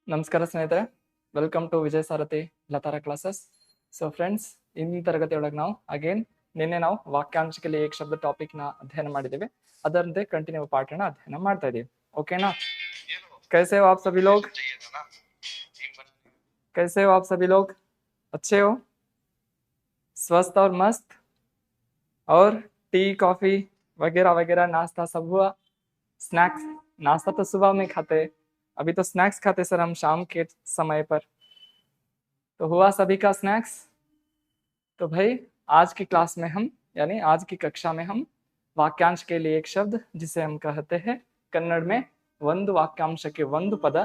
ನಮಸ್ಕಾರ ಸ್ನೇಹಿತರೆ, welcome to Vijay Sarathi ಲತಾರ ಕ್ಲಾಸಸ್. ಸೊ ಫ್ರೆಂಡ್ಸ್, ಇಂದಿನ ತರಗತಿಯೊಳಗೆ ನಾವು ಅಗೇನ್ ನಿನ್ನೆ ನಾವು ವಾಕ್ಯಾಂಶದಲ್ಲಿ ಏಕ ಶಬ್ದ ಟಾಪಿಕ್ ನ ಅಧ್ಯಯನ ಮಾಡಿದ್ದೇವೆ. ಅದರಂತೆ ಕಂಟಿನ್ಯೂ ಪಾರ್ಟ್ ನ ಅಧ್ಯಯನ ಮಾಡ್ತಾ ಇದೀವಿ. ಓಕೆನಾ? कैसे हो आप सभी लोग? कैसे हो आप सभी लोग? अच्छे हो, स्वस्थ और मस्त? और टी कॉफी वगैरह वगैरह नाश्ता सब हुआ? स्नैक्स, नाश्ता तो सुबह में खाते, अभी तो स्नैक्स खाते सर हम शाम के समय पर. तो हुआ सभी का स्नैक्स? तो भाई आज की क्लास में हम यानी आज की कक्षा में हम वाक्यांश के लिए एक शब्द जिसे हम कहते हैं कन्नड़ में ಒಂದು वाक्यांश ಒಂದು ಪದ,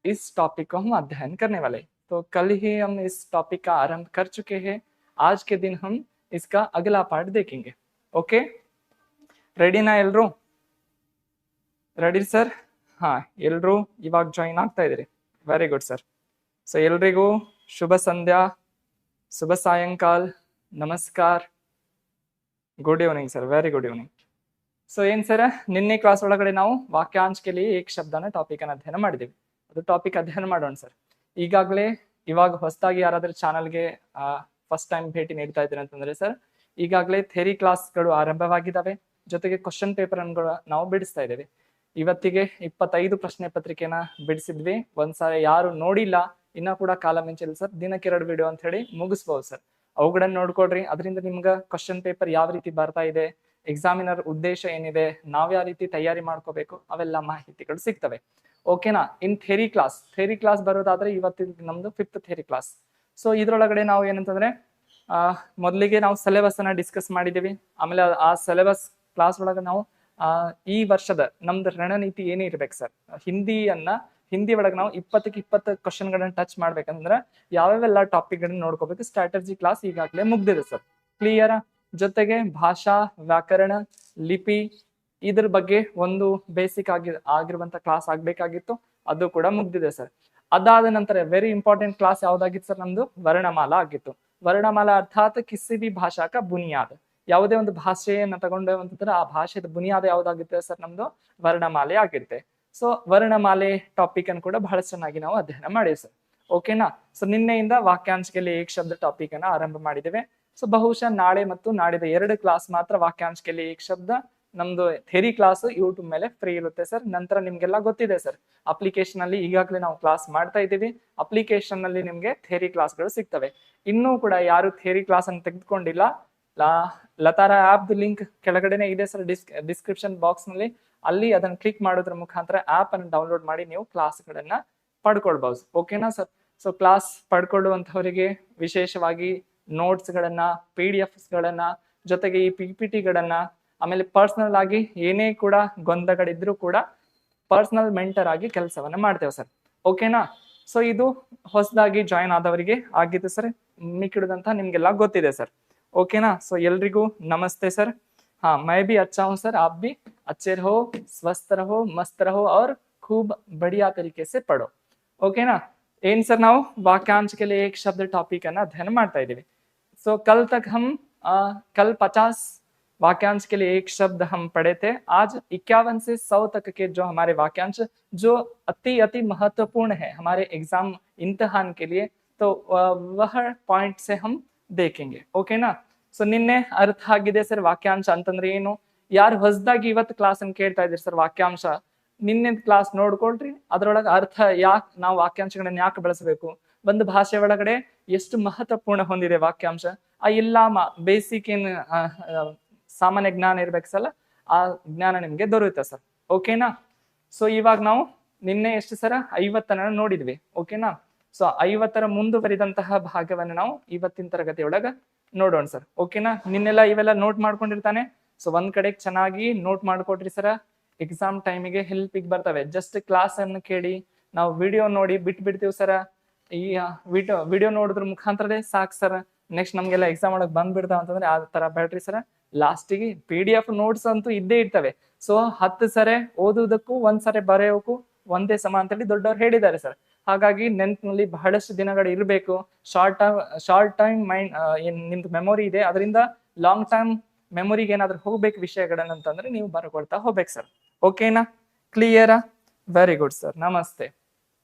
इस टॉपिक को हम अध्ययन करने वाले. तो कल ही हम इस टॉपिक का आरंभ कर चुके हैं. आज के दिन हम इसका अगला पार्ट देखेंगे. ओके, ರೆಡಿನಾ ಎಲ್ರು? Ready sir? ಹಾ, ಎಲ್ರು ಇವಾಗ ಜಾಯಿನ್ ಆಗ್ತಾ ಇದ್ದೀರಿ. Very good sir. ಸೊ ಎಲ್ರಿಗೂ ಶುಭ ಸಂಧ್ಯಾ, ಶುಭ ಸಾಯಂಕಾಲ, ನಮಸ್ಕಾರ, good evening sir. Very good evening. So ಏನ್ ಸರ್, ನಿನ್ನೆ ಕ್ಲಾಸ್ ಒಳಗಡೆ ನಾವು ವಾಕ್ಯಾಂಶ ಕೆ ಲಿಯೆ ಏಕ ಶಬ್ದನ ಟಾಪಿಕ್ ಅನ್ನು ಅಧ್ಯಯನ ಮಾಡಿದ್ದೀವಿ. ಅದು ಟಾಪಿಕ್ ಅಧ್ಯಯನ ಮಾಡೋಣ ಸರ್. ಇವಾಗ ಹೊಸದಾಗಿ ಯಾರಾದ್ರೂ ಚಾನಲ್ಗೆ ಫಸ್ಟ್ ಟೈಮ್ ಭೇಟಿ ನೀಡ್ತಾ ಇದ್ದೀರಿ ಅಂತಂದ್ರೆ ಸರ್, ಈಗಾಗಲೇ ಥಿಯರಿ ಕ್ಲಾಸ್ಗಳು ಆರಂಭವಾಗಿದ್ದಾವೆ. ಜೊತೆಗೆ ಕ್ವಶನ್ ಪೇಪರ್ ಅನ್ನು ನಾವು ಬಿಡಿಸ್ತಾ ಇದ್ದೇವೆ. ಇವತ್ತಿಗೆ 25 ಪ್ರಶ್ನೆ ಪತ್ರಿಕೆನ ಬಿಡಿಸಿದ್ವಿ. ಒಂದ್ಸಾರಿ ಯಾರು ನೋಡಿಲ್ಲ ಇನ್ನ ಕೂಡ ಕಾಲ ಮಿಂಚಿಲ್ಲ ಸರ್, ದಿನಕ್ಕೆ 2 ವಿಡಿಯೋ ಅಂತ ಹೇಳಿ ಮುಗಿಸ್ಬೋದು ಸರ್. ಅವುಗಳನ್ನ ನೋಡ್ಕೊಡ್ರಿ. ಅದರಿಂದ ನಿಮ್ಗೆ ಕ್ವಶನ್ ಪೇಪರ್ ಯಾವ ರೀತಿ ಬರ್ತಾ ಇದೆ, ಎಕ್ಸಾಮಿನರ್ ಉದ್ದೇಶ ಏನಿದೆ, ನಾವ್ ಯಾವ ರೀತಿ ತಯಾರಿ ಮಾಡ್ಕೋಬೇಕು, ಅವೆಲ್ಲ ಮಾಹಿತಿಗಳು ಸಿಗ್ತವೆ. ಓಕೆನಾ? ಇನ್ ಥಿಯರಿ ಕ್ಲಾಸ್ ಬರೋದಾದ್ರೆ ಇವತ್ತಿನ ನಮ್ದು 5th ಥಿಯರಿ ಕ್ಲಾಸ್. ಸೊ ಇದ್ರೊಳಗಡೆ ನಾವು ಏನಂತಂದ್ರೆ ಮೊದಲಿಗೆ ನಾವು ಸಿಲೆಬಸ್ ಅನ್ನ ಡಿಸ್ಕಸ್ ಮಾಡಿದೀವಿ. ಆಮೇಲೆ ಆ ಸಿಲೆಬಸ್ ಕ್ಲಾಸ್ ಒಳಗೆ ನಾವು ಈ ವರ್ಷದ ನಮ್ದು ರಣನೀತಿ ಏನೇ ಇರ್ಬೇಕು ಸರ್, ಹಿಂದಿ ಒಳಗೆ ನಾವು 20ಕ್ಕೆ 20 ಕ್ವಶನ್ ಗಳನ್ನ ಟಚ್ ಮಾಡ್ಬೇಕಂದ್ರೆ ಯಾವ್ಯಾವೆಲ್ಲ ಟಾಪಿಕ್ ಗಳನ್ನ ನೋಡ್ಕೋಬೇಕು, ಸ್ಟ್ರಾಟಜಿ ಕ್ಲಾಸ್ ಈಗಾಗಲೇ ಮುಗ್ದಿದೆ ಸರ್. ಕ್ಲಿಯರ್? ಜೊತೆಗೆ ಭಾಷಾ, ವ್ಯಾಕರಣ, ಲಿಪಿ ಇದ್ರ ಬಗ್ಗೆ ಒಂದು ಬೇಸಿಕ್ ಆಗಿರುವಂತ ಕ್ಲಾಸ್ ಆಗ್ಬೇಕಾಗಿತ್ತು, ಅದು ಕೂಡ ಮುಗ್ದಿದೆ ಸರ್. ಅದಾದ ನಂತರ ವೆರಿ ಇಂಪಾರ್ಟೆಂಟ್ ಕ್ಲಾಸ್ ಯಾವ್ದಾಗಿತ್ತು ಸರ್, ನಮ್ದು ವರ್ಣಮಾಲಾ ಆಗಿತ್ತು. ವರ್ಣಮಾಲಾ ಅರ್ಥಾತ್ ಕಿಸಿ ಬಿ ಭಾಷಾ ಕಾ ಬುನಿಯಾದ್, ಯಾವುದೇ ಒಂದು ಭಾಷೆಯನ್ನ ತಗೊಂಡು ಅಂತಂದ್ರೆ ಆ ಭಾಷೆದ ಬುನಿಯಾದ ಯಾವ್ದಾಗುತ್ತೆ ಸರ್, ನಮ್ದು ವರ್ಣಮಾಲೆ ಆಗಿರುತ್ತೆ. ಸೊ ವರ್ಣಮಾಲೆ ಟಾಪಿಕ್ ಅನ್ನು ಕೂಡ ಬಹಳ ಚೆನ್ನಾಗಿ ನಾವು ಅಧ್ಯಯನ ಮಾಡಿವಿ ಸರ್. ಓಕೆನಾ? ಸೊ ನಿನ್ನೆಯಿಂದ ವಾಕ್ಯಾಂಶಕ್ಕೆ ಏಕ ಶಬ್ದ ಟಾಪಿಕ್ ಅನ್ನ ಆರಂಭ ಮಾಡಿದ್ದೇವೆ. ಸೊ ಬಹುಶಃ ನಾಳೆ ಮತ್ತು ನಾಡಿದ 2 ಕ್ಲಾಸ್ ಮಾತ್ರ ವಾಕ್ಯಾಂಶಕ್ಕೆ ಏಕ ಶಬ್ದ ನಮ್ದು ಥಿಯರಿ ಕ್ಲಾಸ್ ಯೂಟ್ಯೂಬ್ ಮೇಲೆ ಫ್ರೀ ಇರುತ್ತೆ ಸರ್. ನಂತರ ನಿಮ್ಗೆಲ್ಲ ಗೊತ್ತಿದೆ ಸರ್, ಅಪ್ಲಿಕೇಶನ್ ಅಲ್ಲಿ ಈಗಾಗಲೇ ನಾವು ಕ್ಲಾಸ್ ಮಾಡ್ತಾ ಇದ್ದೀವಿ. ಅಪ್ಲಿಕೇಶನ್ ಅಲ್ಲಿ ನಿಮ್ಗೆ ಥಿಯರಿ ಕ್ಲಾಸ್ಗಳು ಸಿಗ್ತವೆ. ಇನ್ನೂ ಕೂಡ ಯಾರು ಥಿಯರಿ ಕ್ಲಾಸ್ ಅನ್ನು ತೆಗೆದುಕೊಂಡಿಲ್ಲ, ಲತಾರ ಆಪ್ ಲಿಂಕ್ ಕೆಳಗಡೆನೆ ಇದೆ ಸರ್, ಡಿಸ್ಕ್ರಿಪ್ಷನ್ ಬಾಕ್ಸ್ ನಲ್ಲಿ. ಅಲ್ಲಿ ಅದನ್ನ ಕ್ಲಿಕ್ ಮಾಡೋದ್ರ ಮುಖಾಂತರ ಆಪ್ ಅನ್ನು ಡೌನ್ಲೋಡ್ ಮಾಡಿ ನೀವು ಕ್ಲಾಸ್ ಗಳನ್ನ ಪಡ್ಕೊಳ್ಬಹುದು. ಓಕೆನಾ ಸರ್? ಸೊ ಕ್ಲಾಸ್ ಪಡ್ಕೊಳ್ಳುವಂತವರಿಗೆ ವಿಶೇಷವಾಗಿ ನೋಟ್ಸ್ ಗಳನ್ನ, PDF ಗಳನ್ನ, ಜೊತೆಗೆ ಈ PPT ಗಳನ್ನ, ಆಮೇಲೆ ಪರ್ಸನಲ್ ಆಗಿ ಏನೇ ಕೂಡ ಗೊಂದಗಳಿದ್ರು ಕೂಡ ಪರ್ಸನಲ್ ಮೆಂಟರ್ ಆಗಿ ಕೆಲಸವನ್ನ ಮಾಡ್ತೇವೆ ಸರ್. ಓಕೆನಾ? ಸೊ ಇದು ಹೊಸದಾಗಿ ಜಾಯಿನ್ ಆದವರಿಗೆ ಆಗಿತ್ತು ಸರ್. ಮಿಕ್ಕಿಡುದಂತ ನಿಮ್ಗೆಲ್ಲ ಗೊತ್ತಿದೆ ಸರ್. ओकेना? सो एल्रिगू नमस्ते सर. हाँ, मैं भी अच्छा हूँ सर, आप भी अच्छे रहो, स्वस्थ रहो, मस्त रहो और खूब बढ़िया तरीके से पढ़ो. ओकेना? ಏನ್ ಸರ್, ನಾವು ವಾಕ್ಯಾಂಶ के लिए एक शब्द टॉपिक ಅನ್ನ ಅಧ್ಯಯನ ಮಾಡ್ತಾ ಇದ್ದೀವಿ. सो कल तक हम कल 50 वाक्यांश के लिए एक शब्द हम पढ़े थे. आज 51 से 100 तक के जो हमारे वाक्यांश जो अति महत्वपूर्ण है हमारे एग्जाम इम्तिहान के लिए, तो वह पॉइंट से हम ದೇಖೆಂಗೆ. ಓಕೆನಾ? ಸೊ ನಿನ್ನೆ ಅರ್ಥ ಆಗಿದೆ ಸರ್ ವಾಕ್ಯಾಂಶ ಅಂತಂದ್ರೆ ಏನು. ಯಾರು ಹೊಸದಾಗಿ ಇವತ್ತು ಕ್ಲಾಸ್ ಅನ್ನು ಕೇಳ್ತಾ ಇದ್ದೀರಿ ಸರ್, ವಾಕ್ಯಾಂಶ ನಿನ್ನೆ ಕ್ಲಾಸ್ ನೋಡ್ಕೊಳ್ರಿ. ಅದ್ರೊಳಗೆ ಅರ್ಥ ಯಾಕೆ ನಾವು ವಾಕ್ಯಾಂಶಗಳನ್ನ ಯಾಕೆ ಬಳಸಬೇಕು, ಒಂದು ಭಾಷೆ ಒಳಗಡೆ ಎಷ್ಟು ಮಹತ್ವಪೂರ್ಣ ಹೊಂದಿದೆ ವಾಕ್ಯಾಂಶ, ಆ ಎಲ್ಲಾ ಬೇಸಿಕ್ ಏನ್ ಸಾಮಾನ್ಯ ಜ್ಞಾನ ಇರ್ಬೇಕು ಸಲ, ಆ ಜ್ಞಾನ ನಿಮ್ಗೆ ದೊರೆಯುತ್ತೆ ಸರ್. ಓಕೆನಾ? ಸೊ ಇವಾಗ ನಾವು ನಿನ್ನೆ ಎಷ್ಟು ಸರ 50 ನೋಡಿದ್ವಿ. ಓಕೆನಾ? ಸೊ 50ರ ಮುಂದುವರಿದಂತಹ ಭಾಗವನ್ನು ನಾವು ಇವತ್ತಿನ ತರಗತಿಯೊಳಗ ನೋಡೋಣ ಸರ್. ಓಕೆನಾ? ನಿನ್ನೆಲ್ಲ ಇವೆಲ್ಲ ನೋಟ್ ಮಾಡ್ಕೊಂಡಿರ್ತಾನೆ. ಸೊ ಒಂದ್ ಕಡೆ ಚೆನ್ನಾಗಿ ನೋಟ್ ಮಾಡ್ಕೊಟ್ರಿ ಸರ, ಎಕ್ಸಾಮ್ ಟೈಮಿಗೆ ಹೆಲ್ಪಿಗೆ ಬರ್ತವೆ. ಜಸ್ಟ್ ಕ್ಲಾಸ್ ಅನ್ನು ಕೇಳಿ ನಾವು ವಿಡಿಯೋ ನೋಡಿ ಬಿಡ್ತೀವಿ ಸರ. ಈ ವಿಡಿಯೋ ನೋಡಿದ್ರ ಮುಖಾಂತರದೇ ಸಾಕು ಸರ್, ನೆಕ್ಸ್ಟ್ ನಮ್ಗೆಲ್ಲ ಎಕ್ಸಾಮ್ ಒಳಗೆ ಬಂದ್ಬಿಡ್ತಾವ ಅಂತಂದ್ರೆ ಆ ತರ ಬೇಡ್ರಿ ಸರ. ಲಾಸ್ಟಿಗೆ PDF ನೋಟ್ಸ್ ಅಂತೂ ಇದ್ದೇ ಇರ್ತವೆ. ಸೊ 10 ಸರೆ ಓದುವುದಕ್ಕೂ 1 ಸರೆ ಬರೆಯೋಕು ಒಂದೇ ಸಮ ಅಂತೇಳಿ ದೊಡ್ಡವ್ರು ಹೇಳಿದ್ದಾರೆ ಸರ್. ಹಾಗಾಗಿ ನೆನ್ಪಿನಲ್ಲಿ ಬಹಳಷ್ಟು ದಿನಗಳು ಇರಬೇಕು. ಶಾರ್ಟ್ ಟೈಮ್ ಮೈಂಡ್ ಏನ್ ನಿಮ್ದು ಮೆಮೊರಿ ಇದೆ, ಅದರಿಂದ ಲಾಂಗ್ ಟೈಮ್ ಮೆಮೊರಿಗೆ ಏನಾದ್ರು ಹೋಗ್ಬೇಕು ವಿಷಯಗಳನ್ನಂತಂದ್ರೆ ನೀವು ಬರ್ಕೊಳ್ತಾ ಹೋಗ್ಬೇಕು ಸರ್. ಓಕೆನಾ? ಕ್ಲಿಯರಾ? ವೆರಿ ಗುಡ್ ಸರ್, ನಮಸ್ತೆ.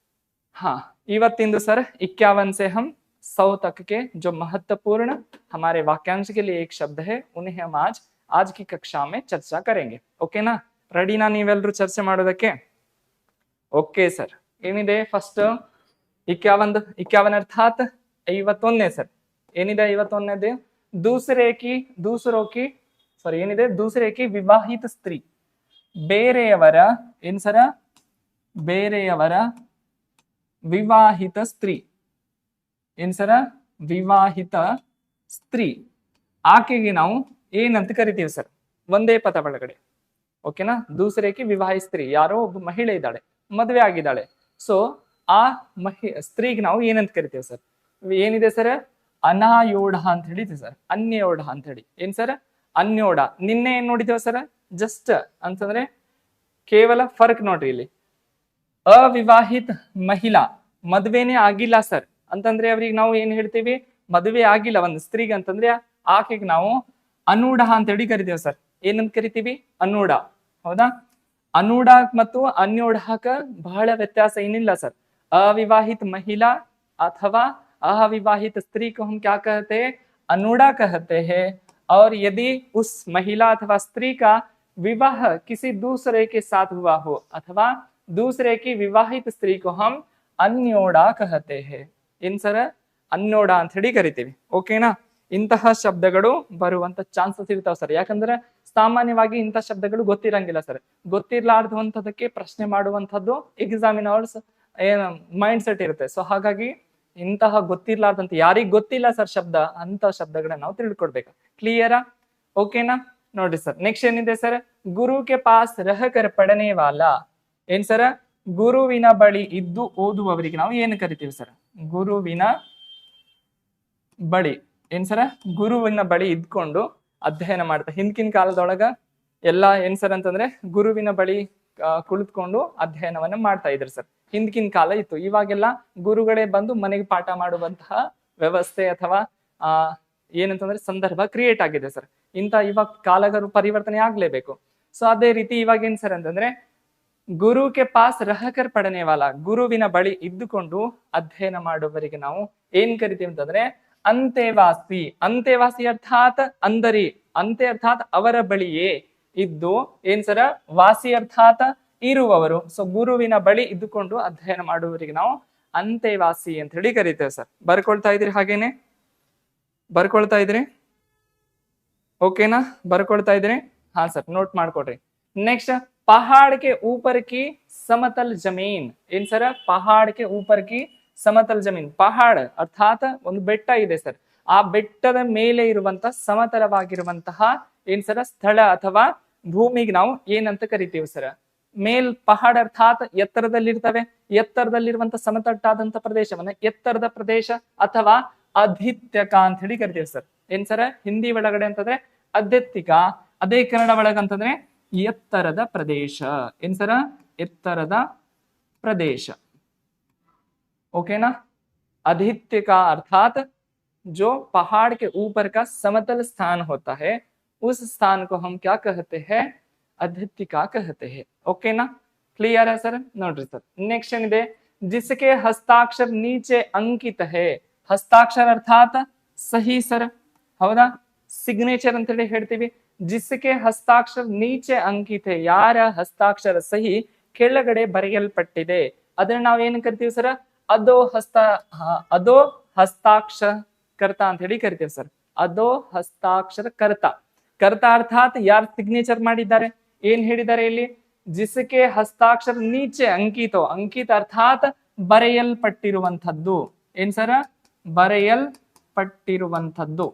हाँ, ಇವತ್ತಿಂದು सर 51 से हम 100 तक के जो महत्वपूर्ण हमारे वाक्यांश के लिए एक शब्द है उन्हें हम आज की कक्षा में चर्चा करेंगे. ಓಕೆನಾ? ರೆಡಿನಾ ನೀವೆಲ್ಲರೂ ಚರ್ಚೆ ಮಾಡೋದಕ್ಕೆ? Okay sir. ಏನಿದೆ ಫಸ್ಟ್ 51 अर्थात 51ನೇ ಸರ್. ಏನಿದೆ 51ನೇದು? दूसरे की विवाहित स्त्री. ಬೇರೆಯವರ ಏನ್ ಸರ? ಬೇರೆಯವರ ವಿವಾಹಿತ ಸ್ತ್ರೀ. ಏನ್ ಸರ? ವಿವಾಹಿತ ಸ್ತ್ರೀ. ಆಕೆಗೆ ನಾವು ಏನಂತ ಕರಿತೀವಿ ಸರ್? ಒಂದೇ ಪದ ಒಳಗಡೆ. ಓಕೆನಾ? ದೂಸರೇಕಿ ವಿವಾಹಿತ ಸ್ತ್ರೀ, ಯಾರೋ ಒಬ್ಬ ಮಹಿಳೆ ಇದ್ದಾಳೆ, ಮದುವೆ ಆಗಿದ್ದಾಳೆ. ಸೊ ಆ ಸ್ತ್ರೀಗೆ ನಾವು ಏನಂತ ಕರಿತೀವಿ ಸರ್? ಏನಿದೆ ಸರ್? ಅನಾಯೋಢ ಅಂತ ಹೇಳಿದ್ವಿ ಸರ್. ಅನ್ಯೋಢ ಅಂತ ಹೇಳಿ. ಏನ್ ಸರ್? ಅನ್ಯೋಢ. ನಿನ್ನೆ ಏನ್ ನೋಡಿದ್ದೇವೆ ಸರ್? ಜಸ್ಟ್ ಅಂತಂದ್ರೆ ಕೇವಲ ಫರ್ಕ್ ನೋಡ್ರಿ ಇಲ್ಲಿ. ಅವಿವಾಹಿತ ಮಹಿಳಾ, ಮದುವೆನೇ ಆಗಿಲ್ಲ ಸರ್ ಅಂತಂದ್ರೆ ಅವ್ರಿಗೆ ನಾವು ಏನ್ ಹೇಳ್ತೀವಿ? ಮದುವೆ ಆಗಿಲ್ಲ ಒಂದು ಸ್ತ್ರೀಗೆ ಅಂತಂದ್ರೆ ಆಕೆಗೆ ನಾವು ಅನೂಢ ಅಂತ ಹೇಳಿ ಕರಿತೀವಿ ಸರ್. ಏನಂತ ಕರಿತೀವಿ? ಅನೂಢ. ಹೌದಾ? ಅನೂಢ ಮತ್ತು ಅನ್ಯೋಢಕ ಬಹಳ ವ್ಯತ್ಯಾಸ ಏನಿಲ್ಲ ಸರ್. अविवाहित महिला अथवा अविवाहित स्त्री को हम क्या कहते हैं? अनूढ़ा कहते हैं. और यदि उस महिला अथवा स्त्री का विवाह किसी दूसरे के साथ हुआ हो अथवा दूसरे की विवाहित स्त्री को हम अन्योढ़ा कहते हैं. ಏನ್ ಸರ್? ಅನ್ಯೋಢ ಅಂತ ಹೇಳಿ ಕರಿತೀವಿ. ಓಕೆನಾ? ಇಂತಹ ಶಬ್ದಗಳು ಬರುವಂತ ಚಾನ್ಸಸ್ ಇರ್ತಾವ ಸರ್. ಯಾಕಂದ್ರೆ ಸಾಮಾನ್ಯವಾಗಿ ಇಂಥ ಶಬ್ದಗಳು ಗೊತ್ತಿರಂಗಿಲ್ಲ ಸರ್. ಗೊತ್ತಿರ್ಲಾರ್ದಂಥದಕ್ಕೆ ಪ್ರಶ್ನೆ ಮಾಡುವಂಥದ್ದು ಎಕ್ಸಾಮಿನರ್ಸ್ ಏನು ಮೈಂಡ್ ಸೆಟ್ ಇರುತ್ತೆ. ಸೊ ಹಾಗಾಗಿ ಇಂತಹ ಗೊತ್ತಿರ್ಲಾರ್ದಂತ ಯಾರಿಗ್ ಗೊತ್ತಿಲ್ಲ ಸರ್ ಶಬ್ದ, ಅಂತ ಶಬ್ದಗಳನ್ನ ನಾವು ತಿಳ್ಕೊಡ್ಬೇಕು. ಕ್ಲಿಯರಾ? ಓಕೆನಾ? ನೋಡ್ರಿ ಸರ್, ನೆಕ್ಸ್ಟ್ ಏನಿದೆ ಸರ್? ಗುರು ಕೆ ಪಾಸ್ ರಹಕರ್ ಪಡನೆ ವಾಲಾ. ಏನ್ ಸರ್? ಗುರುವಿನ ಬಳಿ ಇದ್ದು ಓದುವವರಿಗೆ ನಾವು ಏನು ಕರಿತೀವಿ ಸರ್? ಗುರುವಿನ ಬಳಿ. ಏನ್ ಸರ? ಗುರುವಿನ ಬಳಿ ಇದ್ಕೊಂಡು ಅಧ್ಯಯನ ಮಾಡ್ತಾ. ಹಿಂದಿನ ಕಾಲದೊಳಗ ಎಲ್ಲಾ ಏನ್ ಸರ್ ಅಂತಂದ್ರೆ ಗುರುವಿನ ಬಳಿ ಕುಳಿತುಕೊಂಡು ಅಧ್ಯಯನವನ್ನ ಮಾಡ್ತಾ ಇದ್ರು ಸರ್. ಹಿಂದಿನ ಕಾಲ ಇತ್ತು. ಇವಾಗೆಲ್ಲ ಗುರುಗಳೇ ಬಂದು ಮನೆಗೆ ಪಾಠ ಮಾಡುವಂತಹ ವ್ಯವಸ್ಥೆ ಅಥವಾ ಏನಂತಂದ್ರೆ ಸಂದರ್ಭ ಕ್ರಿಯೇಟ್ ಆಗಿದೆ ಸರ್. ಇವಾಗ ಕಾಲಗಳು ಪರಿವರ್ತನೆ ಆಗ್ಲೇಬೇಕು. ಸೊ ಅದೇ ರೀತಿ ಇವಾಗ ಏನ್ ಸರ್ ಅಂತಂದ್ರೆ ಗುರು ಕೆ ಪಾಸ್ ರಹಕರ್ ಪಡನೆ ವಾಲ, ಗುರುವಿನ ಬಳಿ ಇದ್ದುಕೊಂಡು ಅಧ್ಯಯನ ಮಾಡುವವರಿಗೆ ನಾವು ಏನ್ ಕರಿತೀವಿ ಅಂತಂದ್ರೆ ಅಂತೆವಾಸಿ. ಅಂತೆವಾಸಿ ಅರ್ಥಾತ್ ಅಂದರಿ. ಅಂತೆ ಅರ್ಥಾತ್ ಅವರ ಬಳಿಯೇ ಇದ್ದು, ಏನ್ ಸರ? ವಾಸಿ ಅರ್ಥಾತ್ ಇರುವವರು. ಸೊ ಗುರುವಿನ ಬಳಿ ಇದ್ದುಕೊಂಡು ಅಧ್ಯಯನ ಮಾಡುವವರಿಗೆ ನಾವು ಅಂತೆವಾಸಿ ಅಂತ ಹೇಳಿ ಕರಿತೇವೆ ಸರ್. ಬರ್ಕೊಳ್ತಾ ಇದ್ರಿ? ಹಾಗೇನೆ ಬರ್ಕೊಳ್ತಾ ಇದ್ರಿ? ಓಕೆನಾ? ಬರ್ಕೊಳ್ತಾ ಇದ್ರಿ? ಹಾ ಸರ್, ನೋಟ್ ಮಾಡ್ಕೊಡ್ರಿ. ನೆಕ್ಸ್ಟ್, पहाड़ के ऊपर की समतल जमीन. ಏನ್ ಸರ? ಪಹಾಡ್ ಕೆ ऊपर की ಸಮತಲ ಜಮೀನ್. ಪಹಾಡ್ ಅರ್ಥಾತ್ ಒಂದು ಬೆಟ್ಟ ಇದೆ ಸರ್. ಆ ಬೆಟ್ಟದ ಮೇಲೆ ಇರುವಂತಹ ಸಮತಲವಾಗಿರುವಂತಹ ಏನ್ ಸರ? ಸ್ಥಳ ಅಥವಾ ಭೂಮಿಗೆ ನಾವು ಏನಂತ ಕರಿತೀವಿ ಸರ್? ಪಹಾಡ್ ಅರ್ಥಾತ್ ಎತ್ತರದಲ್ಲಿರ್ತವೆ. ಎತ್ತರದಲ್ಲಿರುವಂತಹ ಸಮತಟ್ಟಾದಂತ ಪ್ರದೇಶವನ್ನ ಎತ್ತರದ ಪ್ರದೇಶ ಅಥವಾ ಅಧಿತ್ಯಕ ಅಂತ ಹೇಳಿ ಕರಿತೀವಿ ಸರ್. ಏನ್ ಸರ? ಹಿಂದಿ ಒಳಗಡೆ ಅಂತಂದ್ರೆ ಅಧಿತ್ಯಿಕ, ಅದೇ ಕನ್ನಡ ಒಳಗಂತಂದ್ರೆ ಎತ್ತರದ ಪ್ರದೇಶ. ಏನ್ ಸರ? ಎತ್ತರದ ಪ್ರದೇಶ. ओके ना? अधित्य का अर्थात जो पहाड़ के ऊपर का समतल स्थान होता है, उस स्थान को हम क्या कहते हैं? अधित्य का कहते हैं. ओके ना? क्लियर है सर? नोड्री सर. नेक्स्ट ಏನಿದೆ? जिसके हस्ताक्षर नीचे अंकित है. हस्ताक्षर अर्थात सही सर. ಹೌದಾ? ಸಿಗ್ನೇಚರ್ ಅಂತ ಹೇಳಿ ಹೇಳ್ತೀವಿ. जिसके हस्ताक्षर नीचे अंकित है, ಯಾರ ಹಸ್ತಾಕ್ಷರ ಸಹಿ ಕೆಳಗಡೆ ಬರೆಯಲ್ಪಟ್ಟಿದೆ, ಅದನ್ನ ನಾವು ಏನ್ ಕರಿತೀವಿ ಸರ್? ಅದೋ ಹಸ್ತಾಕ್ಷರಕರ್ತ ಅಂತ ಹೇಳಿ ಕರಿತೇವೆ ಸರ್. ಅದೋ ಹಸ್ತಾಕ್ಷರಕರ್ತ. ಕರ್ತ ಅರ್ಥಾತ್ ಯಾರು ಸಿಗ್ನೇಚರ್ ಮಾಡಿದ್ದಾರೆ. ಏನ್ ಹೇಳಿದ್ದಾರೆ ಇಲ್ಲಿ? ಜಿಸಕೆ ಹಸ್ತಾಕ್ಷರ ನೀಚೆ ಅಂಕಿತೋ. ಅಂಕಿತ ಅರ್ಥಾತ್ ಬರೆಯಲ್ಪಟ್ಟಿರುವಂತದ್ದು. ಏನ್ ಸರ? ಬರೆಯಲ್ಪಟ್ಟಿರುವಂತದ್ದು.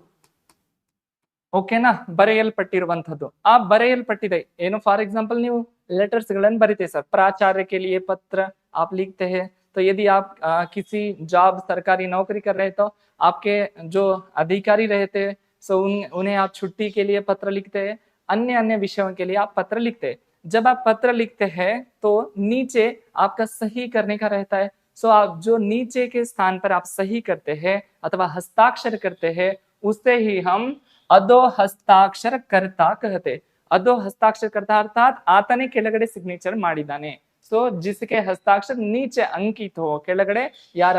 ಓಕೆನಾ? ಬರೆಯಲ್ಪಟ್ಟಿರುವಂತದ್ದು. ಆ ಬರೆಯಲ್ಪಟ್ಟಿದೆ ಏನು? ಫಾರ್ ಎಕ್ಸಾಂಪಲ್ ನೀವು ಲೆಟರ್ಸ್ ಗಳನ್ನು ಬರೀತೀವಿ ಸರ್. प्राचार्य के लिए पत्र आप लिखते हैं. तो यदि आप किसी जॉब सरकारी नौकरी कर रहे तो आपके जो अधिकारी रहते हैं, सो उन्हें आप छुट्टी के लिए पत्र लिखते हैं. अन्य अन्य विषयों के लिए आप पत्र लिखते हैं. जब आप पत्र लिखते हैं तो नीचे आपका सही करने का रहता है. सो आप जो नीचे के स्थान पर आप सही करते हैं अथवा हस्ताक्षर करते हैं, उससे ही हम अदो हस्ताक्षरकर्ता कहते. अदो हस्ताक्षरकर्ता अर्थात ಆತನೇ ಕೆಳಗಡೆ ಸಿಗ್ನೇಚರ್ ಮಾಡಿದ್ದಾನೆ. ಸೊ ಜಿಸ್ಕೆ ಹಸ್ತಾಕ್ಷರ ನೀಚೆ ಅಂಕಿತ ಹೋ, ಕೆಳಗಡೆ ಯಾರ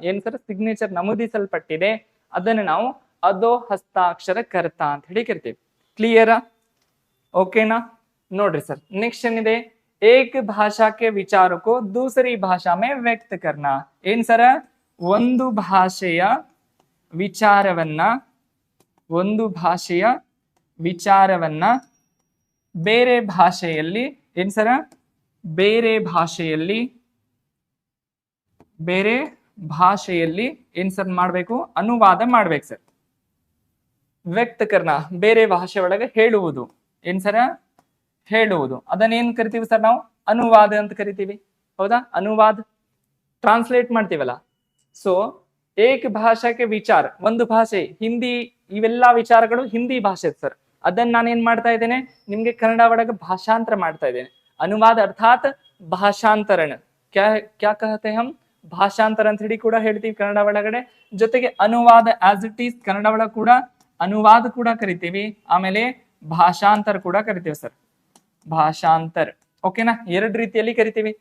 ಏನ್ ಸರ್ ಸಿಗ್ನೇಚರ್ ನಮೂದಿಸಲ್ಪಟ್ಟಿದೆ ಅದನ್ನ ನಾವು ಅದೋ ಹಸ್ತಾಕ್ಷರ ಕರ್ತ ಅಂತ ಹೇಳಿ ಕರಿತೀವಿ. ಕ್ಲಿಯರಾ? ಓಕೆನಾ? ನೋಡ್ರಿ ಸರ್ ನೆಕ್ಸ್ಟ್ ಏನಿದೆ, ಏಕ್ ಭಾಷಾ ಕೆ ವಿಚಾರ ಕೋ ದೂಸರಿ ಭಾಷಾ ಮೇ ವ್ಯಕ್ತ ಕರ್ನಾ. ಏನ್ ಸರ, ಒಂದು ಭಾಷೆಯ ವಿಚಾರವನ್ನ ಬೇರೆ ಭಾಷೆಯಲ್ಲಿ ಏನ್ ಸರ, ಬೇರೆ ಭಾಷೆಯಲ್ಲಿ ಏನ್ ಸರ್ ಮಾಡ್ಬೇಕು, ಅನುವಾದ ಮಾಡ್ಬೇಕು ಸರ್. ವ್ಯಕ್ತ ಕರ್ನ ಬೇರೆ ಭಾಷೆ ಒಳಗೆ ಹೇಳುವುದು, ಏನ್ ಸರ ಹೇಳುವುದು, ಅದನ್ನ ಏನ್ ಕರಿತೀವಿ ಸರ್ ನಾವು, ಅನುವಾದ ಅಂತ ಕರಿತೀವಿ. ಹೌದಾ? ಅನುವಾದ ಟ್ರಾನ್ಸ್ಲೇಟ್ ಮಾಡ್ತೀವಲ್ಲ. ಸೊ ಏಕ್ ಭಾಷಾಕ್ಕೆ ವಿಚಾರ, ಒಂದು ಭಾಷೆ, ಹಿಂದಿ, ಇವೆಲ್ಲಾ ವಿಚಾರಗಳು ಹಿಂದಿ ಭಾಷೆ ಸರ್. ಅದನ್ನ ನಾನು ಏನ್ ಮಾಡ್ತಾ ಇದ್ದೇನೆ, ನಿಮ್ಗೆ ಕನ್ನಡ ಒಳಗೆ ಭಾಷಾಂತರ ಮಾಡ್ತಾ ಇದ್ದೇನೆ. ಅನುವಾದ ಅರ್ಥಾತ್ ಭಾಷಾಂತರಣ, ಕ್ಯಾ ಕಹತೆ ಹಮ್, ಭಾಷಾಂತರ ಅಂತ ಹೇಳಿ ಕೂಡ ಹೇಳ್ತೀವಿ ಕನ್ನಡ ಒಳಗಡೆ. ಜೊತೆಗೆ ಅನುವಾದ ಆಸ್ ಇಟ್ ಈಸ್ ಕನ್ನಡ ಒಳಗೆ ಕೂಡ ಅನುವಾದ ಕೂಡ ಕರಿತೀವಿ, ಆಮೇಲೆ ಭಾಷಾಂತರ ಕೂಡ ಕರಿತೀವಿ ಸರ್. ಭಾಷಾಂತರ ಓಕೆನಾ, ಎರಡು ರೀತಿಯಲ್ಲಿ ಕರಿತೀವಿ.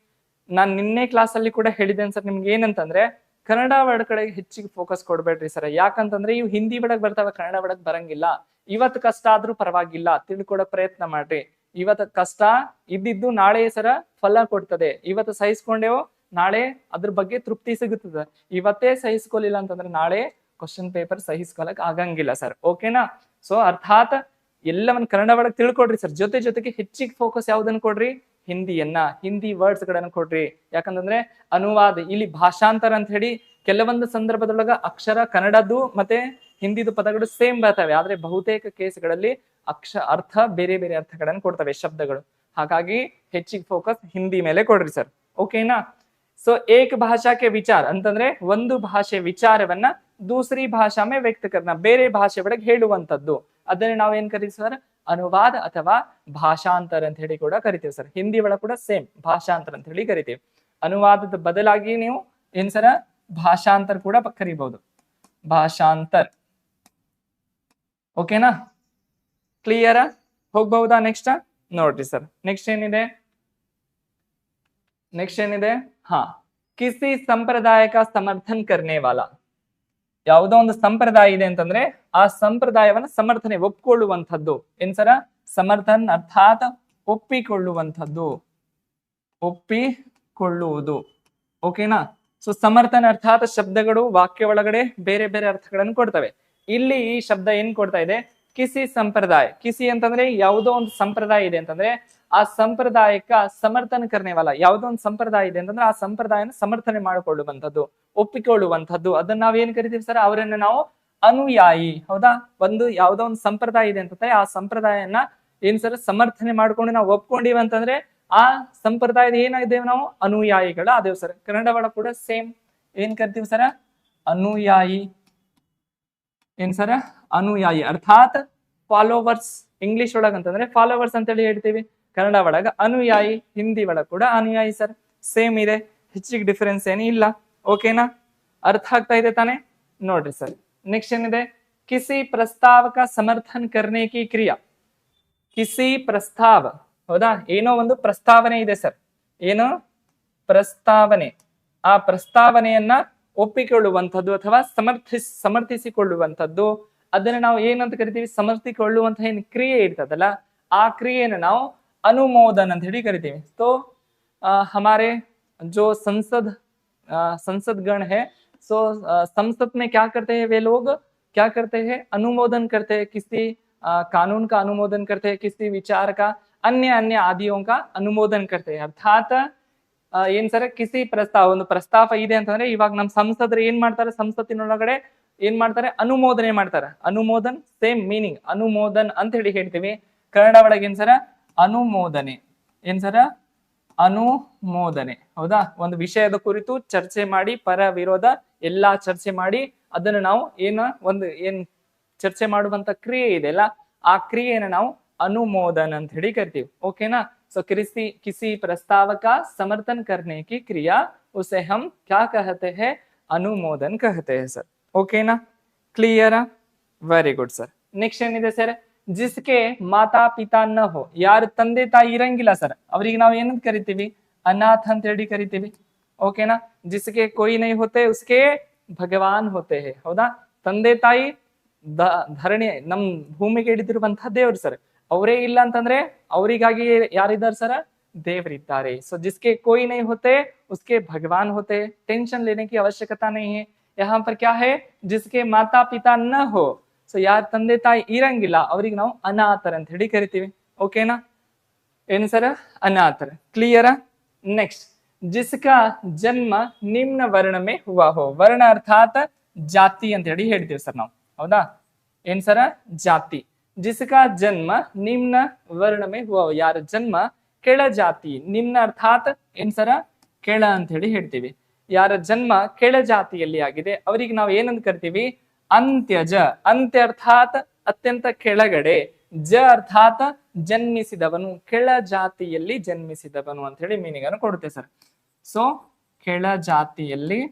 ನಾನ್ ನಿನ್ನೆ ಕ್ಲಾಸ್ ಅಲ್ಲಿ ಕೂಡ ಹೇಳಿದ್ದೇನೆ ಸರ್ ನಿಮ್ಗೆ, ಏನಂತಂದ್ರೆ ಕನ್ನಡ ವರ್ಡ್ ಕಡೆಗೆ ಹೆಚ್ಚಿಗೆ ಫೋಕಸ್ ಕೊಡ್ಬೇಡ್ರಿ ಸರ್. ಯಾಕಂತಂದ್ರೆ ಇವು ಹಿಂದಿ ಒಳಗ್ ಬರ್ತಾವ, ಕನ್ನಡ ಒಳಗ್ ಬರಂಗಿಲ್ಲ. ಇವತ್ತು ಕಷ್ಟ ಆದ್ರೂ ಪರವಾಗಿಲ್ಲ, ತಿಳ್ಕೊಡೋ ಪ್ರಯತ್ನ ಮಾಡ್ರಿ. ಇವತ್ತು ಕಷ್ಟ ಇದ್ದಿದ್ದು ನಾಳೆ ಸರ ಫಲ ಕೊಡ್ತದೆ. ಇವತ್ತು ಸಹಿಸ್ಕೊಂಡೇವೋ ನಾಳೆ ಅದ್ರ ಬಗ್ಗೆ ತೃಪ್ತಿ ಸಿಗುತ್ತದೆ. ಇವತ್ತೇ ಸಹಿಸ್ಕೊಲಿಲ್ಲ ಅಂತಂದ್ರೆ ನಾಳೆ ಕ್ವಶನ್ ಪೇಪರ್ ಸಹಿಸ್ಕೊಳಕ್ ಆಗಂಗಿಲ್ಲ ಸರ್. ಓಕೆನಾ? ಸೊ ಅರ್ಥಾತ್ ಎಲ್ಲವನ್ನ ಕನ್ನಡ ಒಳಗೆ ತಿಳ್ಕೊಡ್ರಿ ಸರ್. ಜೊತೆಗೆ ಹೆಚ್ಚಿಗೆ ಫೋಕಸ್ ಯಾವ್ದನ್ನ ಕೊಡ್ರಿ, ಹಿಂದಿ ವರ್ಡ್ಸ್ ಗಳನ್ನ ಕೊಡ್ರಿ. ಯಾಕಂತಂದ್ರೆ ಅನುವಾದ, ಇಲ್ಲಿ ಭಾಷಾಂತರ ಅಂತ ಹೇಳಿ ಕೆಲವೊಂದು ಸಂದರ್ಭದೊಳಗ ಅಕ್ಷರ ಕನ್ನಡದ್ದು ಮತ್ತೆ ಹಿಂದಿದು ಪದಗಳು ಸೇಮ್ ಬರ್ತವೆ, ಆದ್ರೆ ಬಹುತೇಕ ಕೇಸ್ಗಳಲ್ಲಿ ಅರ್ಥ ಬೇರೆ ಬೇರೆ ಅರ್ಥಗಳನ್ನ ಕೊಡ್ತವೆ ಶಬ್ದಗಳು. ಹಾಗಾಗಿ ಹೆಚ್ಚಿಗೆ ಫೋಕಸ್ ಹಿಂದಿ ಮೇಲೆ ಕೊಡ್ರಿ ಸರ್. ಓಕೆನಾ? ಸೊ ಏಕ್ ಭಾಷಾಕ್ಕೆ ವಿಚಾರ ಅಂತಂದ್ರೆ ಒಂದು ಭಾಷೆ ವಿಚಾರವನ್ನ ದೂಸರಿ ಭಾಷಾ ಮೇ ವ್ಯಕ್ತ ಕರ್ನ, ಬೇರೆ ಭಾಷೆ ಒಳಗೆ ಹೇಳುವಂತದ್ದು. ಅದನ್ನ ನಾವೇನ್ ಕರಿತೀವಿ ಸರ್, ಅನುವಾದ ಅಥವಾ ಭಾಷಾಂತರ ಅಂತ ಹೇಳಿ ಕೂಡ ಕರಿತೀವಿ ಸರ್. ಹಿಂದಿ ಒಳಗೆ ಕೂಡ ಸೇಮ್ ಭಾಷಾಂತರ ಅಂತ ಹೇಳಿ ಕರಿತೀವಿ. ಅನುವಾದದ ಬದಲಾಗಿ ನೀವು ಏನ್ ಸರ ಭಾಷಾಂತರ ಕೂಡ ಕರಿಬಹುದು, ಭಾಷಾಂತರ. ಓಕೆನಾ? ಕ್ಲಿಯರ್? ಹೋಗ್ಬಹುದಾ? ನೆಕ್ಸ್ಟ್ ನೋಡ್ರಿ ಸರ್, ನೆಕ್ಸ್ಟ್ ಏನಿದೆ, ಹಾ, ಕಿಸಿ ಸಂಪ್ರದಾಯ ಕಾ ಸಮರ್ಥನ್ ಕರ್ನೆ ವಾಲ. ಯಾವುದೋ ಒಂದು ಸಂಪ್ರದಾಯ ಇದೆ ಅಂತಂದ್ರೆ ಆ ಸಂಪ್ರದಾಯವನ್ನ ಸಮರ್ಥನೆ, ಒಪ್ಪಿಕೊಳ್ಳುವಂಥದ್ದು. ಏನ್ ಸರ, ಸಮರ್ಥನ್ ಅರ್ಥಾತ್ ಒಪ್ಪಿಕೊಳ್ಳುವಂಥದ್ದು, ಒಪ್ಪಿಕೊಳ್ಳುವುದು. ಓಕೆನಾ? ಸೊ ಸಮರ್ಥನ್ ಅರ್ಥಾತ್ ಶಬ್ದಗಳು ವಾಕ್ಯ ಒಳಗಡೆ ಬೇರೆ ಬೇರೆ ಅರ್ಥಗಳನ್ನು ಕೊಡ್ತವೆ. ಇಲ್ಲಿ ಈ ಶಬ್ದ ಏನ್ ಕೊಡ್ತಾ ಇದೆ, ಕಿಸಿ ಸಂಪ್ರದಾಯ. ಕಿಸಿ ಅಂತಂದ್ರೆ ಯಾವುದೋ ಒಂದು ಸಂಪ್ರದಾಯ ಇದೆ ಅಂತಂದ್ರೆ ಆ ಸಂಪ್ರದಾಯಕ್ಕ ಸಮರ್ಥನ ಕರ್ನೆವಲ್ಲ. ಯಾವುದೋ ಒಂದು ಸಂಪ್ರದಾಯ ಇದೆ ಅಂತಂದ್ರೆ ಆ ಸಂಪ್ರದಾಯನ ಸಮರ್ಥನೆ ಮಾಡಿಕೊಳ್ಳುವಂಥದ್ದು, ಒಪ್ಪಿಕೊಳ್ಳುವಂಥದ್ದು. ಅದನ್ನ ನಾವ್ ಏನ್ ಕರಿತೀವಿ ಸರ್, ಅವರನ್ನ ನಾವು ಅನುಯಾಯಿ. ಹೌದಾ? ಒಂದು ಯಾವುದೋ ಒಂದು ಸಂಪ್ರದಾಯ ಇದೆ ಅಂತಂದ್ರೆ ಆ ಸಂಪ್ರದಾಯನ ಏನ್ ಸರ್ ಸಮರ್ಥನೆ ಮಾಡ್ಕೊಂಡು ನಾವು ಒಪ್ಕೊಂಡಿವಿ ಅಂತಂದ್ರೆ ಆ ಸಂಪ್ರದಾಯದ ಏನಾಗಿದ್ದೇವೆ ನಾವು, ಅನುಯಾಯಿಗಳ ಅದೇವ್ ಸರ್. ಕನ್ನಡ ಒಳಗ ಕೂಡ ಸೇಮ್ ಏನ್ ಕರಿತೀವಿ ಸರ, ಅನುಯಾಯಿ. ಏನ್ ಸರ, ಅನುಯಾಯಿ ಅರ್ಥಾತ್ ಫಾಲೋವರ್ಸ್. ಇಂಗ್ಲಿಷ್ ಒಳಗ ಅಂತಂದ್ರೆ ಫಾಲೋವರ್ಸ್ ಅಂತ ಹೇಳಿ ಹೇಳ್ತೀವಿ, ಕನ್ನಡ ಒಳಗ ಅನುಯಾಯಿ, ಹಿಂದಿ ಒಳಗ ಕೂಡ ಅನುಯಾಯಿ ಸರ್. ಸೇಮ್ ಇದೆ, ಹೆಚ್ಚಿಗೆ ಡಿಫರೆನ್ಸ್ ಏನು ಇಲ್ಲ. ಓಕೆನಾ? ಅರ್ಥ ಆಗ್ತಾ ಇದೆ ತಾನೆ? ನೋಡ್ರಿ ಸರ್, ನೆಕ್ಸ್ಟ್ ಏನಿದೆ, ಕಿಸಿ ಪ್ರಸ್ತಾವ ಕಾ ಸಮರ್ಥನ್ ಕರ್ನೆ ಕಿ ಕ್ರಿಯಾ. ಕಿಸಿ ಪ್ರಸ್ತಾವ, ಹೌದಾ, ಏನೋ ಒಂದು ಪ್ರಸ್ತಾವನೆ ಇದೆ ಸರ್, ಏನೋ ಪ್ರಸ್ತಾವನೆ. ಆ ಪ್ರಸ್ತಾವನೆಯನ್ನ ಒಪ್ಪಿಕೊಳ್ಳುವಂಥದ್ದು ಅಥವಾ ಸಮರ್ಥಿಸಿಕೊಳ್ಳುವಂಥದ್ದು, ಅದನ್ನ ನಾವು ಏನಂತ ಕರಿತೀವಿ, ಸಮರ್ಥಿಕೊಳ್ಳುವಂತಹ ಏನ್ ಕ್ರಿಯೆ ಇರ್ತದಲ್ಲ ಆ ಕ್ರಿಯೆನ ನಾವು अनुमोदन ಅಂತ ಹೇಳಿ ಕರಿತೀವಿ. तो हमारे जो संसद गण है, सो संसद में क्या करते हैं वे लोग, क्या करते हैं, अनुमोदन करते हैं, किसी कानून का अनुमोदन करते हैं, किसी विचार का, अन्य अन्य आदियों का अनुमोदन करते हैं. अर्थात ಏನ್ ಸರ್, ಕಿಸಿ ಪ್ರಸ್ತಾವ, ಒಂದು ಪ್ರಸ್ತಾವ ಇದೆ ಅಂತಂದ್ರೆ ಇವಾಗ ನಮ್ ಸಂಸದರು ಏನ್ ಮಾಡ್ತಾರೆ, ಸಂಸತ್ತಿನೊಳಗಡೆ ಏನ್ ಮಾಡ್ತಾರೆ, ಅನುಮೋದನೆ ಮಾಡ್ತಾರೆ. ಅನುಮೋದನ್ ಸೇಮ್ ಮೀನಿಂಗ್, ಅನುಮೋದನ್ ಅಂತ ಹೇಳಿ ಹೇಳ್ತೀವಿ. ಕನ್ನಡ ಒಳಗೆ ಏನ್ ಸರ, ಅನುಮೋದನೆ. ಏನ್ ಸರ, ಅನುಮೋದನೆ. ಹೌದಾ? ಒಂದು ವಿಷಯದ ಕುರಿತು ಚರ್ಚೆ ಮಾಡಿ, ಪರ ವಿರೋಧ ಎಲ್ಲಾ ಚರ್ಚೆ ಮಾಡಿ ಅದನ್ನ ನಾವು ಏನ್ ಚರ್ಚೆ ಮಾಡುವಂತ ಕ್ರಿಯೆ ಇದೆ ಅಲ್ಲ, ಆ ಕ್ರಿಯೆನ ನಾವು अनुमोदन ಅಂತ ಹೇಳಿ ಕರಿತೀವಿ. ಓಕೆನಾ? सो किसी प्रस्ताव का समर्थन करने की क्रिया उसे हम क्या कहते हैं, अनुमोदन कहते हैं सर. ओके ना? Clear? Very good sir. Next ಏನಿದೆ ಸರ್, जिसके माता पिता न हो, ಯಾರು ತಂದೆ ತಾಯಿ ಇರಂಗಿಲ್ಲ ಸರ್, ಅವರಿಗೆ ನಾವು ಏನಂತ ಕರಿತೀವಿ, अनाथ ಅಂತ ಹೇಳಿ ಕರಿತೀವಿ ಓಕೆನಾ जिसके कोई नहीं होते उसके भगवान होते हैं ಹೌದಾ ತಂದೆ ತಾಯಿ ಧರಣಿ ನಮ್ ಭೂಮಿಗೆ ಹಿಡಿದಿರುವಂತಹ ದೇವ್ರು ಸರ್ ಅವರೇ ಇಲ್ಲ ಅಂತಂದ್ರೆ ಅವರಿಗಾಗಿ ಯಾರಿದ್ದಾರೆ ಸರ್ देवरिद्धारे सो जिसके कोई नहीं होते उसके भगवान होते टेंशन लेने की आवश्यकता नहीं है यहाँ पर क्या है जिसके माता पिता न हो सो यार ತಂದೆ ತಾಯಿ ಇರಂಗಿಲ್ಲ ಅವರಿಗೆ ನಾವು ಅನಾಥರ ಅಂತ ಹೇಳಿ ಕರಿತೀವಿ ಓಕೆನಾ ಏನು ಸರ್ ಅನಾಥರ ಕ್ಲಿಯರ್ नेक्स्ट जिसका जन्म निम्न वर्ण में हुआ हो वर्ण अर्थात जाति ಅಂತ ಹೇಳಿ ಹೇಳ್ತೀವಿ ಸರ್ ನಾವು ಹೌದಾ ಏನು ಸರ್ ಜಾತಿ जिसका जन्म निम्न वर्ण में हुआ हो यार जन्म ಕೆಳ ಜಾತಿ ನಿಮ್ನ ಅರ್ಥಾತ್ ಏನ್ ಸರ ಕೆಳ ಅಂತ ಹೇಳಿ ಹೇಳ್ತೀವಿ ಯಾರ ಜನ್ಮ ಕೆಳ ಜಾತಿಯಲ್ಲಿ ಆಗಿದೆ ಅವರಿಗೆ ನಾವು ಏನಂತ ಕರಿತೀವಿ ಅಂತ್ಯಜ ಅಂತ್ಯ ಅರ್ಥಾತ್ ಅತ್ಯಂತ ಕೆಳಗಡೆ ಜ ಅರ್ಥಾತ್ ಜನ್ಮಿಸಿದವನು ಕೆಳ ಜಾತಿಯಲ್ಲಿ ಜನ್ಮಿಸಿದವನು ಅಂತ ಹೇಳಿ ಮೀನಿಂಗ್ ಅನ್ನು ಕೊಡುತ್ತೆ ಸರ್ ಸೊ ಕೆಳ ಜಾತಿಯಲ್ಲಿ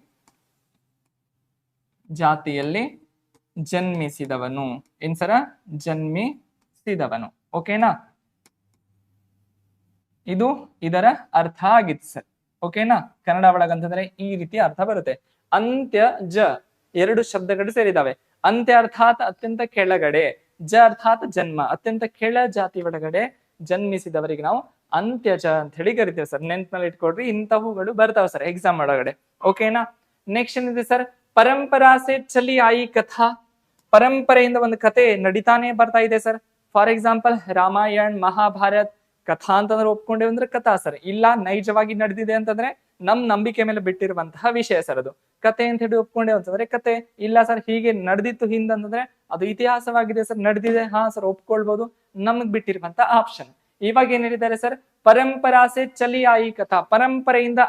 ಜನ್ಮಿಸಿದವನು ಏನ್ ಸರ ಜನ್ಮಿಸಿದವನು ಓಕೆನಾ ಇದು ಇದರ ಅರ್ಥ ಆಗಿತ್ತು ಸರ್ ಓಕೆನಾ ಕನ್ನಡ ಒಳಗಂತಂದ್ರೆ ಈ ರೀತಿ ಅರ್ಥ ಬರುತ್ತೆ ಅಂತ್ಯ ಜ ಎರಡು ಶಬ್ದಗಳು ಸೇರಿದಾವೆ ಅಂತ್ಯ ಅರ್ಥಾತ್ ಅತ್ಯಂತ ಕೆಳಗಡೆ ಜ ಅರ್ಥಾತ್ ಜನ್ಮ ಅತ್ಯಂತ ಕೆಳ ಜಾತಿ ಒಳಗಡೆ ಜನ್ಮಿಸಿದವರಿಗೆ ನಾವು ಅಂತ್ಯಜ ಅಂತ ಹೇಳಿ ಕರಿತೇವೆ ಸರ್ ನೆನ್ಪಿನಲ್ಲಿ ಇಟ್ಕೊಡ್ರಿ ಇಂತವುಗಳು ಬರ್ತಾವೆ ಸರ್ ಎಕ್ಸಾಮ್ ಒಳಗಡೆ ಓಕೆನಾ ನೆಕ್ಸ್ಟ್ ಏನಿದೆ ಸರ್ ಪರಂಪರಾಸೆ ಚಲಿ ಆಯಿ ಕಥಾ ಪರಂಪರೆಯಿಂದ ಒಂದು ಕತೆ ನಡೀತಾನೆ ಬರ್ತಾ ಇದೆ sir for example Ramayana Mahabharat ಕಥಾ ಅಂತಂದ್ರೆ ಒಪ್ಕೊಂಡೇವೆ ಅಂದ್ರೆ ಕಥಾ ಸರ್ ಇಲ್ಲ ನೈಜವಾಗಿ ನಡೆದಿದೆ ಅಂತಂದ್ರೆ ನಮ್ ನಂಬಿಕೆ ಮೇಲೆ ಬಿಟ್ಟಿರುವಂತಹ ವಿಷಯ ಸರ್ ಅದು ಕತೆ ಅಂತ ಹೇಳಿ ಒಪ್ಕೊಂಡೇವೆ ಅಂತಂದ್ರೆ ಕತೆ ಇಲ್ಲ ಸರ್ ಹೀಗೆ ನಡೆದಿತ್ತು ಹಿಂದಂತಂದ್ರೆ ಅದು ಇತಿಹಾಸವಾಗಿದೆ ಸರ್ ನಡೆದಿದೆ ಹಾ ಸರ್ ಒಪ್ಕೊಳ್ಬಹುದು ನಮಗ್ ಬಿಟ್ಟಿರುವಂತ ಆಪ್ಷನ್ ಇವಾಗ ಏನ್ ಹೇಳಿದ್ದಾರೆ ಸರ್ ಪರಂಪರಾಸೆ ಚಲಿ ಆಯಿ ಕಥಾ ಪರಂಪರೆಯಿಂದ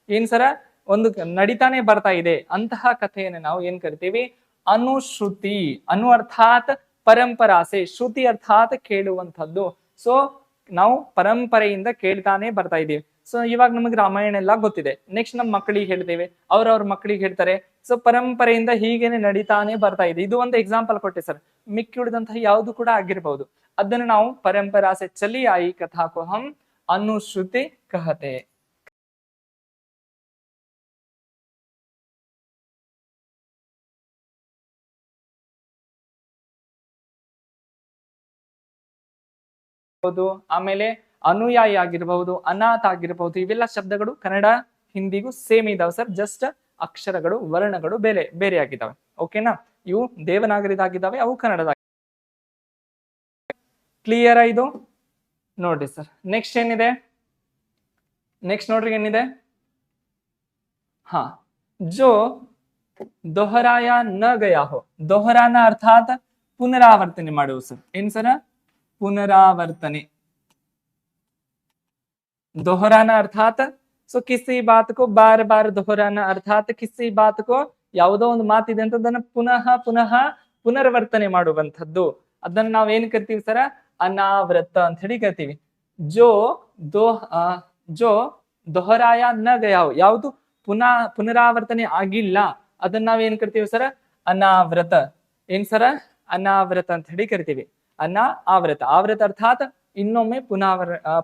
ಏನ್ ಸರ ಒಂದು ನಡೀತಾನೆ ಬರ್ತಾ ಇದೆ ಅಂತಹ ಕಥೆಯನ್ನು ನಾವು ಏನ್ ಕರಿತೀವಿ ಅನುಶ್ರುತಿ ಅನು ಅರ್ಥಾತ್ ಪರಂಪರಾಸೆ ಶ್ರುತಿ ಅರ್ಥಾತ್ ಕೇಳುವಂಥದ್ದು ಸೊ ನಾವು ಪರಂಪರೆಯಿಂದ ಕೇಳ್ತಾನೆ ಬರ್ತಾ ಇದೀವಿ ಸೊ ಇವಾಗ ನಮಗೆ ರಾಮಾಯಣ ಎಲ್ಲ ಗೊತ್ತಿದೆ ನೆಕ್ಸ್ಟ್ ನಮ್ಮ ಮಕ್ಕಳಿಗೆ ಹೇಳ್ತೇವೆ ಅವ್ರವ್ರ ಮಕ್ಕಳಿಗೆ ಹೇಳ್ತಾರೆ ಸೊ ಪರಂಪರೆಯಿಂದ ಹೀಗೇನೆ ನಡೀತಾನೆ ಬರ್ತಾ ಇದೆ ಇದು ಒಂದು ಎಕ್ಸಾಂಪಲ್ ಕೊಟ್ಟೆ ಸರ್ ಮಿಕ್ಕಿ ಉಳಿದಂತಹ ಯಾವುದು ಕೂಡ ಆಗಿರ್ಬಹುದು ಅದನ್ನು ನಾವು ಪರಂಪರಾ ಸೆ ಚಲಿ ಆಯಿ ಕಥಾ ಕೋ ಹಮ್ ಅನುಶ್ರುತಿ ಕಹತೆ ಆಮೇಲೆ ಅನುಯಾಯಿ ಆಗಿರಬಹುದು ಅನಾಥ ಆಗಿರಬಹುದು ಇವೆಲ್ಲ ಶಬ್ದಗಳು ಕನ್ನಡ ಹಿಂದಿಗೂ ಸೇಮ್ ಇದಾವೆ ಸರ್ ಜಸ್ಟ್ ಅಕ್ಷರಗಳು ವರ್ಣಗಳು ಬೇರೆ ಬೇರೆ ಆಗಿದ್ದಾವೆ ಓಕೆನಾ ಇವು ದೇವನಾಗರಿದಾಗಿದ್ದಾವೆ ಅವು ಕನ್ನಡದ ಕ್ಲಿಯರ್ ಇದು ನೋಡ್ರಿ ಸರ್ ನೆಕ್ಸ್ಟ್ ಏನಿದೆ ನೆಕ್ಸ್ಟ್ ನೋಡ್ರಿ ಏನಿದೆ ಹಾ ಜೋ ದೊಹರಾಯ ನ ಗಯಾ ಹೋ ದೊಹರಾನ ಅರ್ಥಾತ್ ಪುನರಾವರ್ತನೆ ಮಾಡುವ ಸರ್ ಏನ್ ಸರ पुनरावर्तने दोहराना अर्थात सो किसी बात को बार बार दोहराना अर्थात किसी बात को ಯಾವುದೋ ಒಂದು ಮಾತಿದೆ ಅಂತ ಅದನ್ನ ಪುನಃ ಪುನಃ ಪುನರ್ವರ್ತನೆ ಮಾಡುವಂತದ್ದು ಅದನ್ನ ನಾವ್ ಏನ್ ಕರಿತೀವಿ ಸರ ಅನಾವೃತ ಅಂತ ಹೇಳಿ ಕರಿತೀವಿ ಜೋ ದೊಹರಾಯ ನ ಗಯಾ ಯಾವುದು ಪುನರಾವರ್ತನೆ ಆಗಿಲ್ಲ ಅದನ್ನ ನಾವ್ ಏನ್ ಕರಿತೀವಿ ಸರ ಅನಾವೃತ ಏನ್ ಸರ ಅನಾವೃತ ಅಂತ ಹೇಳಿ ಕರಿತೀವಿ ಅನ್ನ ಆವೃತ ಆವೃತ ಅರ್ಥಾತ್ ಇನ್ನೊಮ್ಮೆ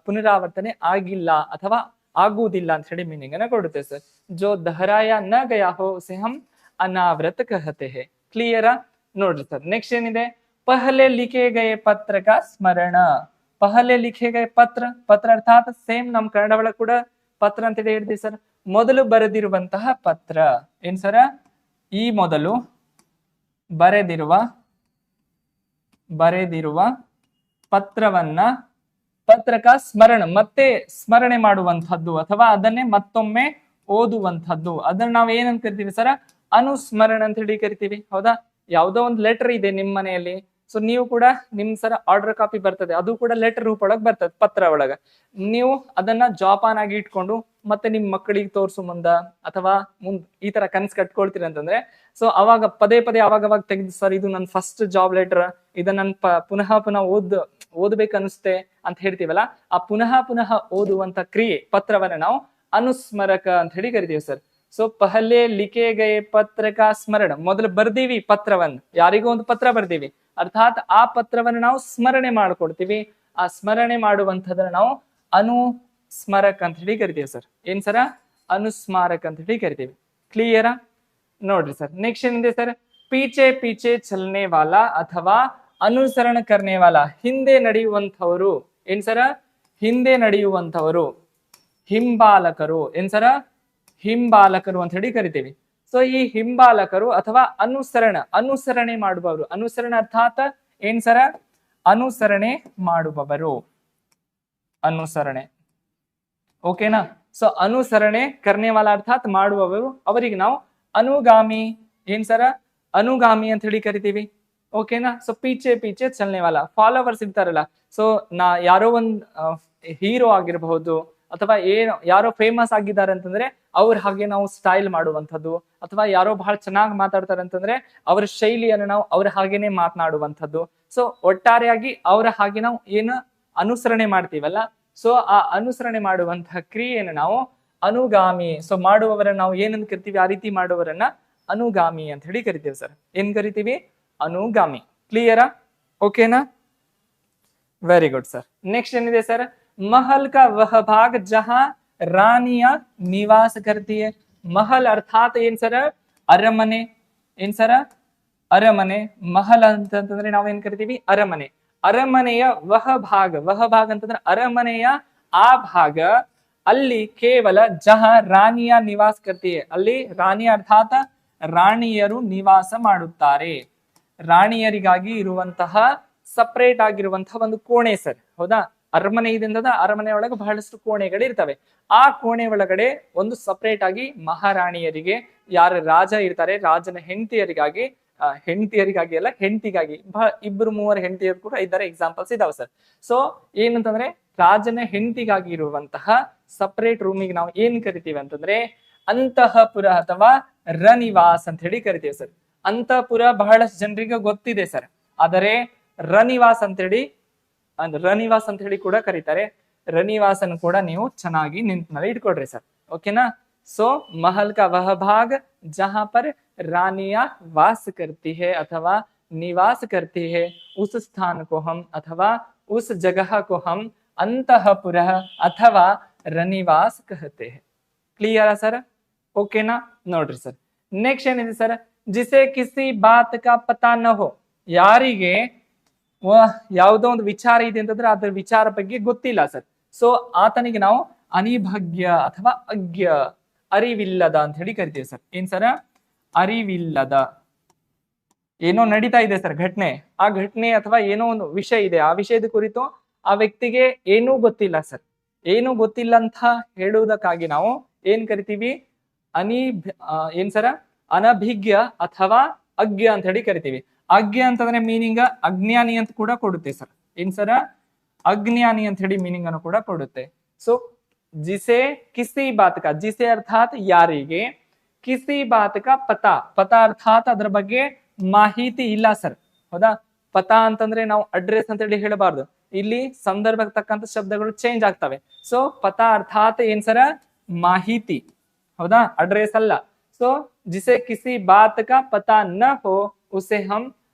ಪುನರಾವರ್ತನೆ ಆಗಿಲ್ಲ ಅಥವಾ ಆಗುವುದಿಲ್ಲ ಅಂತ ಹೇಳಿ ಮೀನಿಂಗ್ ಅನ್ನ ಕೊಡುತ್ತೆ ಸರ್ ಜೋ ದಹರಾಯ ನ ಗಯಾ ಹೋ ಉಸೆ ಹಮ್ ಅನಾವೃತ ಕಹತೆ ಹೇ ಕ್ಲಿಯರ್ ನೋಡ್ರಿ ಸರ್ ನೆಕ್ಸ್ಟ್ ಏನಿದೆ ಪಹಲೆ ಲಿಖೆ ಗಯೆ ಪತ್ರ ಕಾ ಸ್ಮರಣ ಪಹಲೆ ಲಿಖೆ ಗಯೆ ಪತ್ರ ಅರ್ಥಾತ್ ಸೇಮ್ ನಮ್ ಕನ್ನಡ ಒಳಗ ಕೂಡ ಪತ್ರ ಅಂತ ಹೇಳಿ ಹೇಳ್ತೀವಿ ಸರ್ ಮೊದಲು ಬರೆದಿರುವಂತಹ ಪತ್ರ ಏನ್ ಸರ ಈ ಮೊದಲು ಬರೆದಿರುವ ಪತ್ರವನ್ನ ಪತ್ರಕ ಸ್ಮರಣ ಮತ್ತೆ ಸ್ಮರಣೆ ಮಾಡುವಂತಹದ್ದು ಅಥವಾ ಅದನ್ನೇ ಮತ್ತೊಮ್ಮೆ ಓದುವಂತಹದ್ದು ಅದನ್ನ ನಾವ್ ಏನಂತ ಕರಿತೀವಿ ಸರ ಅನುಸ್ಮರಣ ಅಂತ ಹೇಳಿ ಕರಿತೀವಿ ಹೌದಾ ಯಾವುದೋ ಒಂದು ಲೆಟರ್ ಇದೆ ನಿಮ್ ಮನೆಯಲ್ಲಿ ಸೊ ನೀವು ಕೂಡ ನಿಮ್ ಸರ ಆರ್ಡರ್ ಕಾಪಿ ಬರ್ತದೆ ಅದು ಕೂಡ ಲೆಟರ್ ರೂಪ ಒಳಗ್ ಬರ್ತದೆ ಪತ್ರ ಒಳಗ ನೀವು ಅದನ್ನ ಜೋಪಾನ ಆಗಿ ಇಟ್ಕೊಂಡು ಮತ್ತೆ ನಿಮ್ ಮಕ್ಕಳಿಗೆ ತೋರ್ಸು ಮುಂದ ಅಥವಾ ಈ ತರ ಕನ್ಸ್ ಕಟ್ಕೊಳ್ತೀರಿ ಅಂತಂದ್ರೆ ಸೊ ಅವಾಗ ಪದೇ ಅವಾಗ ತೆಗೆದು ಸರ್ ಇದು ನನ್ ಫಸ್ಟ್ ಜಾಬ್ ಲೆಟರ್ ಇದನ್ನ ನನ್ ಪುನಃ ಓದ್ಬೇಕು ಅನಿಸುತ್ತೆ ಅಂತ ಹೇಳ್ತೀವಲ್ಲ ಆ ಪುನಃ ಓದುವಂತ ಕ್ರಿಯೆ ಪತ್ರವನ್ನ ನಾವು ಅನುಸ್ಮರಕ ಅಂತ ಹೇಳಿ ಕರಿತೀವಿ ಸರ್ ಸೊ ಪಹಲೆ ಲಿಖೆ ಗಯೆ ಪತ್ರಕ ಸ್ಮರಣ ಮೊದಲು ಬರ್ದೀವಿ ಪತ್ರವನ್ನ ಯಾರಿಗೂ ಒಂದು ಪತ್ರ ಬರ್ದೀವಿ ಅರ್ಥಾತ್ ಆ ಪತ್ರವನ್ನ ನಾವು ಸ್ಮರಣೆ ಮಾಡ್ಕೊಡ್ತೀವಿ ಆ ಸ್ಮರಣೆ ಮಾಡುವಂತದನ್ನ ನಾವು ಸ್ಮರಕ ಅಂತ ಹೇಳಿ ಕರಿತೀವಿ ಸರ್. ಏನ್ ಸರ? ಅನುಸ್ಮಾರಕ ಅಂತ ಹೇಳಿ ಕರಿತೀವಿ. ಕ್ಲಿಯರಾ? ನೋಡ್ರಿ ಸರ್, ನೆಕ್ಸ್ಟ್ ಏನಿದೆ ಸರ್? ಪೀಚೆ ಪೀಚೆ ಚಲನೆ ವಾಲ ಅಥವಾ ಅನುಸರಣ ಕರ್ನೆ ವಾಲ, ಹಿಂದೆ ನಡೆಯುವಂಥವರು. ಏನ್ ಸರ? ಹಿಂದೆ ನಡೆಯುವಂಥವರು, ಹಿಂಬಾಲಕರು. ಏನ್ ಸರ? ಹಿಂಬಾಲಕರು ಅಂತ ಹೇಳಿ ಕರಿತೀವಿ. ಸೊ ಈ ಹಿಂಬಾಲಕರು ಅಥವಾ ಅನುಸರಣೆ ಮಾಡುವವರು. ಅನುಸರಣೆ ಅರ್ಥಾತ್ ಏನ್ ಸರ? ಅನುಸರಣೆ ಮಾಡುವವರು, ಅನುಸರಣೆ. ಓಕೆನಾ? ಸೊ ಅನುಸರಣೆ ಕರ್ನೆವಾಲ ಅರ್ಥಾತ್ ಮಾಡುವವರು, ಅವರಿಗೆ ನಾವು ಅನುಗಾಮಿ. ಏನ್ ಸರ? ಅನುಗಾಮಿ ಅಂತ ಹೇಳಿ ಕರಿತೀವಿ. ಓಕೆನಾ? ಸೊ ಪೀಚೆ ಪೀಚೆ ಚಲನೆವಾಲ, ಫಾಲೋವರ್ಸ್ ಇರ್ತಾರಲ್ಲ. ಸೊ ಯಾರೋ ಒಂದ್ ಹೀರೋ ಆಗಿರಬಹುದು ಅಥವಾ ಯಾರೋ ಫೇಮಸ್ ಆಗಿದ್ದಾರೆ ಅಂತಂದ್ರೆ ಅವ್ರ ಹಾಗೆ ನಾವು ಸ್ಟೈಲ್ ಮಾಡುವಂಥದ್ದು, ಅಥವಾ ಯಾರೋ ಬಹಳ ಚೆನ್ನಾಗಿ ಮಾತಾಡ್ತಾರೆ ಅಂತಂದ್ರೆ ಅವರ ಶೈಲಿಯನ್ನು ನಾವು ಅವ್ರ ಹಾಗೇನೆ ಮಾತನಾಡುವಂಥದ್ದು. ಸೊ ಒಟ್ಟಾರೆಯಾಗಿ ಅವರ ಹಾಗೆ ನಾವು ಏನು ಅನುಸರಣೆ ಮಾಡ್ತೀವಲ್ಲ, ಸೊ ಆ ಅನುಸರಣೆ ಮಾಡುವಂತಹ ಕ್ರಿಯೆಯನ್ನು ನಾವು ಅನುಗಾಮಿ. ಸೊ ಮಾಡುವವರನ್ನ ನಾವು ಏನಂತ ಕರಿತೀವಿ? ಆ ರೀತಿ ಮಾಡುವವರನ್ನ ಅನುಗಾಮಿ ಅಂತ ಹೇಳಿ ಕರಿತೀವಿ ಸರ್. ಏನ್ ಕರಿತೀವಿ? ಅನುಗಾಮಿ. ಕ್ಲಿಯರಾ? ಓಕೆನಾ? Very good sir. ನೆಕ್ಸ್ಟ್ ಏನಿದೆ ಸರ್? महल का वह भाग जहां रानियां निवास करती है. महल अर्थात ಏನ್ ಸರ? ಅರಮನೆ. ಏನ್ ಸರ? ಅರಮನೆ. ಮಹಲ್ ಅಂತಂದ್ರೆ ನಾವೇನ್ ಕರಿತೀವಿ? ಅರಮನೆ. ಅರಮನೆಯ ವಹ ಭಾಗ ಅಂತಂದ್ರೆ ಅರಮನೆಯ ಆ ಭಾಗ, ಅಲ್ಲಿ ಕೇವಲ ಜಹ ರಾಣಿಯ ನಿವಾಸ ಕರ್ತಿ, ಅಲ್ಲಿ ರಾಣಿ ಅರ್ಥಾತ್ ರಾಣಿಯರು ನಿವಾಸ ಮಾಡುತ್ತಾರೆ. ರಾಣಿಯರಿಗಾಗಿ ಇರುವಂತಹ ಸಪರೇಟ್ ಆಗಿರುವಂತಹ ಒಂದು ಕೋಣೆ ಸರ್. ಹೌದಾ? ಅರಮನೆ ಇದೆ ಅಂತಂದ್ರೆ ಅರಮನೆ ಒಳಗೆ ಬಹಳಷ್ಟು ಕೋಣೆಗಳು ಇರ್ತವೆ. ಆ ಕೋಣೆ ಒಳಗಡೆ ಒಂದು ಸಪರೇಟ್ ಆಗಿ ಮಹಾರಾಣಿಯರಿಗೆ, ಯಾರು ರಾಜ ಇರ್ತಾರೆ, ರಾಜನ ಹೆಂಡತಿಯರಿಗಾಗಿ ಅಲ್ಲ, ಹೆಂಡತಿಗಾಗಿ ಇಬ್ಬರು ಮೂವರು ಹೆಂಡತಿಯರು ಕೂಡ ಇದ್ದಾರೆ, ಎಕ್ಸಾಂಪಲ್ಸ್ ಇದಾವೆ ಸರ್. ಸೊ ಏನಂತಂದ್ರೆ ರಾಜನ ಹೆಂಡತಿಗಾಗಿ ಇರುವಂತಹ ಸಪರೇಟ್ ರೂಮಿಗೆ ನಾವು ಏನ್ ಕರಿತೀವಿ ಅಂತಂದ್ರೆ ಅಂತಃಪುರ ಅಥವಾ ರನಿವಾಸ್ ಅಂತ ಹೇಳಿ ಕರಿತೀವಿ ಸರ್. ಅಂತಃಪುರ ಬಹಳಷ್ಟು ಜನರಿಗೆ ಗೊತ್ತಿದೆ ಸರ್, ಆದರೆ ರನಿವಾಸ್ ಅಂತ ಹೇಳಿ ಕೂಡ ಕರೀತಾರೆ. ರನಿವಾಸನ್ ಕೂಡ ನೀವು ಚೆನ್ನಾಗಿ ನೆನಪಿನಲ್ಲಿ ಇಟ್ಕೊಡ್ರಿ ಸರ್. ಓಕೆನಾ? सो महल का वह भाग जहां पर रानियां वास करती है अथवा निवास करती है, उस स्थान को हम अथवा उस जगह को हम अंतःपुर अथवा रनिवास कहते हैं. क्लियर है सर? ओके ना? नोड्री सर. नेक्स्ट ಏನಿದೆ ಸರ್? जिसे किसी बात का पता न हो, ಯಾರಿಗೆ ಯಾವುದೋ ಒಂದು ವಿಚಾರ ಇದೆ ಅಂತಂದ್ರೆ ಅದರ ವಿಚಾರ ಬಗ್ಗೆ ಗೊತ್ತಿಲ್ಲ ಸರ್. ಸೊ ಆತನಿಗೆ ನಾವು ಅನಿಭಜ್ಞ ಅಥವಾ ಅಜ್ಞ, ಅರಿವಿಲ್ಲದ ಅಂತ ಹೇಳಿ ಕರಿತೀವಿ ಸರ್. ಏನ್ ಸರ? ಅರಿವಿಲ್ಲದ. ಏನೋ ನಡೀತಾ ಇದೆ ಸರ್ ಘಟನೆ, ಆ ಘಟನೆ ಅಥವಾ ಏನೋ ಒಂದು ವಿಷಯ ಇದೆ, ಆ ವಿಷಯದ ಕುರಿತು ಆ ವ್ಯಕ್ತಿಗೆ ಏನೂ ಗೊತ್ತಿಲ್ಲ ಸರ್. ಏನೂ ಗೊತ್ತಿಲ್ಲ ಅಂತ ಹೇಳುವುದಕ್ಕಾಗಿ ನಾವು ಏನ್ ಕರಿತೀವಿ? ಏನ್ ಸರ? ಅನಭಿಜ್ಞ ಅಥವಾ ಅಜ್ಞ ಅಂತ ಹೇಳಿ ಕರಿತೀವಿ. ಅಜ್ಞ ಅಂತಂದ್ರೆ ಮೀನಿಂಗ್ ಅಜ್ಞಾನಿ ಅಂತ ಕೂಡ ಕೊಡುತ್ತೆ ಸರ್. ಏನ್ ಸರ? ಅಜ್ಞಾನಿ ಅಂತ ಹೇಳಿ ಮೀನಿಂಗ್ ಅನ್ನು ಕೂಡ ಕೊಡುತ್ತೆ. ಸೊ जिसे किसी बात का, जिसे अर्थात ಯಾರಿಗೆ, किसी बात का पता, पता अर्थात ಅದರ ಬಗ್ಗೆ ಮಾಹಿತಿ ಇಲ್ಲ ಸರ್. ಹೌದಾ? ಪತಾ ಅಂತಂದ್ರೆ ನಾವು ಅಡ್ರೆಸ್ ಅಂತ ಹೇಳಿ ಹೇಳಬಾರ್ದು, ಇಲ್ಲಿ ಸಂದರ್ಭಕ್ಕೆ ತಕ್ಕಂತ ಶಬ್ದಗಳು ಚೇಂಜ್ ಆಗ್ತವೆ. ಸೊ ಪತಾ ಅರ್ಥಾತ್ ಏನ್ ಸರ? ಮಾಹಿತಿ. ಹೌದಾ? ಅಡ್ರೆಸ್ ಅಲ್ಲ. ಸೊ जिसे किसी बात का पता न हो उसे हम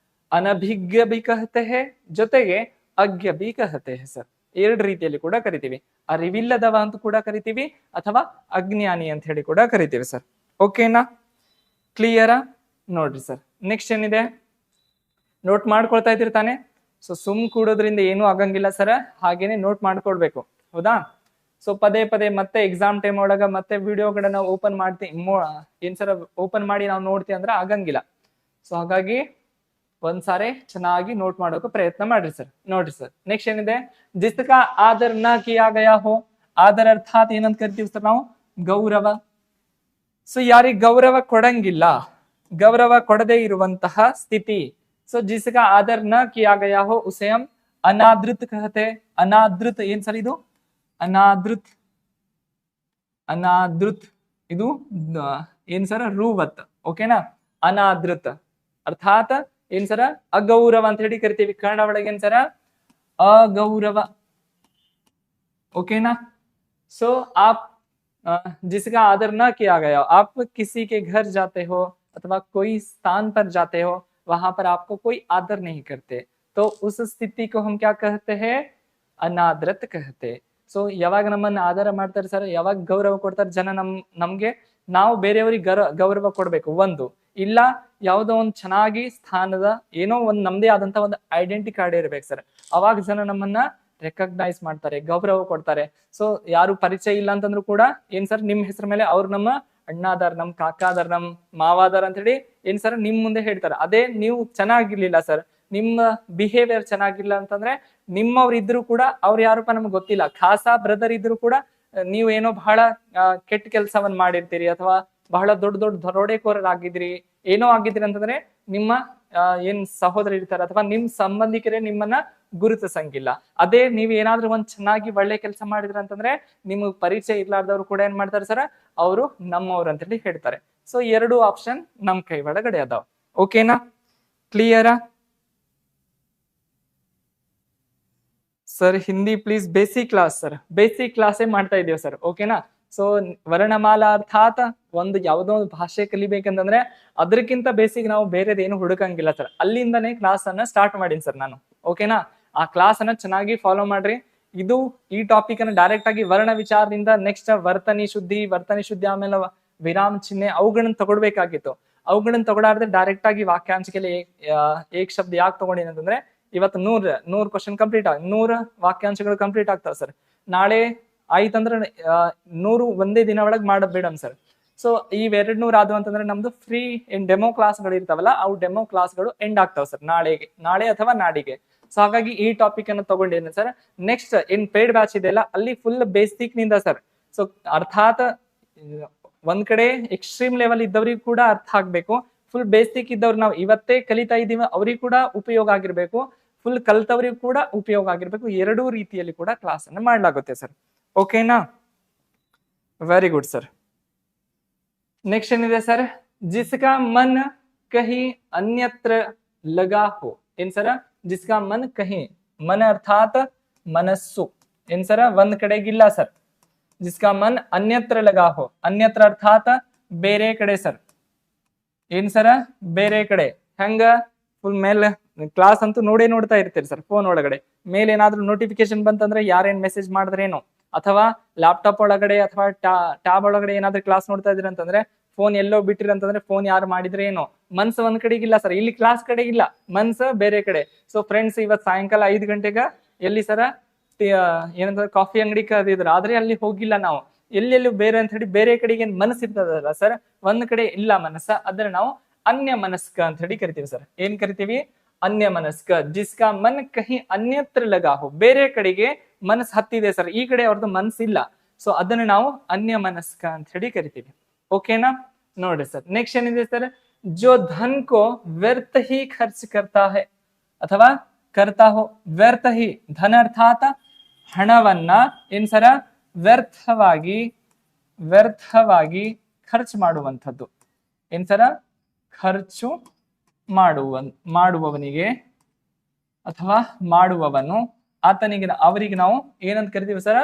अनभिज्ञ भी कहते हैं, ಜೊತೆಗೆ ಅಜ್ಞ भी कहते हैं ಸರ್. ಎರಡು ರೀತಿಯಲ್ಲಿ ಕೂಡ ಕರಿತೀವಿ. ಅರಿವಿಲ್ಲದವ ಅಂತ ಕೂಡ ಕರಿತೀವಿ ಅಥವಾ ಅಜ್ಞಾನಿ ಅಂತ ಹೇಳಿ ಕೂಡ ಕರಿತೀವಿ ಸರ್. ಓಕೆನಾ? ಕ್ಲಿಯರಾ? ನೋಡ್ರಿ ಸರ್, ನೆಕ್ಸ್ಟ್ ಏನಿದೆ ನೋಟ್ ಮಾಡ್ಕೊಳ್ತಾ ಇದ್ದೀರಿ ತಾನೆ? ಸೊ ಸುಮ್ ಕೂಡೋದ್ರಿಂದ ಏನೂ ಆಗಂಗಿಲ್ಲ ಸರ್, ಹಾಗೇನೆ ನೋಟ್ ಮಾಡ್ಕೊಳ್ಬೇಕು. ಹೌದಾ? ಸೊ ಪದೇ ಪದೇ ಮತ್ತೆ ಎಕ್ಸಾಮ್ ಟೈಮ್ ಒಳಗ ಮತ್ತೆ ವಿಡಿಯೋಗಳನ್ನ ಓಪನ್ ಏನ್ ಸರ ಓಪನ್ ಮಾಡಿ ನಾವು ನೋಡ್ತೀವಿ ಅಂದ್ರೆ ಆಗಂಗಿಲ್ಲ. ಸೊ ಹಾಗಾಗಿ ಒಂದ್ಸಾರಿ ಚೆನ್ನಾಗಿ ನೋಟ್ ಮಾಡೋಕೆ ಪ್ರಯತ್ನ ಮಾಡ್ರಿ ಸರ್. ನೋಡ್ರಿ ಸರ್, ನೆಕ್ಸ್ಟ್ ಏನಿದೆ? ಜಿಸ್ಕಾ ಆದರ್ ನ ಕಿಯಾ ಗಯಾ ಹೋ, ಆದರ್ ಅರ್ಥಾತ್ ಏನಂತ ಕರಿತೀವಿ ಸರ್ ನಾವು? ಗೌರವ. ಸೊ ಯಾರಿಗೆ ಗೌರವ ಕೊಡಂಗಿಲ್ಲ, ಗೌರವ ಕೊಡದೇ ಇರುವಂತಹ ಸ್ಥಿತಿ. ಸೊ ಜಿಸ್ಕಾ ಆದರ್ ನ ಕಿಯಾ ಗಯಾ ಹೋ ಉಸೆ ಹಮ್ ಅನಾದೃತ್ ಕಹತೆ. ಅನಾದೃತ್ ಏನ್ ಸರ್ ಇದು? ಅನಾದೃತ್. ಅನಾದೃತ್ ಇದು ಏನ್ ಸರ? ರೂವತ್. ಓಕೆನಾ? ಅನಾದೃತ್ ಅರ್ಥಾತ್ ಏನ್ ಸರ? ಅಗೌರವ ಅಂತ ಹೇಳಿ ಕರಿತೀವಿ. ಕನ್ನಡ ಒಳಗೆ ಏನ್ ಸರ? ಅಗೌರವ. ओके ना? सो आप जिसका आदर ना किया गया, आप किसी के घर जाते हो अथवा कोई स्थान पर जाते हो, वहां पर आपको कोई आदर नहीं करते, तो उस स्थिति को हम क्या कहते हैं? अनादरत कहते. ಸೊ ಯಾವಾಗ ನಮ್ಮನ್ನ ಆಧಾರ ಮಾಡ್ತಾರೆ ಸರ್, ಯಾವಾಗ ಗೌರವ ಕೊಡ್ತಾರೆ ಜನ ನಮ್ಗೆ, ನಾವು ಬೇರೆಯವ್ರಿಗೆ ಗೌರವ ಕೊಡ್ಬೇಕು ಒಂದು, ಇಲ್ಲ ಯಾವುದೋ ಒಂದು ಚೆನ್ನಾಗಿ ಸ್ಥಾನದ ಏನೋ ಒಂದು ನಮ್ದೇ ಆದಂತ ಒಂದು ಐಡೆಂಟಿ ಕಾರ್ಡ್ ಇರ್ಬೇಕು ಸರ್, ಅವಾಗ ಜನ ನಮ್ಮನ್ನ ರೆಕಗ್ನೈಸ್ ಮಾಡ್ತಾರೆ, ಗೌರವ ಕೊಡ್ತಾರೆ. ಸೊ ಯಾರು ಪರಿಚಯ ಇಲ್ಲ ಅಂತಂದ್ರು ಕೂಡ ಏನ್ ಸರ್ ನಿಮ್ ಹೆಸರ ಮೇಲೆ ಅವ್ರು ನಮ್ಮ ಅಣ್ಣಾದಾರ್, ನಮ್ ಕಾಕಾದಾರ್, ನಮ್ ಮಾವಾದಾರ್ ಅಂತ ಹೇಳಿ ಏನ್ ಸರ್ ನಿಮ್ ಮುಂದೆ ಹೇಳ್ತಾರೆ. ಅದೇ ನೀವು ಚೆನ್ನಾಗಿರ್ಲಿಲ್ಲ ಸರ್, ನಿಮ್ಮ ಬಿಹೇವಿಯರ್ ಚೆನ್ನಾಗಿಲ್ಲ ಅಂತಂದ್ರೆ ನಿಮ್ಮವ್ರು ಇದ್ರು ಕೂಡ ಅವ್ರು ಯಾರಪ್ಪ ನಮ್ಗೆ ಗೊತ್ತಿಲ್ಲ, ಖಾಸಾ ಬ್ರದರ್ ಇದ್ರು ಕೂಡ ನೀವು ಏನೋ ಬಹಳ ಕೆಟ್ಟ ಕೆಲಸವನ್ನ ಮಾಡಿರ್ತೀರಿ ಅಥವಾ ಬಹಳ ದೊಡ್ಡ ದೊಡ್ಡ ದರೋಡೆಕೋರರಾಗಿದ್ರಿ, ಏನೋ ಆಗಿದ್ರಿ ಅಂತಂದ್ರೆ ನಿಮ್ಮ ಏನ್ ಸಹೋದರ ಇರ್ತಾರೆ ಅಥವಾ ನಿಮ್ ಸಂಬಂಧಿಕರೇ ನಿಮ್ಮನ್ನ ಗುರುತಿಸಂಗಿಲ್ಲ. ಅದೇ ನೀವ್ ಏನಾದ್ರೂ ಒಂದ್ ಚೆನ್ನಾಗಿ ಒಳ್ಳೆ ಕೆಲಸ ಮಾಡಿದ್ರ ಅಂತಂದ್ರೆ ನಿಮಗ್ ಪರಿಚಯ ಇರ್ಲಾರ್ದವ್ರು ಕೂಡ ಏನ್ ಮಾಡ್ತಾರೆ ಸರ್, ಅವರು ನಮ್ಮವ್ರು ಅಂತ ಹೇಳಿ ಹೇಳ್ತಾರೆ. ಸೊ ಎರಡು ಆಪ್ಷನ್ ನಮ್ ಕೈ ಒಳಗಡೆ ಅದಾವ. ಓಕೆನಾ, ಕ್ಲಿಯರಾ sir? Hindi please basic class sir, basic ಕ್ಲಾಸೇ ಮಾಡ್ತಾ ಇದೀವಿ ಸರ್. ಓಕೆನಾ, ಸೊ ವರ್ಣಮಾಲಾ ಅರ್ಥಾತ್ ಒಂದು ಯಾವುದೋ ಒಂದು ಭಾಷೆ ಕಲಿಬೇಕಂತಂದ್ರೆ ಅದಕ್ಕಿಂತ ಬೇಸಿಕ್ ನಾವು ಬೇರೆದೇನು ಹುಡುಕಂಗಿಲ್ಲ ಸರ್, ಅಲ್ಲಿಂದನೇ ಕ್ಲಾಸ್ ಅನ್ನ ಸ್ಟಾರ್ಟ್ ಮಾಡೀನಿ ಸರ್ ನಾನು. ಓಕೆನಾ, ಆ ಕ್ಲಾಸ್ ಅನ್ನ ಚೆನ್ನಾಗಿ ಫಾಲೋ ಮಾಡ್ರಿ. ಇದು ಈ ಟಾಪಿಕ್ ಅನ್ನ ಡೈರೆಕ್ಟ್ ಆಗಿ ವರ್ಣ ವಿಚಾರದಿಂದ ನೆಕ್ಸ್ಟ್ ವರ್ತನಿ ಶುದ್ಧಿ ಆಮೇಲೆ ವಿರಾಮ ಚಿಹ್ನೆ ಅವುಗಳನ್ನ ತಗೊಳ್ಬೇಕಾಗಿತ್ತು. ಅವುಗಳನ್ನ ತಗೊಳಾರ್ದೆ ಡೈರೆಕ್ಟ್ ಆಗಿ ವಾಕ್ಯಾಂಶಕ್ಕೆ ಏಕ್ ಶಬ್ದ ಯಾಕೆ ತಗೊಂಡಿನಿ ಅಂತಂದ್ರೆ ಇವತ್ತು 100 ಕ್ವಶನ್ ಕಂಪ್ಲೀಟ್ 100 ವಾಕ್ಯಾಂಶಗಳು ಕಂಪ್ಲೀಟ್ ಆಗ್ತಾವ ಸರ್. ನಾಳೆ ಆಯ್ತಂದ್ರೆ 100 ಒಂದೇ ದಿನ ಒಳಗೆ ಮಾಡಬೇಡಮ್ ಸರ್. ಸೊ ಈ 200 ಆದ್ವು ಅಂತಂದ್ರೆ ನಮ್ದು ಫ್ರೀ ಡೆಮೋ ಕ್ಲಾಸ್ಗಳು ಇರ್ತಾವಲ್ಲ, ಅವು ಡೆಮೋ ಕ್ಲಾಸ್ಗಳು ಎಂಡ್ ಆಗ್ತಾವ ಸರ್ ನಾಳೆ ಅಥವಾ ನಾಡಿಗೆ. ಸೊ ಹಾಗಾಗಿ ಈ ಟಾಪಿಕ್ ಅನ್ನು ತಗೊಂಡಿದ್ದೀನಿ ಸರ್. ನೆಕ್ಸ್ಟ್ ಏನ್ ಪೇಡ್ ಬ್ಯಾಚ್ ಇದೆಯಲ್ಲ ಅಲ್ಲಿ ಫುಲ್ ಬೇಸಿಕ್ ನಿಂದ ಸರ್. ಸೊ ಅರ್ಥಾತ್ ಒಂದ್ ಕಡೆ ಎಕ್ಸ್ಟ್ರೀಮ್ ಲೆವೆಲ್ ಇದ್ದವ್ರಿಗೆ ಕೂಡ ಅರ್ಥ ಆಗ್ಬೇಕು, ಫುಲ್ ಬೇಸಿಕ್ ಇದ್ದವ್ರು ನಾವು ಇವತ್ತೇ ಕಲಿತಾ ಇದೀವಿ ಅವ್ರಿಗೆ ಕೂಡ ಉಪಯೋಗ ಆಗಿರ್ಬೇಕು, ಫುಲ್ ಕಲ್ತವ್ರಿಗೂ ಕೂಡ ಉಪಯೋಗ ಆಗಿರ್ಬೇಕು. ಎರಡೂ ರೀತಿಯಲ್ಲಿ ಕೂಡ ಕ್ಲಾಸ್ ಅನ್ನು ಮಾಡ್ಲಾಗುತ್ತೆ ಸರ್. ಓಕೆನಾ, ವೆರಿ ಗುಡ್ ಸರ್. ನೆಕ್ಸ್ಟ್ ಏನಿದೆ ಸರ್, ಜಿಸ್ಕಾ ಮನ್ ಕಹಿ ಅನ್ಯತ್ರ ಲಗಾ ಹೋ. ಏನ್ ಸರ, ಜಿಸ್ಕಾ ಮನ್ ಕಹಿ, ಮನ ಅರ್ಥಾತ್ ಮನಸ್ಸು ಏನ್ ಸರ ಒಂದ್ ಕಡೆಗಿಲ್ಲ ಸರ್. ಜಿಸ್ಕಾ ಮನ್ ಅನ್ಯತ್ರ ಲಗಾ ಹೋ, ಅನ್ಯತ್ರ ಅರ್ಥಾತ್ ಬೇರೆ ಕಡೆ ಸರ್. ಏನ್ ಸರ ಬೇರೆ ಕಡೆ, ಹೆಂಗ ಫುಲ್ ಮೇಲೆ ಕ್ಲಾಸ್ ಅಂತೂ ನೋಡ್ತಾ ಇರ್ತೀರಿ ಸರ್. ಫೋನ್ ಒಳಗಡೆ ಮೇಲೆ ಏನಾದ್ರೂ ನೋಟಿಫಿಕೇಶನ್ ಬಂತಂದ್ರೆ ಯಾರೇನ್ ಮೆಸೇಜ್ ಮಾಡಿದ್ರೇನೋ, ಅಥವಾ ಲ್ಯಾಪ್ಟಾಪ್ ಒಳಗಡೆ ಅಥವಾ ಟ್ಯಾಬ್ ಒಳಗಡೆ ಏನಾದ್ರೂ ಕ್ಲಾಸ್ ನೋಡ್ತಾ ಇದ್ರಿ ಅಂತಂದ್ರೆ ಫೋನ್ ಎಲ್ಲೋ ಬಿಟ್ಟಿರಿ ಅಂತಂದ್ರೆ ಫೋನ್ ಯಾರು ಮಾಡಿದ್ರೆ ಏನೋ, ಮನ್ಸು ಒಂದ್ ಕಡೆಗಿಲ್ಲ ಸರ್, ಇಲ್ಲಿ ಕ್ಲಾಸ್ ಕಡೆಗಿಲ್ಲ, ಮನ್ಸು ಬೇರೆ ಕಡೆ. ಸೊ ಫ್ರೆಂಡ್ಸ್ ಇವತ್ ಸಾಯಂಕಾಲ 5 ಗಂಟೆಗ ಎಲ್ಲಿ ಸರ ಏನಂದ್ರೆ ಕಾಫಿ ಅಂಗಡಿ ಕರೆದಿದ್ರು, ಆದ್ರೆ ಅಲ್ಲಿ ಹೋಗಿಲ್ಲ ನಾವು, ಎಲ್ಲೆಲ್ಲೂ ಬೇರೆ ಅಂತ ಹೇಳಿ ಬೇರೆ ಕಡೆಗೆ ಏನ್ ಮನಸ್ಸು ಇರ್ತದಲ್ಲ ಸರ್, ಒಂದ್ ಕಡೆ ಇಲ್ಲ ಮನಸ್ಸ, ಅದನ್ನ ನಾವು ಅನ್ಯ ಮನಸ್ಕ ಅಂತ ಹೇಳಿ ಕರಿತೀವಿ ಸರ್. ಏನ್ ಕರಿತೀವಿ, ಅನ್ಯ ಮನಸ್ಕ. ಜಿಸ್ಕಾ ಮನ್ ಕಹಿ ಅನ್ಯತ್ರ ಲಗಾ ಹೋ, ಬೇರೆ ಕಡೆಗೆ ಮನಸ್ಸು ಹತ್ತಿದೆ ಸರ್, ಈ ಕಡೆ ಅವ್ರದ್ದು ಮನಸ್ಸಿಲ್ಲ. ಸೊ ಅದನ್ನ ನಾವು ಅನ್ಯ ಮನಸ್ಕ ಅಂತ ಹೇಳಿ ಕರಿತೀವಿ. ಓಕೆನಾ, ನೋಡ್ರಿ ಸರ್. ನೆಕ್ಸ್ಟ್ ಏನಿದೆ ಸರ್, ಜೋ ಧನ್ ಕೋ ವ್ಯರ್ಥ ಹಿ ಖರ್ಚ್ ಕರ್ತಾ ಹೈ ಅಥವಾ ಕರ್ತಾ ಹೋ. ವ್ಯರ್ಥ ಹಿ, ಧನ ಅರ್ಥಾತ್ ಹಣವನ್ನ ಏನ್ ಸರ ವ್ಯರ್ಥವಾಗಿ ಖರ್ಚು ಮಾಡುವಂಥದ್ದು. ಏನ್ ಸರ, ಖರ್ಚು ಮಾಡುವವನಿಗೆ ಅಥವಾ ಮಾಡುವವನು, ಆತನಿಗೆ ಅವರಿಗೆ ನಾವು ಏನಂತ ಕರಿತೀವಿ ಸರ,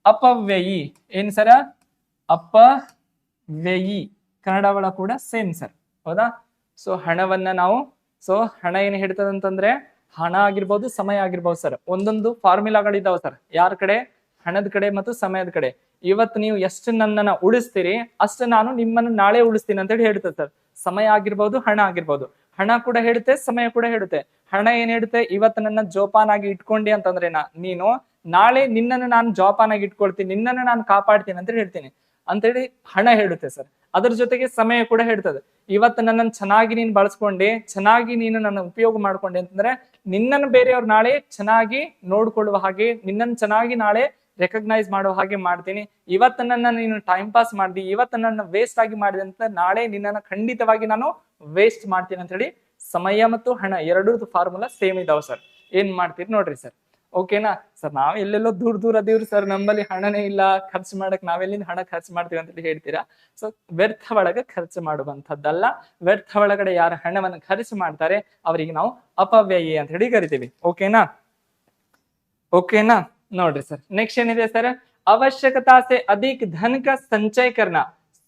ಅಪವ್ಯಯಿ. ಏನ್ ಸರ, ಅಪವ್ಯಯಿ. ಕನ್ನಡ ಒಳಗ ಕೂಡ ಸೇಮ್ ಸರ್, ಹೌದಾ? ಸೊ ಹಣವನ್ನ ನಾವು, ಸೊ ಹಣ ಏನ್ ಹೇಳ್ತದಂತಂದ್ರೆ ಹಣ ಆಗಿರ್ಬೋದು, ಸಮಯ ಆಗಿರ್ಬೋದು ಸರ್. ಒಂದೊಂದು ಫಾರ್ಮುಲಾಗಳಿದಾವ ಸರ್, ಯಾರ ಕಡೆ, ಹಣದ ಕಡೆ ಮತ್ತು ಸಮಯದ ಕಡೆ. ಇವತ್ತು ನೀವು ಎಷ್ಟು ನನ್ನನ್ನ ಉಳಿಸ್ತೀರಿ ಅಷ್ಟು ನಾನು ನಿಮ್ಮನ್ನು ನಾಳೆ ಉಳಿಸ್ತೀನಿ ಅಂತ ಹೇಳಿ ಹೇಳ್ತದೆ ಸರ್. ಸಮಯ ಆಗಿರ್ಬೋದು, ಹಣ ಆಗಿರ್ಬೋದು. ಹಣ ಕೂಡ ಹೇಳುತ್ತೆ, ಸಮಯ ಕೂಡ ಹೇಳುತ್ತೆ. ಹಣ ಏನ್ ಹೇಳುತ್ತೆ, ಇವತ್ತು ನನ್ನ ಜೋಪಾನಾಗಿ ಇಟ್ಕೊಂಡಿ ಅಂತಂದ್ರೆ ನೀನು ನಾಳೆ ನಿನ್ನನ್ನು ನಾನು ಜೋಪಾನಾಗಿ ಇಟ್ಕೊಳ್ತೀನಿ, ನಿನ್ನನ್ನು ನಾನು ಕಾಪಾಡ್ತೀನಿ ಅಂತ ಹೇಳ್ತೀನಿ ಅಂತೇಳಿ ಹಣ ಹೇಳುತ್ತೆ ಸರ್. ಅದ್ರ ಜೊತೆಗೆ ಸಮಯ ಕೂಡ ಹೇಳ್ತದೆ, ಇವತ್ತು ನನ್ನನ್ನು ಚೆನ್ನಾಗಿ ನೀನು ಬಳಸ್ಕೊಂಡೆ, ಚೆನ್ನಾಗಿ ನೀನು ನನ್ನ ಉಪಯೋಗ ಮಾಡ್ಕೊಂಡೆ ಅಂತಂದ್ರೆ ನಿನ್ನನ್ನು ಬೇರೆಯವ್ರು ನಾಳೆ ಚೆನ್ನಾಗಿ ನೋಡ್ಕೊಳ್ಳುವ ಹಾಗೆ, ನಿನ್ನನ್ನು ಚೆನ್ನಾಗಿ ನಾಳೆ ರೆಕಗ್ನೈಸ್ ಮಾಡುವ ಹಾಗೆ ಮಾಡ್ತೀನಿ. ಇವತ್ತು ನನ್ನ ನೀನು ಟೈಮ್ ಪಾಸ್ ಮಾಡ್ದಿ, ಇವತ್ತು ನನ್ನ ವೇಸ್ಟ್ ಆಗಿ ಮಾಡಿದೆ ಅಂತ ನಾಳೆ ನಿನ್ನನ್ನು ಖಂಡಿತವಾಗಿ ನಾನು ವೇಸ್ಟ್ ಮಾಡ್ತೀನಿ ಅಂತ ಹೇಳಿ ಸಮಯ ಮತ್ತು ಹಣ ಎರಡೂ ಫಾರ್ಮುಲಾ ಸೇಮ್ ಇದಾವ ಸರ್. ಏನ್ ಮಾಡ್ತೀರಿ ನೋಡ್ರಿ ಸರ್. ಓಕೆನಾ ಸರ್, ನಾವ್ ಎಲ್ಲೆಲ್ಲೋ ದೂರ ಅದೀವ್ರಿ ಸರ್, ನಮ್ಮಲ್ಲಿ ಹಣನೇ ಇಲ್ಲ, ಖರ್ಚು ಮಾಡಕ್ ನಾವೆಲ್ಲಿಂದ ಹಣ ಖರ್ಚು ಮಾಡ್ತೀವಿ ಅಂತ ಹೇಳ್ತೀರಾ. ಸೊ ವ್ಯರ್ಥ ಒಳಗೆ ಖರ್ಚು ಮಾಡುವಂತದ್ದಲ್ಲ, ವ್ಯರ್ಥ ಒಳಗಡೆ ಯಾರ ಹಣವನ್ನು ಖರ್ಚು ಮಾಡ್ತಾರೆ ಅವರಿಗೆ ನಾವು ಅಪವ್ಯಯಿ ಅಂತ ಹೇಳಿ ಕರಿತೀವಿ. ಓಕೆನಾ ನೋಡ್ರಿ ಸರ್. ನೆಕ್ಸ್ಟ್ ಏನಿದೆ ಸರ್, ಅವಶ್ಯಕತಾ ಸೆ ಅಧಿಕ್ ಧನ್ ಕಾ ಸಂಚಯ ಕರ್ನಾ.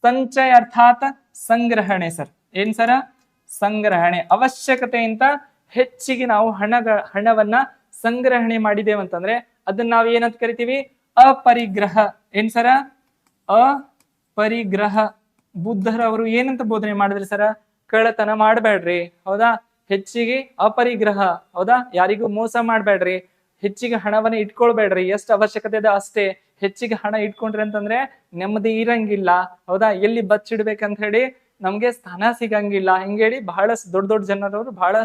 ಸಂಚಯ ಅರ್ಥಾತ್ ಸಂಗ್ರಹಣೆ ಸರ್. ಏನ್ ಸರ, ಸಂಗ್ರಹಣೆ. ಅವಶ್ಯಕತೆಯಿಂದ ಹೆಚ್ಚಿಗೆ ನಾವು ಹಣವನ್ನ ಸಂಗ್ರಹಣೆ ಮಾಡಿದೇವೆ ಅಂತಂದ್ರೆ ಅದನ್ನ ನಾವ್ ಏನಂತ ಕರಿತೀವಿ, ಅಪರಿಗ್ರಹ ಏನ್ ಸರ ಅಪರಿಗ್ರಹ. ಬುದ್ಧರವರು ಏನಂತ ಬೋಧನೆ ಮಾಡಿದ್ರಿ ಸರ? ಕಳ್ಳತನ ಮಾಡ್ಬೇಡ್ರಿ, ಹೌದಾ? ಹೆಚ್ಚಿಗೆ ಅಪರಿಗ್ರಹ, ಹೌದಾ? ಯಾರಿಗೂ ಮೋಸ ಮಾಡ್ಬೇಡ್ರಿ, ಹೆಚ್ಚಿಗೆ ಹಣವನ್ನ ಇಟ್ಕೊಳ್ಬೇಡ್ರಿ, ಎಷ್ಟು ಅವಶ್ಯಕತೆ ಇದೆ ಅಷ್ಟೇ. ಹೆಚ್ಚಿಗೆ ಹಣ ಇಟ್ಕೊಂಡ್ರಿ ಅಂತಂದ್ರೆ ನೆಮ್ಮದಿ ಇರಂಗಿಲ್ಲ, ಹೌದಾ? ಎಲ್ಲಿ ಬಚ್ಚಿಡ್ಬೇಕಂತ ಹೇಳಿ ನಮ್ಗೆ ಸ್ಥಾನ ಸಿಗಂಗಿಲ್ಲ. ಹಿಂಗೇಳಿ ಬಹಳಷ್ಟು ದೊಡ್ಡ ದೊಡ್ಡ ಜನರವರು ಬಹಳ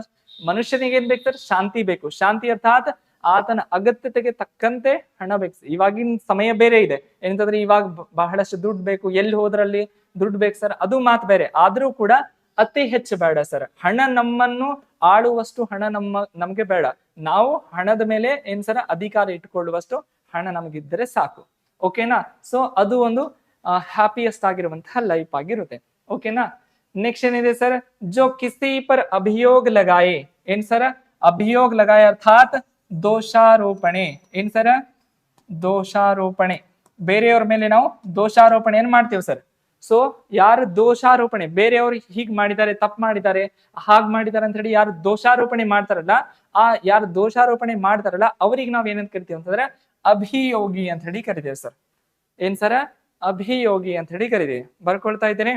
ಮನುಷ್ಯನಿಗೆ ಏನ್ ಬೇಕು? ಶಾಂತಿ ಬೇಕು. ಶಾಂತಿ ಅರ್ಥಾತ್ ಆತನ ಅಗತ್ಯತೆಗೆ ತಕ್ಕಂತೆ ಹಣ ಬೇಕು. ಇವಾಗಿನ ಸಮಯ ಬೇರೆ ಇದೆ, ಏನಂತಂದ್ರೆ ಇವಾಗ ಬಹಳಷ್ಟು ದುಡ್ಡು ಬೇಕು, ಎಲ್ಲಿ ಹೋದ್ರಲ್ಲಿ ದುಡ್ಡು ಬೇಕು ಸರ್, ಅದು ಮಾತು ಬೇರೆ. ಆದ್ರೂ ಕೂಡ ಅತಿ ಹೆಚ್ಚು ಬೇಡ ಸರ್. ಹಣ ನಮ್ಮನ್ನು ಆಳುವಷ್ಟು ಹಣ ನಮ್ಗೆ ಬೇಡ. ನಾವು ಹಣದ ಮೇಲೆ ಏನ್ ಸರ ಅಧಿಕಾರ ಇಟ್ಟುಕೊಳ್ಳುವಷ್ಟು ಹಣ ನಮಗಿದ್ರೆ ಸಾಕು, ಓಕೆನಾ? ಸೊ ಅದು ಒಂದು ಹ್ಯಾಪಿಯೆಸ್ಟ್ ಆಗಿರುವಂತಹ ಲೈಫ್ ಆಗಿರುತ್ತೆ, ಓಕೆನಾ? ನೆಕ್ಸ್ಟ್ ಏನಿದೆ ಸರ್? ಜೋ ಕಿಸಿ ಪರ್ ಅಭಿಯೋಗ ಲಗಾಯೆ, ಏನ್ ಸರ? ಅಭಿಯೋಗ ಲಗಾಯೆ ಅರ್ಥಾತ್ ದೋಷಾರೋಪಣೆ. ಏನ್ ಸರ? ದೋಷಾರೋಪಣೆ. ಬೇರೆಯವ್ರ ಮೇಲೆ ನಾವು ದೋಷಾರೋಪಣೆ ಏನ್ ಮಾಡ್ತೀವಿ ಸರ್? ಸೊ ಯಾರು ದೋಷಾರೋಪಣೆ, ಬೇರೆಯವರು ಹೀಗ್ ಮಾಡಿದ್ದಾರೆ, ತಪ್ಪು ಮಾಡಿದ್ದಾರೆ, ಹಾಗ್ ಮಾಡಿದ್ದಾರೆ ಅಂತ ಹೇಳಿ ಯಾರು ದೋಷಾರೋಪಣೆ ಮಾಡ್ತಾರಲ್ಲ, ಯಾರು ದೋಷಾರೋಪಣೆ ಮಾಡ್ತಾರಲ್ಲ ಅವ್ರಿಗೆ ನಾವ್ ಏನಂತ ಕರಿತೀವಿ ಅಂತಂದ್ರೆ ಅಭಿಯೋಗಿ ಅಂತ ಹೇಳಿ ಕರಿತೇವೆ ಸರ್. ಏನ್ ಸರ? ಅಭಿಯೋಗಿ ಅಂತ ಹೇಳಿ ಕರಿತೀವಿ. ಬರ್ಕೊಳ್ತಾ ಇದ್ದೇನೆ.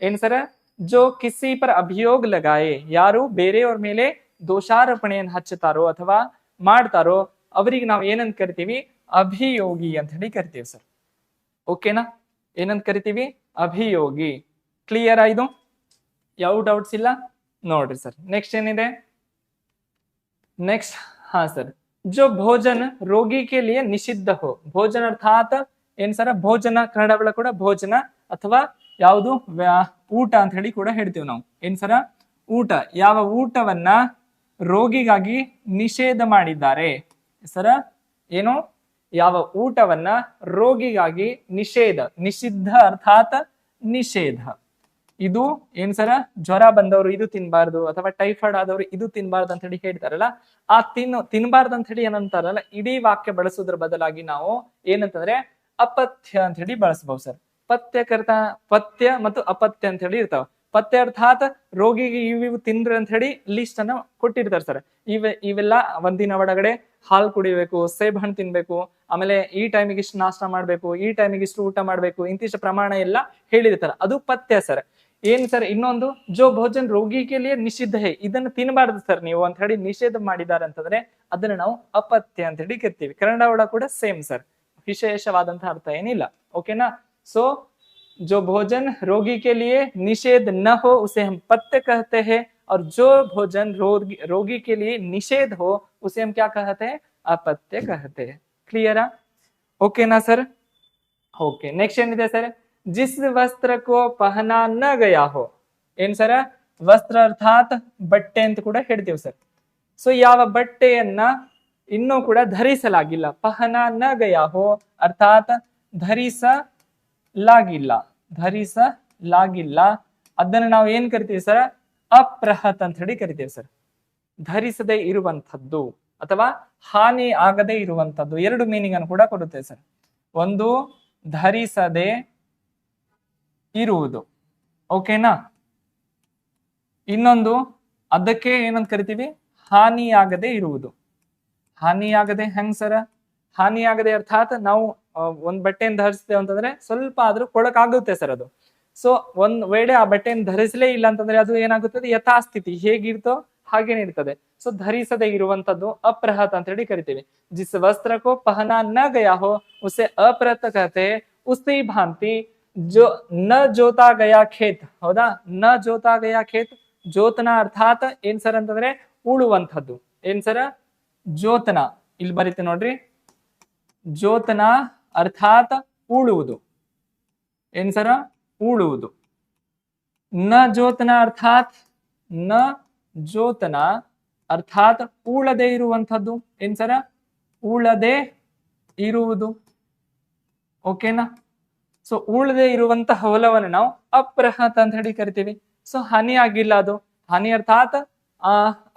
ಏನ್ ಸರ? ಜೋ ಕಿಸಿ ಪರ್ ಅಭಿಯೋಗ ಲಗಾಯೆ, ಯಾರು ಬೇರೆಯವ್ರ ಮೇಲೆ ದೋಷಾರೋಪಣೆಯನ್ನು ಹಚ್ಚುತ್ತಾರೋ ಅಥವಾ ಮಾಡ್ತಾರೋ ಅವರಿಗೆ ನಾವು ಏನಂತ ಕರಿತೀವಿ? ಅಭಿಯೋಗಿ ಅಂತ ಹೇಳಿ ಕರಿತೀವಿ ಸರ್, ಓಕೆನಾ? ಏನಂತ ಕರಿತೀವಿ? ಅಭಿಯೋಗಿ. ಕ್ಲಿಯರ್ ಆಯ್ತು? ಯಾವ ಡೌಟ್ಸ್ ಇಲ್ಲ ನೋಡ್ರಿ ಸರ್. ನೆಕ್ಸ್ಟ್ ಏನಿದೆ? ನೆಕ್ಸ್ಟ್ ಹಾ ಸರ್, ಜೋ ಭೋಜನ ರೋಗಿ ಕೆ ಲಿಯೆ ನಿಷಿದ್ಧ ಹೋ. ಭೋಜನ ಅರ್ಥಾತ್ ಏನ್ ಸರ? ಭೋಜನ ಕನ್ನಡ ಒಳಗ ಕೂಡ ಭೋಜನ ಅಥವಾ ಯಾವುದು ಊಟ ಅಂತ ಹೇಳಿ ಕೂಡ ಹೇಳ್ತೀವಿ ನಾವು. ಏನ್ ಸರ? ಊಟ. ಯಾವ ಊಟವನ್ನ ರೋಗಿಗಾಗಿ ನಿಷೇಧ ಮಾಡಿದ್ದಾರೆ ಸರ? ಏನು? ಯಾವ ಊಟವನ್ನ ರೋಗಿಗಾಗಿ ನಿಷೇಧ, ನಿಷಿದ್ಧ ಅರ್ಥಾತ್ ನಿಷೇಧ. ಇದು ಏನ್ ಸರ? ಜ್ವರ ಬಂದವರು ಇದು ತಿನ್ಬಾರ್ದು ಅಥವಾ ಟೈಫಾಯ್ಡ್ ಆದವರು ಇದು ತಿನ್ಬಾರ್ದು ಅಂತ ಹೇಳಿ ಹೇಳ್ತಾರಲ್ಲ, ಆ ತಿನ್ಬಾರ್ದು ಅಂತ ಹೇಳಿ ಏನಂತಾರಲ್ಲ, ಇಡೀ ವಾಕ್ಯ ಬಳಸೋದ್ರ ಬದಲಾಗಿ ನಾವು ಏನಂತಂದ್ರೆ ಅಪಥ್ಯ ಅಂತ ಹೇಳಿ ಬಳಸಬಹುದು ಸರ್. ಪಥ್ಯ ಮತ್ತು ಅಪಥ್ಯ ಅಂತ ಹೇಳಿ ಇರ್ತಾವ. ಪಥ್ಯ ಅರ್ಥಾತ್ ರೋಗಿಗೆ ಇವು ತಿನ್ರಿ ಅಂತ ಹೇಳಿ ಲಿಸ್ಟ್ ಅನ್ನ ಕೊಟ್ಟಿರ್ತಾರೆ ಸರ್. ಇವೆಲ್ಲ ಒಂದಿನ ಒಳಗಡೆ ಹಾಲು ಕುಡಿಬೇಕು, ಸೇಬ್ ಹಣ್ಣು ತಿನ್ಬೇಕು, ಆಮೇಲೆ ಈ ಟೈಮಿಗೆ ಇಷ್ಟು ನಾಷ್ಟ ಮಾಡ್ಬೇಕು, ಈ ಟೈಮಿಗೆ ಇಷ್ಟು ಊಟ ಮಾಡ್ಬೇಕು, ಇಂತಿಷ್ಟು ಪ್ರಮಾಣ ಎಲ್ಲ ಹೇಳಿರ್ತಾರೆ, ಅದು ಪಥ್ಯ ಸರ್. ಏನ್ ಸರ್ ಇನ್ನೊಂದು? ಜೋ ಭೋಜನ್ ರೋಗಿಗೆ ನಿಷಿದ್ಧ ಹೇ, ಇದನ್ನು ತಿನ್ನಬಾರ್ದು ಸರ್ ನೀವು ಅಂತ ಹೇಳಿ ನಿಷೇಧ ಮಾಡಿದ್ದಾರೆ ಅಂತಂದ್ರೆ ಅದನ್ನ ನಾವು ಅಪಥ್ಯ ಅಂತ ಹೇಳಿ ಕರಿತೀವಿ. ಕನ್ನಡ ಒಳಗ ಕೂಡ ಸೇಮ್ ಸರ್, ವಿಶೇಷವಾದಂತಹ ಅರ್ಥ ಏನಿಲ್ಲ, ಓಕೆನಾ? ಸೊ जो भोजन रोगी के लिए निषेध न हो उसे हम पथ्य कहते हैं, और जो भोजन रोगी के लिए निषेध हो उसे हम क्या कहते हैं? अपथ्य कहते हैं. क्लियर? ओके ना सर? ओके. नेक्स्ट ಏನಿದೆ ಸರ್? जिस वस्त्र को पहना न गया हो. ಏನ್ ಸರ? ವಸ್ತ್ರ ಅರ್ಥಾತ್ ಬಟ್ಟೆ ಅಂತ ಕೂಡ ಹೇಳ್ತೀವಿ ಸರ್. ಸೊ ಯಾವ ಬಟ್ಟೆಯನ್ನ ಇನ್ನೂ ಕೂಡ ಧರಿಸಲಾಗಿಲ್ಲ, ಪಹನ ನ ಗಯಾ ಹೋ ಅರ್ಥಾತ್ ಧರಿಸಲಾಗಿಲ್ಲ, ಅದನ್ನ ನಾವು ಏನ್ ಕರಿತೀವಿ ಸರ್? ಅಪ್ರಹತ್ ಅಂತ ಹೇಳಿ ಕರಿತೀವಿ ಸರ್. ಧರಿಸದೆ ಇರುವಂತದ್ದು ಅಥವಾ ಹಾನಿ ಆಗದೆ ಇರುವಂತದ್ದು, ಎರಡು ಮೀನಿಂಗ್ ಅನ್ನು ಕೂಡ ಕೊಡುತ್ತೆ ಸರ್. ಒಂದು ಧರಿಸದೆ ಇರುವುದು, ಓಕೆನಾ? ಇನ್ನೊಂದು ಅದಕ್ಕೆ ಏನಂತ ಕರಿತೀವಿ? ಹಾನಿಯಾಗದೆ ಇರುವುದು. ಹಾನಿಯಾಗದೆ ಹೆಂಗ್ ಸರ? ಹಾನಿಯಾಗದೆ ಅರ್ಥಾತ್ ನಾವು ಒಂದ್ ಬಟ್ಟೆಯನ್ನು ಧರಿಸ್ತೇವೆ ಅಂತಂದ್ರೆ ಸ್ವಲ್ಪ ಆದ್ರೂ ಕೊಳಕಾಗುತ್ತೆ ಸರ್ ಅದು. ಸೊ ಒಂದ್ ವೇಳೆ ಆ ಬಟ್ಟೆಯನ್ನು ಧರಿಸಲೇ ಇಲ್ಲ ಅಂತಂದ್ರೆ ಅದು ಏನಾಗುತ್ತದೆ? ಯಥಾಸ್ಥಿತಿ ಹೇಗಿರ್ತೋ ಹಾಗೇನೆ ಇರ್ತದೆ. ಸೊ ಧರಿಸದೆ ಇರುವಂತದ್ದು ಅಪ್ರಹತ್ ಅಂತ ಹೇಳಿ ಕರಿತೀವಿ. ಜಿಸ್ ವಸ್ತ್ರ ಕೋ ಪಹನಾ ನ ಗಯಾ ಹೋ ಉಸೆ ಅಪ್ರಹತ್ ಕಹತೆ ಹೈ. ಉಸ್ತಿ ಭಾಂತಿ ಜೋ ನ ಜೋತಾ ಗಯಾ ಖೇತ್, ಹೌದಾ? ನ ಜೋತಾ ಗಯಾ ಖೇತ್, ಜೋತನ ಅರ್ಥಾತ್ ಏನ್ ಸರ್ ಅಂತಂದ್ರೆ ಉಳುವಂಥದ್ದು. ಏನ್ ಸರ? ಜೋತನ. ಇಲ್ಲಿ ಬರೀತಿ ನೋಡ್ರಿ, ಜೋತನ ಅರ್ಥಾತ್ ಉಳುವುದು. ಏನ್ ಸರ? ಉಳುವುದು. ನ ಜೋತನ ಅರ್ಥಾತ್ ಉಳದೆ ಇರುವಂಥದ್ದು. ಏನ್ ಸರ? ಉಳದೆ ಇರುವುದು, ಓಕೆನಾ? ಸೊ ಉಳದೆ ಇರುವಂತಹ ಹೊಲವನ್ನು ನಾವು ಅಪ್ರಹತ್ ಅಂತ ಹೇಳಿ ಕರಿತೀವಿ. ಸೊ ಹಾನಿ ಆಗಿಲ್ಲ, ಅದು ಹಾನಿ ಅರ್ಥಾತ್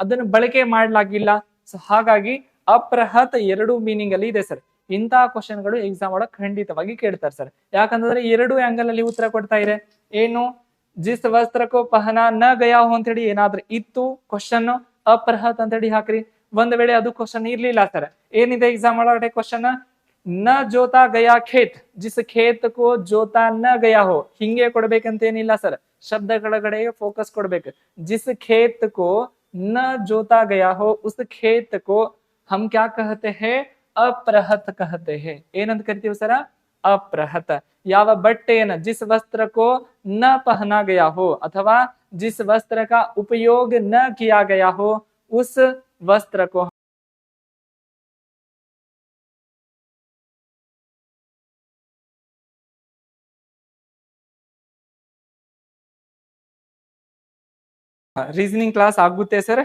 ಅದನ್ನು ಬಳಕೆ ಮಾಡ್ಲಾಗಿಲ್ಲ. ಸೊ ಹಾಗಾಗಿ ಅಪ್ರಹತ್ ಎರಡು ಮೀನಿಂಗ್ ಅಲ್ಲಿ ಇದೆ ಸರ್. ಇಂತಹ ಕ್ವಶನ್ಗಳು ಎಕ್ಸಾಮ್ ಒಳಗೆ ಖಂಡಿತವಾಗಿ ಕೇಳ್ತಾರೆ ಸರ್. ಯಾಕಂತಂದ್ರೆ ಎರಡು ಆಂಗಲ್ ಅಲ್ಲಿ ಉತ್ತರ ಕೊಡ್ತಾ ಇದೆ. ಏನು? ಜಿಸ್ ವಸ್ತ್ರಕ್ಕೋ ಪಹನಾ ನ ಗಯಾ ಹೋ ಅಂತ ಹೇಳಿ ಏನಾದ್ರೂ ಇತ್ತು ಕ್ವಶನ್, ಅಪ್ರಹತ್ ಅಂತ ಹೇಳಿ ಹಾಕ್ರಿ. ಒಂದ್ ವೇಳೆ ಅದು ಕ್ವಶನ್ ಇರ್ಲಿಲ್ಲ ಸರ್, ಏನಿದೆ ಎಕ್ಸಾಮ್ ಒಳಗಡೆ ಕ್ವಶನ್? ನ ಜೋತಾ ಗಯಾ ಖೇತ್, ಜಿಸ್ ಖೇತ್ ಕೋ ಜೋತಾ ನ ಗಯಾ ಹೋ, ಹಿಂಗೆ ಕೊಡ್ಬೇಕಂತೇನಿಲ್ಲ ಸರ್, ಶಬ್ದಗಳ ಕಡೆ ಫೋಕಸ್ ಕೊಡ್ಬೇಕು. ಜಿಸ್ ಖೇತ್ ಕೋ ನ ಜೋತಾ ಗಯಾ ಹೋ ಉಸ್ ಖೇತ್ ಕೋ ಹಮ್ ಕ್ಯಾ ಕಹತೆ ಹೇ, ಅಪ್ರಹತ್ ಕಹತೆ ಹೇ. ಏನಂತ ಕರಿತೀವಿ ಸರ? ಅಪ್ರಹತ್. ಯಾವ ಬಟ್ಟೆಯನ್ನ, ಜಿಸ್ ವಸ್ತ್ರ ಕೋ ನ ಪಹನಾ ಗಯಾ ಹೋ ಅಥವಾ जिस वस्त्र का उपयोग न किया गया हो उस वस्त्र को ರೀಸನಿಂಗ್ ಕ್ಲಾಸ್ ಆಗುತ್ತೆ ಸರ್.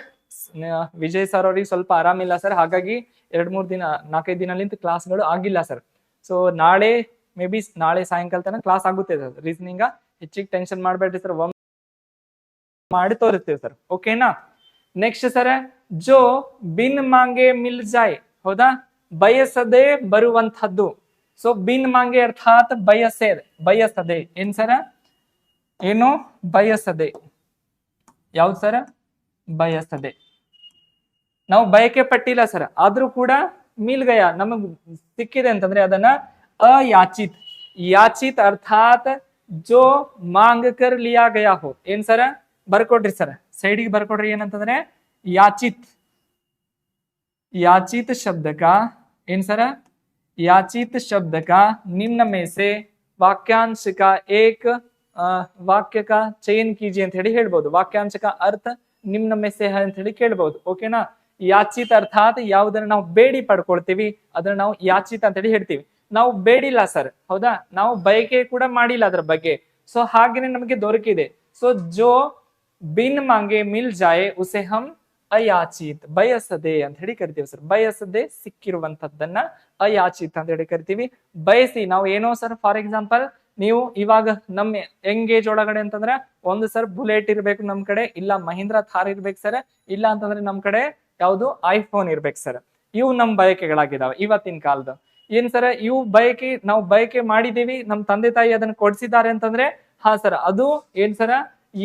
ವಿಜಯ್ ಸರ್ ಅವ್ರಿಗೆ ಸ್ವಲ್ಪ ಆರಾಮಿಲ್ಲ ಸರ್, ಹಾಗಾಗಿ 2-3 ದಿನ 4-5 ದಿನಲಿಂದ ಕ್ಲಾಸ್ಗಳು ಆಗಿಲ್ಲ ಸರ್. ಸೊ ನಾಳೆ ಮೇ ಬಿ ನಾಳೆ ಸಾಯಂಕಾಲ ತನಕ ಕ್ಲಾಸ್ ಆಗುತ್ತೆ ಸರ್. ರೀಸನಿಂಗ್ ಹೆಚ್ಚಿಗೆ ಟೆನ್ಷನ್ ಮಾಡಬೇಡ್ರಿ ಸರ್, ಮಾಡಿ ತೋರಿಸ್ತೀವಿ ಸರ್. ಓಕೆನಾ? ನೆಕ್ಸ್ಟ್ ಸರ್, ಜೋ ಬಿನ್ ಮಾಂಗೆ ಮಿಲ್ ಜಾಯ್, ಹೌದಾ? ಬಯಸದೆ ಬರುವಂತಹದ್ದು. ಸೊ ಬಿನ್ ಮಾಂಗೆ ಅರ್ಥಾತ್ ಬಯಸದೆ. ಏನ್ ಸರ? ಏನು? ಬಯಸದೆ. ಯಾವ್ದು ಸರ? ಬಯಸದೆ. ನಾವು ಬಯಕೆ ಪಟ್ಟಿಲ್ಲ ಸರ್, ಆದ್ರೂ ಕೂಡ ಮಿಲ್ ಗಯ, ನಮಗ್ ಸಿಕ್ಕಿದೆ ಅಂತಂದ್ರೆ ಅದನ್ನ ಅಯಾಚಿತ್. ಯಾಚಿತ್ ಅರ್ಥಾತ್ ಜೋ ಮಾಂಗ್ ಕರ್ ಲಿಯಾ ಗಯಾ ಹೋ. ಏನ್ ಸರ? ಬರ್ಕೊಡ್ರಿ ಸರ್, ಸೈಡಿಗೆ ಬರ್ಕೊಡ್ರಿ. ಏನಂತಂದ್ರೆ ಯಾಚಿತ್. याचित शब्द का इन सर याचित शब्द का निम्न में से वाक्यांश का एक वाक्य का चयन कीजिए ಅಂತ ಹೇಳಿ ಹೇಳ್ಬೋದು. ವಾಕ್ಯಾಂಶ का अर्थ निम्न में से है ಅಂತ ಹೇಳಿ ಕೇಳಬಹುದು. ಓಕೆನಾ? ಯಾಚಿತ್ ಅರ್ಥಾತ್ ಯಾವುದನ್ನ ನಾವು ಬೇಡಿ ಪಡ್ಕೊಳ್ತೀವಿ ಅದನ್ನ ನಾವು ಯಾಚಿತ್ ಅಂತ ಹೇಳಿ ಹೇಳ್ತೀವಿ. ನಾವು ಬೇಡಿಲ್ಲ ಸರ್, ಹೌದಾ? ನಾವು ಬಯಕೆ ಕೂಡ ಮಾಡಿಲ್ಲ ಅದ್ರ ಬಗ್ಗೆ. ಸೊ ಹಾಗೇನೆ ನಮಗೆ ದೊರಕಿದೆ. ಸೊ ಜೋ ಬಿನ್ ಮಾಂಗೆ ಮಿಲ್ ಜಾಯೆ ಉಸೆ ಹಮ್ ಅಯಾಚಿತ್, ಬಯಸದೆ ಅಂತ ಹೇಳಿ ಕರಿತೀವಿ ಸರ್. ಬಯಸದೆ ಸಿಕ್ಕಿರುವಂತದ್ದನ್ನ ಅಯಾಚಿತ್ ಅಂತ ಹೇಳಿ ಕರಿತೀವಿ. ಬಯಸಿ ನಾವು ಏನೋ ಸರ್, ಫಾರ್ ಎಕ್ಸಾಂಪಲ್ ನೀವು ಇವಾಗ ನಮ್ಮ ಎಂಗೇಜ್ ಒಳಗಡೆ ಅಂತಂದ್ರೆ ಒಂದು ಸರ್ ಬುಲೆಟ್ ಇರ್ಬೇಕು ನಮ್ ಕಡೆ, ಇಲ್ಲ ಮಹೀಂದ್ರ ಥಾರ್ ಇರ್ಬೇಕು ಸರ್, ಇಲ್ಲ ಅಂತಂದ್ರೆ ನಮ್ ಕಡೆ ಯಾವುದು ಐಫೋನ್ ಇರ್ಬೇಕು ಸರ್. ಇವು ನಮ್ ಬಯಕೆಗಳಾಗಿದಾವೆ ಇವತ್ತಿನ ಕಾಲದ. ಏನ್ ಸರ? ಇವು ಬಯಕೆ ನಾವು ಬಯಕೆ ಮಾಡಿದೀವಿ, ನಮ್ ತಂದೆ ತಾಯಿ ಅದನ್ನ ಕೊಡ್ಸಿದ್ದಾರೆ ಅಂತಂದ್ರೆ ಹಾ ಸರ್, ಅದು ಏನ್ ಸರ?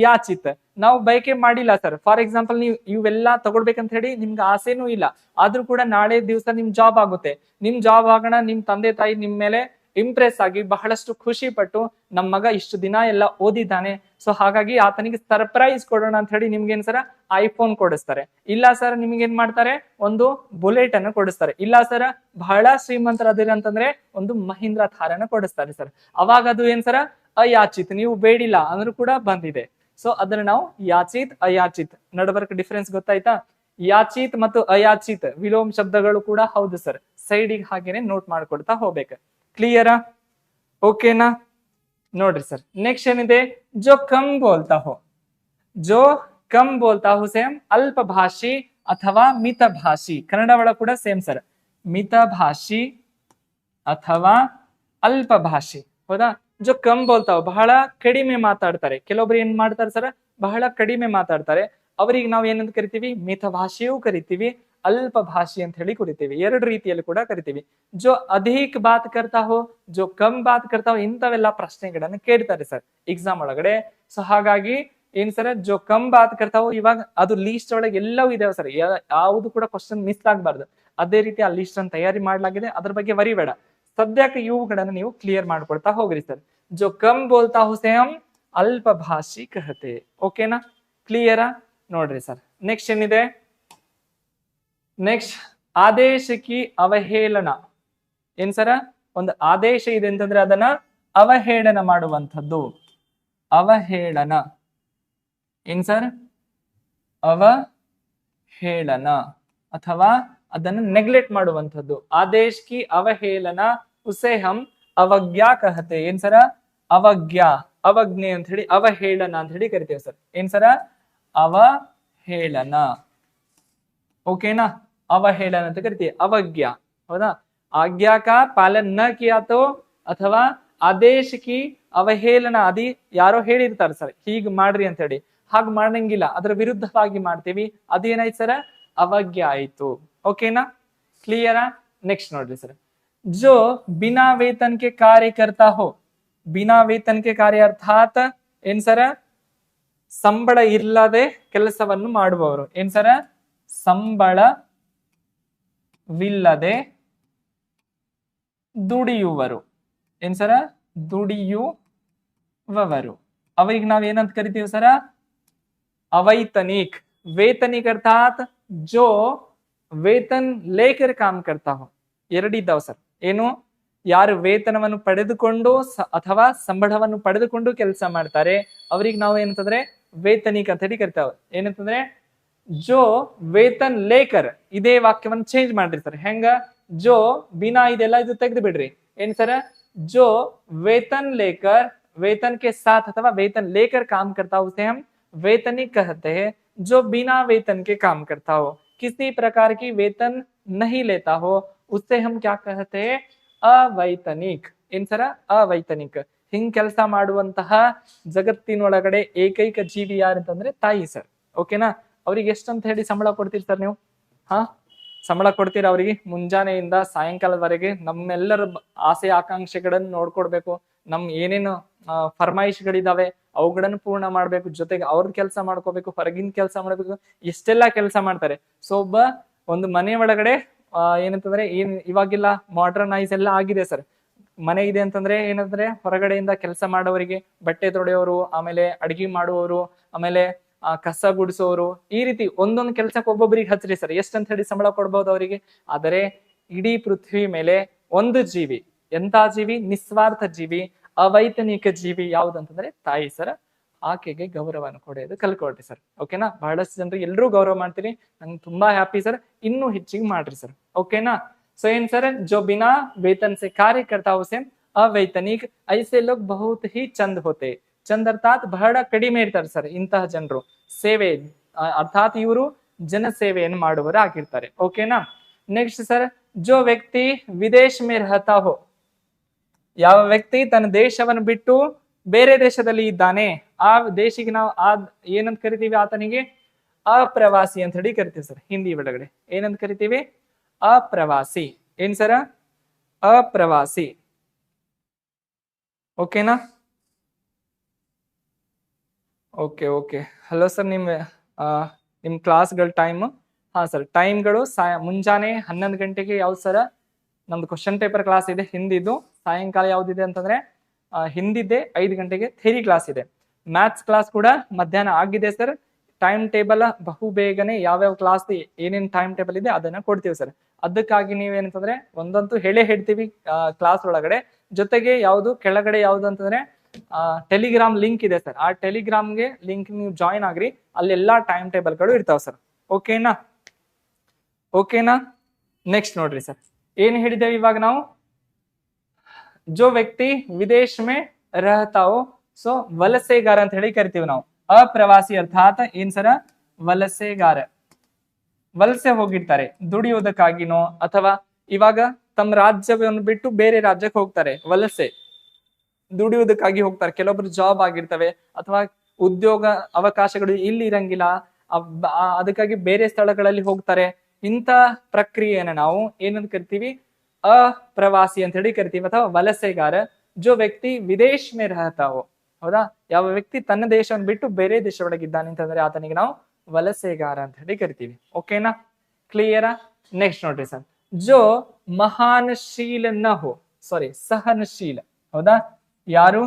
ಯಾಚಿತ್. ನಾವು ಬಯಕೆ ಮಾಡಿಲ್ಲ ಸರ್. ಫಾರ್ ಎಕ್ಸಾಂಪಲ್ ನೀವು ಇವೆಲ್ಲ ತಗೊಳ್ಬೇಕಂತ ಹೇಳಿ ನಿಮ್ಗೆ ಆಸೆನೂ ಇಲ್ಲ, ಆದ್ರೂ ಕೂಡ ನಾಳೆ ದಿವಸ ನಿಮ್ ಜಾಬ್ ಆಗುತ್ತೆ. ನಿಮ್ ಜಾಬ್ ಆಗೋಣ, ನಿಮ್ ತಂದೆ ತಾಯಿ ನಿಮ್ ಮೇಲೆ ಇಂಪ್ರೆಸ್ ಆಗಿ ಬಹಳಷ್ಟು ಖುಷಿ ಪಟ್ಟು ನಮ್ ಮಗ ಇಷ್ಟು ದಿನ ಎಲ್ಲ ಓದಿದ್ದಾನೆ, ಸೊ ಹಾಗಾಗಿ ಆತನಿಗೆ ಸರ್ಪ್ರೈಸ್ ಕೊಡೋಣ ಅಂತ ಹೇಳಿ ನಿಮ್ಗೆ ಏನ್ ಸರ? ಐಫೋನ್ ಕೊಡಿಸ್ತಾರೆ. ಇಲ್ಲ ಸರ್, ನಿಮ್ಗೆ ಏನ್ ಮಾಡ್ತಾರೆ? ಒಂದು ಬುಲೆಟ್ ಅನ್ನು ಕೊಡಿಸ್ತಾರೆ. ಇಲ್ಲ ಸರ್, ಬಹಳ ಶ್ರೀಮಂತರದಿರ ಅಂತಂದ್ರೆ ಒಂದು ಮಹೀಂದ್ರ ಥಾರ್ ಅನ್ನು ಕೊಡಿಸ್ತಾರೆ ಸರ್. ಅವಾಗ ಅದು ಏನ್ ಸರ? ಅಯಾಚಿತ್. ನೀವು ಬೇಡಿಲ್ಲ ಅಂದ್ರೂ ಕೂಡ ಬಂದಿದೆ. ಸೊ ಅದನ್ನ ನಾವು ಯಾಚಿತ್ ಅಯಾಚಿತ್ ನಡಬರ್ಕ್ ಡಿಫರೆನ್ಸ್ ಗೊತ್ತಾಯ್ತಾ? ಯಾಚಿತ್ ಮತ್ತು ಅಯಾಚಿತ್ ವಿಲೋಮ್ ಶಬ್ದಗಳು ಕೂಡ ಹೌದು ಸರ್. ಸೈಡಿಗೆ ಹಾಗೇನೆ ನೋಟ್ ಮಾಡ್ಕೊಳ್ತಾ ಹೋಗ್ಬೇಕು. ಕ್ಲಿಯರಾ? ಓಕೆನಾ? ನೋಡ್ರಿ ಸರ್, ನೆಕ್ಸ್ಟ್ ಏನಿದೆ? ಜೋ ಕಮ್ ಬೋಲ್ತಾ ಹೋ. ಜೋ ಕಮ್ ಬೋಲ್ತಾ ಹೋ ಸೇಮ್ ಅಲ್ಪ ಭಾಷಿ ಅಥವಾ ಮಿತ ಭಾಷಿ. ಕನ್ನಡ ಒಳಗ ಕೂಡ ಸೇಮ್ ಸರ್, ಮಿತ ಭಾಷಿ ಅಥವಾ ಅಲ್ಪ ಭಾಷಿ. ಹೌದಾ? ಜೋ ಕಮ್ ಬೋಲ್ತಾವ್, ಬಹಳ ಕಡಿಮೆ ಮಾತಾಡ್ತಾರೆ. ಕೆಲವೊಬ್ರು ಏನ್ ಮಾಡ್ತಾರೆ ಸರ್? ಬಹಳ ಕಡಿಮೆ ಮಾತಾಡ್ತಾರೆ. ಅವರಿಗೆ ನಾವು ಏನಂತ ಕರಿತೀವಿ? ಮಿತ ಭಾಷೆಯೂ ಕರಿತೀವಿ, ಅಲ್ಪ ಭಾಷೆ ಅಂತ ಹೇಳಿ ಕರಿತೀವಿ. ಎರಡು ರೀತಿಯಲ್ಲಿ ಕೂಡ ಕರಿತೀವಿ. ಜೋ ಅಧಿಕ್ ಬಾತ್ ಕರ್ತಾ ಹೋ, ಜೋ ಕಮ್ ಬಾತ್ ಕರ್ತಾ ಹೋ, ಇಂಥವೆಲ್ಲ ಪ್ರಶ್ನೆಗಳನ್ನ ಕೇಳ್ತಾರೆ ಸರ್ ಎಕ್ಸಾಮ್ ಒಳಗಡೆ. ಸೊ ಹಾಗಾಗಿ ಏನ್ ಸರ್? ಜೋ ಕಮ್ ಬಾತ್ ಕರ್ತಾ ಹೋ, ಇವಾಗ ಅದು ಲೀಸ್ಟ್ ಒಳಗೆ ಎಲ್ಲವೂ ಇದಾವೆ ಸರ್, ಯಾವುದು ಕೂಡ ಕ್ವಶನ್ ಮಿಸ್ ಆಗ್ಬಾರ್ದು. ಅದೇ ರೀತಿ ಆ ಲಿಸ್ಟ್ ಅನ್ನು ತಯಾರಿ ಮಾಡ್ಲಾಗಿದೆ, ಅದ್ರ ಬಗ್ಗೆ ವರಿಬೇಡ. ಸದ್ಯಕ್ಕೆ ಇವುಗಳನ್ನ ನೀವು ಕ್ಲಿಯರ್ ಮಾಡ್ಕೊಳ್ತಾ ಹೋಗ್ರಿ ಸರ್. ಜೋ ಕಮ್ ಬೋಲ್ತಾ ಹೋ ಸೆ ಹಮ್ ಅಲ್ಪ ಭಾಷಿ ಕಹತೆ. ಓಕೆನಾ? ಕ್ಲಿಯರಾ? ನೋಡ್ರಿ ಸರ್, ನೆಕ್ಸ್ಟ್ ಏನಿದೆ? ನೆಕ್ಸ್ಟ್ ಆದೇಶ ಕಿ ಅವಹೇಳನ. ಏನ್ ಸರ? ಒಂದು ಆದೇಶ ಇದೆ ಅಂತಂದ್ರೆ ಅದನ್ನ ಅವಹೇಳನ ಮಾಡುವಂಥದ್ದು. ಅವಹೇಳನ ಏನ್ ಸರ್? ಅವಹೇಳನ ಅಥವಾ ಅದನ್ನು ನೆಗ್ಲೆಕ್ಟ್ ಮಾಡುವಂಥದ್ದು. ಆದೇಶ ಕಿ ಅವಹೇಳನ ಉಸೆ ಹಮ್ ಅವಜ್ಞಾ ಕಹತೆ. ಏನ್ ಸರ? ಅವಜ್ಞಾ, ಅವಜ್ಞೆ ಅಂತ ಹೇಳಿ ಅವಹೇಳನ ಅಂತ ಹೇಳಿ ಕರಿತೇವೆ ಸರ್. ಏನ್ ಸರ? ಅವಹೇಳನ. ಓಕೆನಾ? ಅವಹೇಳನ ಅಂತ ಕರಿತೀವಿ. ಅವಜ್ಞಾ, ಹೌದಾ? ಆಜ್ಞಾ ಕಾ ಪಾಲನ್ ನ ಕಿಯಾ ತೋ ಅಥವಾ ಆದೇಶ ಕಿ ಅವಹೇಳನ, ಅದಿ ಯಾರೋ ಹೇಳಿರ್ತಾರೆ ಸರ್ ಹೀಗ್ ಮಾಡ್ರಿ ಅಂತ ಹೇಳಿ, ಹಾಗೆ ಮಾಡಂಗಿಲ್ಲ, ಅದ್ರ ವಿರುದ್ಧವಾಗಿ ಮಾಡ್ತೀವಿ, ಅದೇನಾಯ್ತು ಸರ? ಅವಜ್ಞಾ ಆಯ್ತು. ಓಕೆನಾ? ಕ್ಲಿಯರಾ? ನೆಕ್ಸ್ಟ್ ನೋಡ್ರಿ ಸರ್, ಜೋ ಬಿನಾ ವೇತನ್ ಕೆ ಕಾರ್ಯ ಕರ್ತಾ ಹೋ. ಬಿನಾ ವೇತನ್ ಕೆ ಕಾರ್ಯ ಅರ್ಥಾತ್ ಏನ್ ಸರ? ಸಂಬಳ ಇಲ್ಲದೆ ಕೆಲಸವನ್ನು ಮಾಡುವವರು. ಏನ್ ಸರ? ಸಂಬಳವಿಲ್ಲದೆ ದುಡಿಯುವರು. ಏನ್ ಸರ? ದುಡಿಯುವವರು. ಅವರಿಗೆ ನಾವ್ ಏನಂತ ಕರಿತೀವಿ ಸರ? अवैतनिक. वेतनिक अर्थात जो वेतन लेकर काम करता हो. ಎರಡಿದ್ದಾವ ಸರ್. ಏನು? ಯಾರು ವೇತನವನ್ನು ಪಡೆದುಕೊಂಡು ಅಥವಾ ಸಂಬಳವನ್ನು ಪಡೆದುಕೊಂಡು ಕೆಲಸ ಮಾಡ್ತಾರೆ ಅವ್ರಿಗೆ ನಾವು ಏನಂತಂದ್ರೆ ವೇತನಿಕ್ ಅಂತ ಹೇಳಿ ಕರಿತಾವ. ಏನಂತಂದ್ರೆ ಜೋ ವೇತನ್ ಲೇಕರ್. ಇದೇ ವಾಕ್ಯವನ್ನು ಚೇಂಜ್ ಮಾಡ್ರಿ ಸರ್. ಹೆಂಗ? ಜೋ ಬಿನಾ ಇದೆಲ್ಲ ಇದು ತೆಗೆದು ಬಿಡ್ರಿ. ಏನ್ ಸರ? ಜೋ ವೇತನ್ ಲೇಕರ್, वेतन के साथ अथवा वेतन लेकर काम करता हो उसे हम वेतनिक कहते हैं. जो बिना वेतन के काम करता हो, किसी प्रकार की वेतन नहीं लेता हो, उससे हम क्या कहते हैं? ಅವೈತನಿಕ್. ಏನ್ ಸರ? ಅವೈತನಿಕ್. ಹಿಂಗ್ ಕೆಲಸ ಮಾಡುವಂತಹ ಜಗತ್ತಿನೊಳಗಡೆ ಏಕೈಕ ಜೀವಿ ಯಾರಂತಂದ್ರೆ ತಾಯಿ ಸರ್. ಓಕೆನಾ? ಅವ್ರಿಗೆ ಎಷ್ಟಂತ ಹೇಳಿ ಸಂಬಳ ಕೊಡ್ತೀರಿ ಸರ್ ನೀವು? ಸಂಬಳ ಕೊಡ್ತೀರ ಅವ್ರಿಗೆ ಮುಂಜಾನೆಯಿಂದ ಸಾಯಂಕಾಲದವರೆಗೆ. ನಮ್ಮೆಲ್ಲರ ಆಸೆ ಆಕಾಂಕ್ಷೆಗಳನ್ನು ನೋಡ್ಕೊಡ್ಬೇಕು. ನಮ್ ಏನೇನು ಫರ್ಮಾಯಿಷ್ಗಳಿದಾವೆ ಅವುಗಳನ್ನು ಪೂರ್ಣ ಮಾಡ್ಬೇಕು. ಜೊತೆಗೆ ಅವ್ರದ್ದು ಕೆಲಸ ಮಾಡ್ಕೋಬೇಕು, ಹೊರಗಿನ ಕೆಲಸ ಮಾಡ್ಬೇಕು. ಎಷ್ಟೆಲ್ಲಾ ಕೆಲಸ ಮಾಡ್ತಾರೆ. ಸೊ ಒಂದು ಮನೆ ಒಳಗಡೆ ಏನಂತಂದ್ರೆ ಇವಾಗೆಲ್ಲ ಮಾಡರ್ನೈಸ್ ಎಲ್ಲ ಆಗಿದೆ ಸರ್. ಮನೆ ಇದೆ ಅಂತಂದ್ರೆ ಏನಂದ್ರೆ ಹೊರಗಡೆಯಿಂದ ಕೆಲಸ ಮಾಡೋವರಿಗೆ, ಬಟ್ಟೆ ತೊಳೆಯೋರು, ಆಮೇಲೆ ಅಡಿಗೆ ಮಾಡುವವರು, ಆಮೇಲೆ ಕಸ ಗುಡಿಸೋರು, ಈ ರೀತಿ ಒಂದೊಂದು ಕೆಲ್ಸಕ್ಕೆ ಒಬ್ಬೊಬ್ಬರಿಗೆ ಹಚ್ಚ್ರಿ ಸರ್. ಎಷ್ಟಂತ ಹೇಳಿ ಸಂಬಳ ಕೊಡ್ಬೋದು ಅವರಿಗೆ. ಆದರೆ ಇಡೀ ಪೃಥ್ವಿ ಮೇಲೆ ಒಂದು ಜೀವಿ, ಎಂತ ಜೀವಿ? ನಿಸ್ವಾರ್ಥ ಜೀವಿ, ಅವೈತನಿಕ ಜೀವಿ ಯಾವ್ದಂತಂದ್ರೆ ತಾಯಿ ಸರ್. ಆಕೆಗೆ ಗೌರವವನ್ನು ಕೊಡೋದು ಕಲ್ಕೊಳ್ರಿ ಸರ್. ಓಕೆನಾ? ಬಹಳಷ್ಟು ಜನರಿಗೆ ಎಲ್ಲರೂ ಗೌರವ ಮಾಡ್ತೀರಿ, ನಂಗೆ ತುಂಬಾ ಹ್ಯಾಪಿ ಸರ್. ಇನ್ನೂ ಹೆಚ್ಚಿಗೆ ಮಾಡ್ರಿ ಸರ್. ಓಕೆನಾ? ಸೊ ಏನ್ ಸರ್? ಜೋ ಬಿನಾ ವೇತನ್ से कार्य करता उसे ಅವೈತನಿक. ऐसे लोग बहुत ही चंद होते. ಚಂದ್ ಅರ್ಥಾತ್ ಬಹಳ ಕಡಿಮೆ ಇರ್ತಾರೆ ಸರ್ ಇಂತಹ ಜನರು. ಸೇವೆ ಅರ್ಥಾತ್ ಇವರು ಜನ ಸೇವೆಯನ್ನು ಮಾಡುವವರು ಆಗಿರ್ತಾರೆ. ಓಕೆನಾ? ನೆಕ್ಸ್ಟ್ ಸರ್, ಜೋ ವ್ಯಕ್ತಿ ವಿದೇಶ ಮೇ ರಹತಾ ಹೋ. ಯಾವ ವ್ಯಕ್ತಿ ತನ್ನ ದೇಶವನ್ನು ಬಿಟ್ಟು ಬೇರೆ ದೇಶದಲ್ಲಿ ಇದ್ದಾನೆ, ಆ ದೇಶಿಗೆ ನಾವು ಏನಂತ ಕರಿತೀವಿ? ಆತನಿಗೆ ಅಪ್ರವಾಸಿ ಅಂತ ಹೇಳಿ ಕರಿತೀವಿ ಸರ್. ಹಿಂದಿ ಒಳಗಡೆ ಏನಂತ ಕರಿತೀವಿ? ಅಪ್ರವಾಸಿ. ಏನ್ ಸರ? ಅಪ್ರವಾಸಿ. ಓಕೆನಾ? Okay okay. ಹಲೋ ಸರ್, ನಿಮ್ ಕ್ಲಾಸ್ಗಳ ಟೈಮ್? ಸರ್, ಟೈಮ್ಗಳು ಮುಂಜಾನೆ 11 ಗಂಟೆಗೆ ಯಾವ್ದು ಸರ? ನಮ್ದು ಕ್ವಶನ್ ಪೇಪರ್ ಕ್ಲಾಸ್ ಇದೆ ಹಿಂದಿದು. ಸಾಯಂಕಾಲ ಯಾವ್ದಿದೆ ಅಂತಂದ್ರೆ ಹಿಂದಿದ್ದೆ 5 ಗಂಟೆಗೆ ಥಿಯರಿ ಕ್ಲಾಸ್ ಇದೆ. ಮ್ಯಾಥ್ಸ್ ಕ್ಲಾಸ್ ಕೂಡ ಮಧ್ಯಾಹ್ನ ಆಗಿದೆ ಸರ್. ಟೈಮ್ ಟೇಬಲ್ ಬಹು ಬೇಗನೆ ಯಾವ್ಯಾವ ಕ್ಲಾಸ್ ಏನೇನ್ ಟೈಮ್ ಟೇಬಲ್ ಇದೆ ಅದನ್ನ ಕೊಡ್ತೀವಿ ಸರ್. ಅದಕ್ಕಾಗಿ ನೀವೇನಂತಂದ್ರೆ ಒಂದಂತೂ ಹೇಳ್ತೀವಿ ಕ್ಲಾಸ್ ಒಳಗಡೆ. ಜೊತೆಗೆ ಯಾವ್ದು ಕೆಳಗಡೆ ಯಾವ್ದು ಅಂತಂದ್ರೆ ಟೆಲಿಗ್ರಾಮ್ ಲಿಂಕ್ ಇದೆ ಸರ್. ಆ ಟೆಲಿಗ್ರಾಮ್ಗೆ ಲಿಂಕ್ ನೀವು ಜಾಯಿನ್ ಆಗ್ರಿ, ಅಲ್ಲೆಲ್ಲಾ ಟೈಮ್ ಟೇಬಲ್ಗಳು ಇರ್ತಾವ ಸರ್. ಓಕೆನಾ? ಓಕೆನಾ? ನೆಕ್ಸ್ಟ್ ನೋಡ್ರಿ ಸರ್, ಏನ್ ಹೇಳಿದ್ದೇವೆ ಇವಾಗ ನಾವು? ಜೋ ವ್ಯಕ್ತಿ ವಿದೇಶ ಮೇ ರಹತಾವೋ, ಸೊ ವಲಸೆಗಾರ ಅಂತ ಹೇಳಿ ಕರಿತೀವಿ ನಾವು. ಅಪ್ರವಾಸಿ ಅರ್ಥಾತ್ ಏನ್ ಸರ? ವಲಸೆಗಾರ. ವಲಸೆ ಹೋಗಿರ್ತಾರೆ ದುಡಿಯೋದಕ್ಕಾಗಿನೋ, ಅಥವಾ ಇವಾಗ ತಮ್ಮ ರಾಜ್ಯವನ್ನು ಬಿಟ್ಟು ಬೇರೆ ರಾಜ್ಯಕ್ಕೆ ಹೋಗ್ತಾರೆ. ವಲಸೆ ದುಡಿಯೋದಕ್ಕಾಗಿ ಹೋಗ್ತಾರೆ. ಕೆಲವೊಬ್ರು ಜಾಬ್ ಆಗಿರ್ತವೆ ಅಥವಾ ಉದ್ಯೋಗ ಅವಕಾಶಗಳು ಇಲ್ಲಿ ಇರಂಗಿಲ್ಲ, ಅದಕ್ಕಾಗಿ ಬೇರೆ ಸ್ಥಳಗಳಲ್ಲಿ ಹೋಗ್ತಾರೆ. ಇಂಥ ಪ್ರಕ್ರಿಯೆಯನ್ನ ನಾವು ಏನಂತ ಕರಿತೀವಿ? ಅಪ್ರವಾಸಿ ಅಂತ ಹೇಳಿ ಕರಿತೀವಿ, ಅಥವಾ ವಲಸೆಗಾರ. ಜೋ ವ್ಯಕ್ತಿ ವಿದೇಶ ಮೇ ರಹತಾವೋ. ಹೌದಾ? ಯಾವ ವ್ಯಕ್ತಿ ತನ್ನ ದೇಶವನ್ನು ಬಿಟ್ಟು ಬೇರೆ ದೇಶ ಒಳಗಿದ್ದಾನೆ ಅಂತಂದ್ರೆ ಆತನಿಗೆ ನಾವು ವಲಸೆಗಾರ ಅಂತ ಹೇಳಿ ಕರಿತೀವಿ. ಓಕೆನಾ? ಕ್ಲಿಯರಾ? ನೆಕ್ಸ್ಟ್ ನೋಡ್ರಿ ಸರ್, ಜೋ ಮಹಾನಶೀಲ ನ ಹೋ, ಸಾರಿ ಸಹನಶೀಲ. ಹೌದಾ? ಯಾರು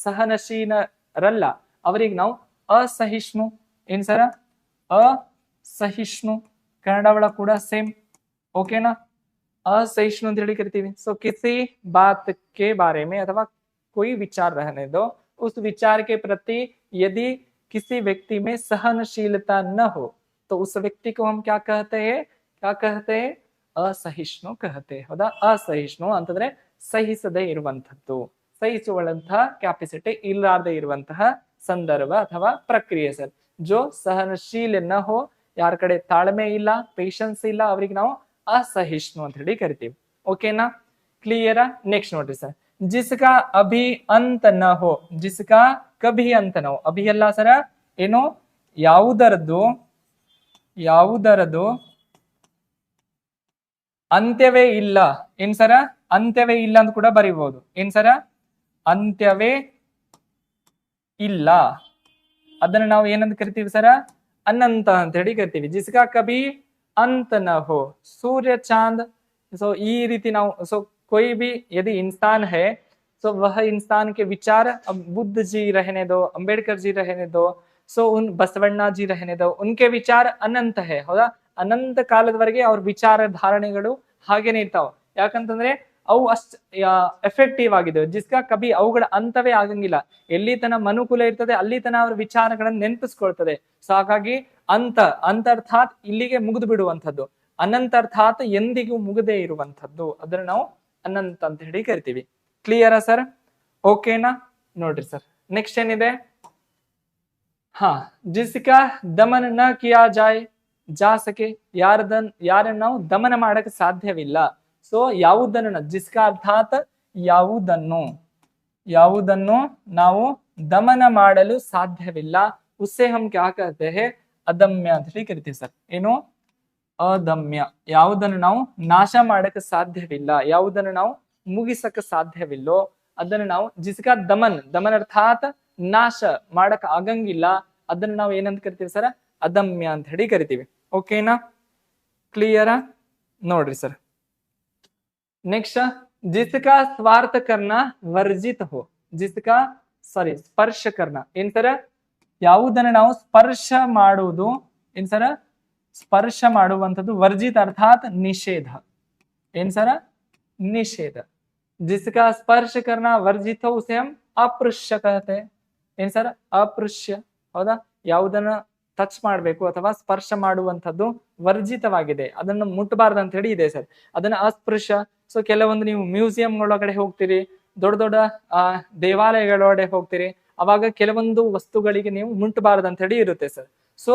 ಸಹನಶೀಲರಲ್ಲ ಅವರಿಗೆ ನಾವು ಅಸಹಿಷ್ಣು. ಏನ್ ಸರ? ಅಸಹಿಷ್ಣು. ಕನ್ನಡ ಒಳಗ ಕೂಡ ಸೇಮ್. ಓಕೆನಾ? असहिष्णु ಅಂತ ಹೇಳಿ ಕರಿತೀವಿ. ಸೊ किसी बात के बारे में अथवा कोई विचार रहने दो, उस विचार के प्रति यदि किसी व्यक्ति में सहनशीलता न हो तो उस व्यक्ति को हम क्या कहते हैं? असहिष्णु कहते हैं. ಹೌದಾ? ಅಸಹಿಷ್ಣು ಅಂತಂದ್ರೆ ಸಹಿಸದೇ ಇರುವಂತದ್ದು, ಸಹಿಸುವಂತಹ ಕ್ಯಾಪಾಸಿಟಿ ಇಲ್ಲದೆ ಇರುವಂತಹ ಸಂದರ್ಭ ಅಥವಾ ಪ್ರಕ್ರಿಯೆ ಸರ್. ಜೋ ಸಹನಶೀಲ ನ ಹೋ, ಯಾರ ಕಡೆ ತಾಳ್ಮೆ ಇಲ್ಲ, ಪೇಷನ್ಸ್ ಇಲ್ಲ, ಅವ್ರಿಗೆ ನಾವು असहिष्णु ಅಂತ ಹೇಳಿ ಕರಿತೀವಿ. ಓಕೆನಾ? ಕ್ಲಿಯರಾ? ನೆಕ್ಸ್ಟ್ ನೋಡ್ರಿ ಸರ್, ಜಿಸ್ಕಾ ಅಭಿ ಅಂತ ನ ಹೋ. ಜಿಸ್ಕಾ ಕಭಿ ಅಂತ ನೋ. ಅಭಿ ಅಲ್ಲ ಸರ, ಏನು? ಯಾವುದರದು ಅಂತ್ಯವೇ ಇಲ್ಲ. ಏನ್ ಸರ? ಅಂತ್ಯವೇ ಇಲ್ಲ ಅಂತ ಕೂಡ ಬರೀಬಹುದು. ಏನ್ ಸರ? ಅಂತ್ಯವೇ ಇಲ್ಲ. ಅದನ್ನ ನಾವು ಏನಂತ ಕರಿತೀವಿ ಸರ? ಅನಂತ ಅಂತ ಹೇಳಿ ಕರಿತೀವಿ. ಜಿಸ್ಕಾ ಕಭಿ ಅಂತ ನ ಹೋ. ಸೂರ್ಯ ಚಾಂದ್. ಸೊ ಈ ರೀತಿ ನಾವು कोई भी यदि इंसान है तो वह इंसान के विचार, अब बुद्ध जी रहने दो, अंबेडकर जी रहने दो, सो उन बसवಣ್ಣ जी रहने दो, उनके विचार अनंत है, ಹೌದಾ? ಅನಂತ ಕಾಲದವರೆಗೆ ಅವ್ರ ವಿಚಾರ ಧಾರಣೆಗಳು ಹಾಗೇನೆ ಇರ್ತಾವ. ಯಾಕಂತಂದ್ರೆ ಅವು ಅಷ್ಟ್ ಎಫೆಕ್ಟಿವ್ ಆಗಿದೆ, ಜಿಸ್ಕಾ ಕಬಿ ಅವುಗಳ ಅಂತವೇ ಆಗಂಗಿಲ್ಲ. ಎಲ್ಲಿ ತನ ಮನುಕುಲ ಇರ್ತದೆ ಅಲ್ಲಿ ತನ ಅವ್ರ ವಿಚಾರಗಳನ್ನ ನೆನಪಿಸ್ಕೊಳ್ತದೆ. ಸೊ ಹಾಗಾಗಿ ಅಂತರ್ಥಾತ್ ಇಲ್ಲಿಗೆ ಮುಗಿದು ಬಿಡುವಂಥದ್ದು, ಅನಂತರ್ಥಾತ್ ಎಂದಿಗೂ ಮುಗದೇ ಇರುವಂಥದ್ದು, ಅದನ್ನ ನಾವು ಅನಂತ ಅಂತ ಹೇಳಿ ಕರಿತೀವಿ. ಕ್ಲಿಯರಾ ಸರ್? ಓಕೆನಾ? ನೋಡ್ರಿ ಸರ್, ನೆಕ್ಸ್ಟ್ ಏನಿದೆ? ಹಾ, ಜಿಸ್ಕಾ ದಮನ ನ ಕಿಯಾ ಜಾ ಸಕೆ, ಯಾರನ್ನ ನಾವು ದಮನ ಮಾಡಕ್ ಸಾಧ್ಯವಿಲ್ಲ. ಸೊ ಯಾವುದನ್ನ, ಜಿಸ್ಕಾ ಅರ್ಥಾತ್ ಯಾವುದನ್ನು ನಾವು ದಮನ ಮಾಡಲು ಸಾಧ್ಯವಿಲ್ಲ, ಉಸ್ಸೆ ಹಮ್ ಕ್ಯಾ ಕಹತೆ ಹೈ, ಅದಮ್ಯ ಅಂತ ಹೇಳಿ ಕರಿತೀವಿ ಸರ್. ಏನು? ಅದಮ್ಯ. ಯಾವುದನ್ನು ನಾವು ನಾಶ ಮಾಡಕ್ ಸಾಧ್ಯವಿಲ್ಲ, ಯಾವುದನ್ನು ನಾವು ಮುಗಿಸಕ್ ಸಾಧ್ಯವಿಲ್ಲೋ ಅದನ್ನ ನಾವು ಜಿಸ್ಕಾ ದಮನ್ ಅರ್ಥಾತ್ ನಾಶ ಮಾಡಕ್ ಆಗಂಗಿಲ್ಲ, ಅದನ್ನ ನಾವು ಏನಂತ ಕರಿತೀವಿ ಸರ್? ಅದಮ್ಯ ಅಂತ ಹೇಳಿ ಕರಿತೀವಿ. ಓಕೆನಾ? ಕ್ಲಿಯರಾ? ನೋಡ್ರಿ ಸರ್, ನೆಕ್ಸ್ಟ್ ಜಿಸ್ಕಾ ಸ್ವಾರ್ಥ ಕರ್ನ ವರ್ಜಿತ ಹೋ, ಸ್ಪರ್ಶ ಕರ್ನ ಏನ್ ಸರ? ಯಾವುದನ್ನ ನಾವು ಸ್ಪರ್ಶ ಮಾಡುವುದು, ಏನ್ ಸರ? ಸ್ಪರ್ಶ ಮಾಡುವಂಥದ್ದು. ವರ್ಜಿತ ಅರ್ಥಾತ್ ನಿಷೇಧ, ಏನ್ ಸರ? ನಿಷೇಧ. ಜಿಸ್ಕಾ ಸ್ಪರ್ಶ ಕರ್ನ ವರ್ಜಿತ ಹೋ ಉಸೆ ಹಮ್ ಅಪೃಶ್ಯ ಕಹತೆ, ಏನ್ ಸರ್? ಅಪೃಶ್ಯ, ಹೌದಾ? ಯಾವುದನ್ನ ಟಚ್ ಮಾಡಬೇಕು ಅಥವಾ ಸ್ಪರ್ಶ ಮಾಡುವಂಥದ್ದು ವರ್ಜಿತವಾಗಿದೆ, ಅದನ್ನು ಮುಟ್ಟಬಾರ್ದು ಅಂತ ಹೇಳಿ ಇದೆ ಸರ್, ಅದನ್ನ ಅಸ್ಪೃಶ್ಯ. ಸೊ ಕೆಲವೊಂದು ನೀವು ಮ್ಯೂಸಿಯಂ ಒಳಗಡೆ ಹೋಗ್ತೀರಿ, ದೊಡ್ಡ ದೊಡ್ಡ ದೇವಾಲಯಗಳೊಳಗಡೆ ಹೋಗ್ತೀರಿ, ಅವಾಗ ಕೆಲವೊಂದು ವಸ್ತುಗಳಿಗೆ ನೀವು ಮುಟ್ಟಬಾರದು ಅಂತ ಹೇಳಿ ಇರುತ್ತೆ ಸರ್. ಸೊ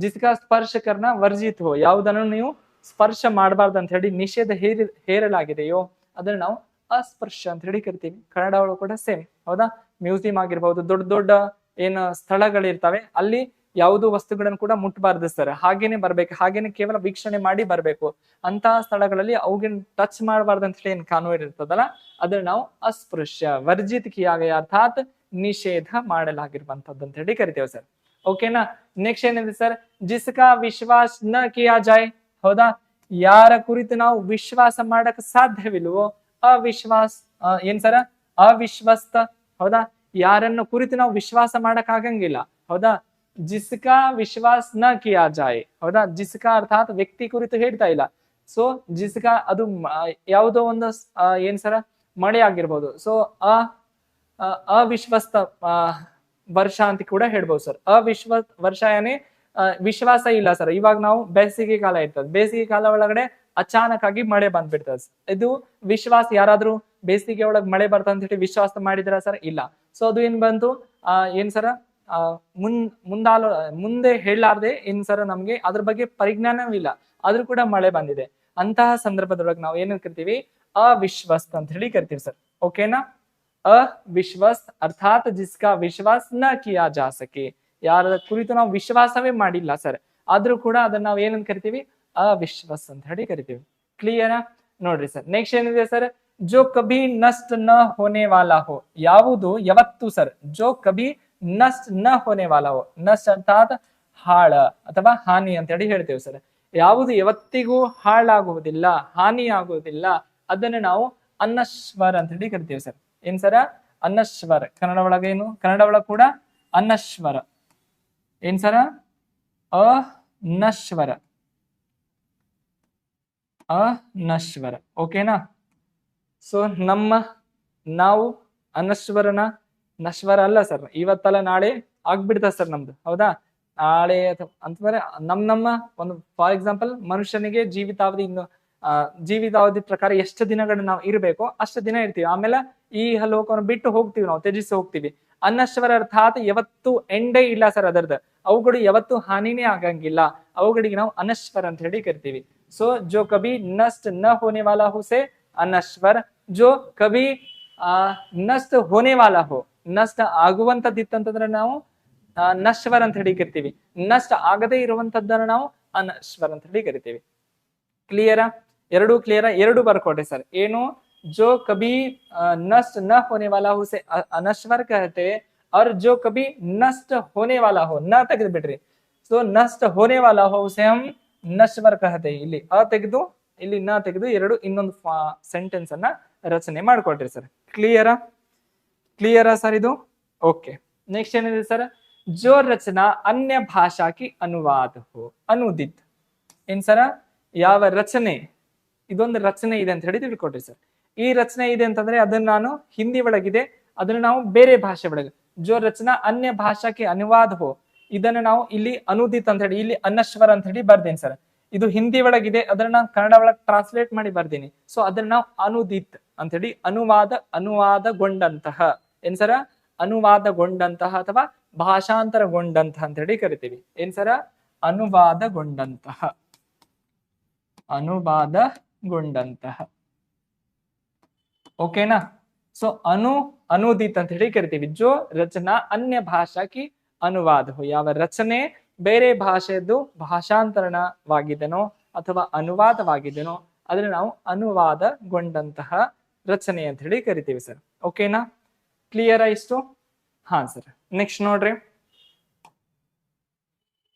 ಜಿಸ್ಕಾ ಸ್ಪರ್ಶ ಕರ್ನ ವರ್ಜಿತ ಹೋ, ಯಾವುದನ್ನು ನೀವು ಸ್ಪರ್ಶ ಮಾಡಬಾರ್ದು ಅಂತ ಹೇಳಿ ನಿಷೇಧ ಹೇರಲಾಗಿದೆಯೋ ಅದನ್ನ ನಾವು ಅಸ್ಪೃಶ್ಯ ಅಂತ ಹೇಳಿ ಕರಿತೀವಿ. ಕನ್ನಡ ಒಳಗೂ ಕೂಡ ಸೇಮ್, ಹೌದಾ? ಮ್ಯೂಸಿಯಂ ಆಗಿರ್ಬಹುದು, ದೊಡ್ಡ ದೊಡ್ಡ ಏನ್ ಸ್ಥಳಗಳಿರ್ತವೆ, ಅಲ್ಲಿ ಯಾವುದೋ ವಸ್ತುಗಳನ್ನು ಕೂಡ ಮುಟ್ಟಬಾರ್ದು ಸರ್, ಹಾಗೇನೆ ಬರ್ಬೇಕು, ಹಾಗೇನೆ ಕೇವಲ ವೀಕ್ಷಣೆ ಮಾಡಿ ಬರ್ಬೇಕು. ಅಂತಹ ಸ್ಥಳಗಳಲ್ಲಿ ಅವುಗೇನ್ ಟಚ್ ಮಾಡಬಾರ್ದು ಅಂತ ಹೇಳಿ ಏನ್ ಕಾನೂನು ಇರ್ತದಲ್ಲ, ಅದನ್ನ ನಾವು ಅಸ್ಪೃಶ್ಯ, ವರ್ಜಿತ ಕಿಯಾ ಗಯಾ ಅರ್ಥಾತ್ ನಿಷೇಧ ಮಾಡಲಾಗಿರುವಂತದ್ದು ಅಂತ ಹೇಳಿ ಕರಿತೇವೆ ಸರ್. ಓಕೆನಾ? ನೆಕ್ಸ್ಟ್ ಏನಿದೆ ಸರ್? ಜಿಸ್ಕಾ ವಿಶ್ವಾಸ ನ ಕಿಯಾ ಜಾಯ್, ಹೌದಾ? ಯಾರ ಕುರಿತು ನಾವು ವಿಶ್ವಾಸ ಮಾಡಕ್ ಸಾಧ್ಯವಿಲ್ವೋ, ಅವಿಶ್ವಾಸ, ಏನ್ ಸರ? ಅವಿಶ್ವಸ್ತ, ಹೌದಾ? ಯಾರನ್ನ ಕುರಿತು ನಾವು ವಿಶ್ವಾಸ ಮಾಡಕ್ ಆಗಂಗಿಲ್ಲ, ಹೌದಾ? ಜಿಸ್ಕಾ ವಿಶ್ವಾಸ ನ ಕಿಯಾ ಜಾಯ್, ಹೌದಾ? ಜಿಸ್ಕಾ ಅರ್ಥಾತ್ ವ್ಯಕ್ತಿ ಕುರಿತು ಹೇಳ್ತಾ ಇಲ್ಲ. ಸೊ ಜಿಸ್ಕಾ ಅದು ಯಾವುದೋ ಒಂದು ಏನ್ ಸರ? ಮಳೆ ಆಗಿರ್ಬೋದು. ಸೊ ಅವಿಶ್ವಸ್ತ ವರ್ಷ ಅಂತ ಕೂಡ ಹೇಳ್ಬೋದು ಸರ್. ವರ್ಷ ಏನೇ ವಿಶ್ವಾಸ ಇಲ್ಲ ಸರ್. ಇವಾಗ ನಾವು ಬೇಸಿಗೆ ಕಾಲ ಇರ್ತದೆ, ಬೇಸಿಗೆ ಕಾಲ ಒಳಗಡೆ ಅಚಾನಕ್ ಆಗಿ ಮಳೆ ಬಂದ್ಬಿಡ್ತದೆ, ಇದು ವಿಶ್ವಾಸ. ಯಾರಾದ್ರೂ ಬೇಸಿಗೆ ಒಳಗ್ ಮಳೆ ಬರ್ತದೆ ಅಂತ ಹೇಳಿ ವಿಶ್ವಾಸ ಮಾಡಿದ್ರ ಸರ್? ಇಲ್ಲ. ಸೊ ಅದು ಏನ್ ಬಂತು, ಏನ್ ಸರ? ಮುಂದೆ ಹೇಳಲಾರ್ದೆ ಏನ್ ಸರ, ನಮ್ಗೆ ಅದ್ರ ಬಗ್ಗೆ ಪರಿಜ್ಞಾನವಿಲ್ಲ, ಆದ್ರೂ ಕೂಡ ಮಳೆ ಬಂದಿದೆ. ಅಂತಹ ಸಂದರ್ಭದೊಳಗೆ ನಾವು ಏನ್ ಕರಿತೀವಿ? ಅವಿಶ್ವಸ್ತ ಅಂತ ಹೇಳಿ ಕರಿತೀವಿ ಸರ್. ಓಕೆನಾ? ಅವಿಶ್ವಸ್ತ ಅರ್ಥಾತ್ ಜಿಸ್ಕಾ ವಿಶ್ವಾಸ ನ ಕಿಯಾ ಜಾ ಸಕೆ, ಯಾರ ಕುರಿತು ನಾವು ವಿಶ್ವಾಸವೇ ಮಾಡಿಲ್ಲ ಸರ್, ಆದ್ರೂ ಕೂಡ ಅದನ್ನ ನಾವು ಏನಂತ ಕರಿತೀವಿ? ಅವಿಶ್ವಾಸ ಅಂತ ಹೇಳಿ ಕರಿತೀವಿ. ಕ್ಲಿಯರಾ? ನೋಡ್ರಿ ಸರ್, ನೆಕ್ಸ್ಟ್ ಏನಿದೆ ಸರ್? ಜೋ ಕಭಿ ನಷ್ಟ ನ ಹೋನೆ ವಾಲಾ ಹೋ, ಯಾವುದು ಯಾವತ್ತು ಸರ್? ಜೋ ಕಭಿ ನಷ್ಟ ನ ಹೋನೆ ವಾಲಾ ಹೋ, ನಷ್ಟ ಅರ್ಥಾತ್ ಹಾಳ ಅಥವಾ ಹಾನಿ ಅಂತ ಹೇಳಿ ಹೇಳ್ತೇವೆ ಸರ್. ಯಾವುದು ಯಾವತ್ತಿಗೂ ಹಾಳಾಗುವುದಿಲ್ಲ, ಹಾನಿ ಆಗುವುದಿಲ್ಲ, ಅದನ್ನ ನಾವು ಅನಶ್ವರ ಅಂತ ಹೇಳಿ ಕರಿತೇವೆ ಸರ್. ಏನ್ ಸರ? ಅನಶ್ವರ. ಕನ್ನಡ ಒಳಗೇನು? ಕನ್ನಡ ಒಳಗ ಕೂಡ ಅನಶ್ವರ. ಏನ್ ಸರ? ಅನಶ್ವರ, ಅನಶ್ವರ. ಓಕೆನಾ? ಸೊ ನಾವು ಅನಶ್ವರನ, ನಶ್ವರ ಅಲ್ಲ ಸರ್. ಇವತ್ತಲ್ಲ ನಾಳೆ ಆಗ್ಬಿಡ್ತದೆ ಸರ್ ನಮ್ದು, ಹೌದಾ? ನಾಳೆ ಅಂತಂದ್ರೆ ನಮ್ಮ ಒಂದು ಫಾರ್ ಎಕ್ಸಾಂಪಲ್ ಮನುಷ್ಯನಿಗೆ ಜೀವಿತಾವಧಿ ಪ್ರಕಾರ ಎಷ್ಟು ದಿನಗಳನ್ನ ನಾವು ಇರಬೇಕೋ ಅಷ್ಟು ದಿನ ಇರ್ತೀವಿ, ಆಮೇಲೆ ಈ ಲೋಕವನ್ನು ಬಿಟ್ಟು ಹೋಗ್ತೀವಿ, ನಾವು ತ್ಯಜಿಸಿ ಹೋಗ್ತೀವಿ. ಅನಶ್ವರ ಅರ್ಥಾತ್ ಯಾವತ್ತು ಎಂಡೇ ಇಲ್ಲ ಸರ್ ಅದರದ್ದು, ಅವುಗಳು ಯಾವತ್ತು ಹಾನಿನೇ ಆಗಂಗಿಲ್ಲ, ಅವುಗಳಿಗೆ ನಾವು ಅನಶ್ವರ ಅಂತ ಹೇಳಿ ಕರಿತೀವಿ. ಸೊ ಜೋ ಕಭಿ ನಷ್ಟ ನ ಹೋನೆ ವಾಲಾ ಹೋ ಸೆ ಅನಶ್ವರ, ಜೋ ಕಭಿ ನಷ್ಟ ಹೋನೆ ವಾಲಾ ಹೋ, ನಷ್ಟ ಆಗುವಂತದ್ದಿತ್ತಂತಂದ್ರೆ ನಾವು ನಶ್ವರ ಅಂತ ಹೇಳಿ ಕರಿತೀವಿ, ನಷ್ಟ ಆಗದೇ ಇರುವಂತದ್ದನ್ನ ನಾವು ಅನಶ್ವರ ಅಂತ ಹೇಳಿ ಕರಿತೀವಿ. ಕ್ಲಿಯರಾ? ಎರಡು ಕ್ಲಿಯರಾ? ಎರಡು ಬರ್ಕೊಡ್ರಿ ಸರ್. ಏನು? जो कभी नष्ट न होने वाला हो उसे अनश्वर कहते हैं, और जो कभी नष्ट होने वाला हो, न ತೆಗೆದು ಬಿಡ್ರಿ. ಸೊ ನಷ್ಟ ಹೋನೆ ವಾಲಾ ಹೋ ಉಸೆ ಹಮ್ ನಶ್ವರ್ ಕಹತೆ. ಇಲ್ಲಿ ತೆಗೆದು ಇಲ್ಲಿ ನ ತೆಗೆದು ಎರಡು ಇನ್ನೊಂದು ಸೆಂಟೆನ್ಸ್ ಅನ್ನ ರಚನೆ ಮಾಡ್ಕೊಳ್ರಿ ಸರ್. ಕ್ಲಿಯರಾ ಸರ್ ಇದು? ಓಕೆ. नेक्स्ट ಏನಿದೆ ಸರ್, जो रचना अन्य भाषा की अनुवाद हो ಅನುದಿತ್. ಏನ್ ಸರ, ಯಾವ ರಚನೆ, ಇದೊಂದು ರಚನೆ ಇದೆ ಅಂತ ಹೇಳಿ ತಿಳ್ಕೊಡ್ರಿ ಸರ್. ಈ ರಚನೆ ಇದೆ ಅಂತಂದ್ರೆ ಅದನ್ನ ನಾನು ಹಿಂದಿ ಒಳಗಿದೆ, ಅದನ್ನ ನಾವು ಬೇರೆ ಭಾಷೆ ಒಳಗೆ, ಜೋ ರಚನಾ ಅನ್ಯ ಭಾಷಾಕ್ಕೆ ಅನುವಾದ ಹೋ, ಇದನ್ನ ನಾವು ಇಲ್ಲಿ ಅನುದಿತ್ ಅಂತ ಹೇಳಿ ಇಲ್ಲಿ ಅನಶ್ವರ ಅಂತ ಹೇಳಿ ಬರ್ದೇನಿ ಸರ್. ಇದು ಹಿಂದಿ ಒಳಗಿದೆ, ಅದನ್ನ ನಾನು ಕನ್ನಡ ಒಳಗೆ ಟ್ರಾನ್ಸ್ಲೇಟ್ ಮಾಡಿ ಬರ್ತೀನಿ. ಸೊ ಅದನ್ನ ನಾವು ಅನುದಿತ್ ಅಂತ ಹೇಳಿ ಅನುವಾದಗೊಂಡಂತಹ ಏನ್ ಸರ, ಅನುವಾದಗೊಂಡಂತಹ ಅಥವಾ ಭಾಷಾಂತರಗೊಂಡಂತಹ ಅಂತ ಹೇಳಿ ಕರಿತೀವಿ. ಏನ್ ಸರ, ಅನುವಾದಗೊಂಡಂತಹ. ಓಕೆನಾ? ಸೊ ಅನುದಿತ್ ಅಂತ ಹೇಳಿ ಕರಿತೀವಿ. ಜೋ ರಚನಾ ಅನ್ಯ ಭಾಷಾ ಕಿ ಅನುವಾದ ಹೋ, ಯಾವ ರಚನೆ ಬೇರೆ ಭಾಷೆಯದ್ದು ಭಾಷಾಂತರಣವಾಗಿದೆನೋ ಅಥವಾ ಅನುವಾದವಾಗಿದೆನೋ ಅದನ್ನ ನಾವು ಅನುವಾದಗೊಂಡಂತಹ ರಚನೆ ಅಂತ ಹೇಳಿ ಕರಿತೀವಿ ಸರ್. ಓಕೆನಾ? ಕ್ಲಿಯರ್ ಇಷ್ಟು? ಹಾ ಸರ್. ನೆಕ್ಸ್ಟ್ ನೋಡ್ರಿ,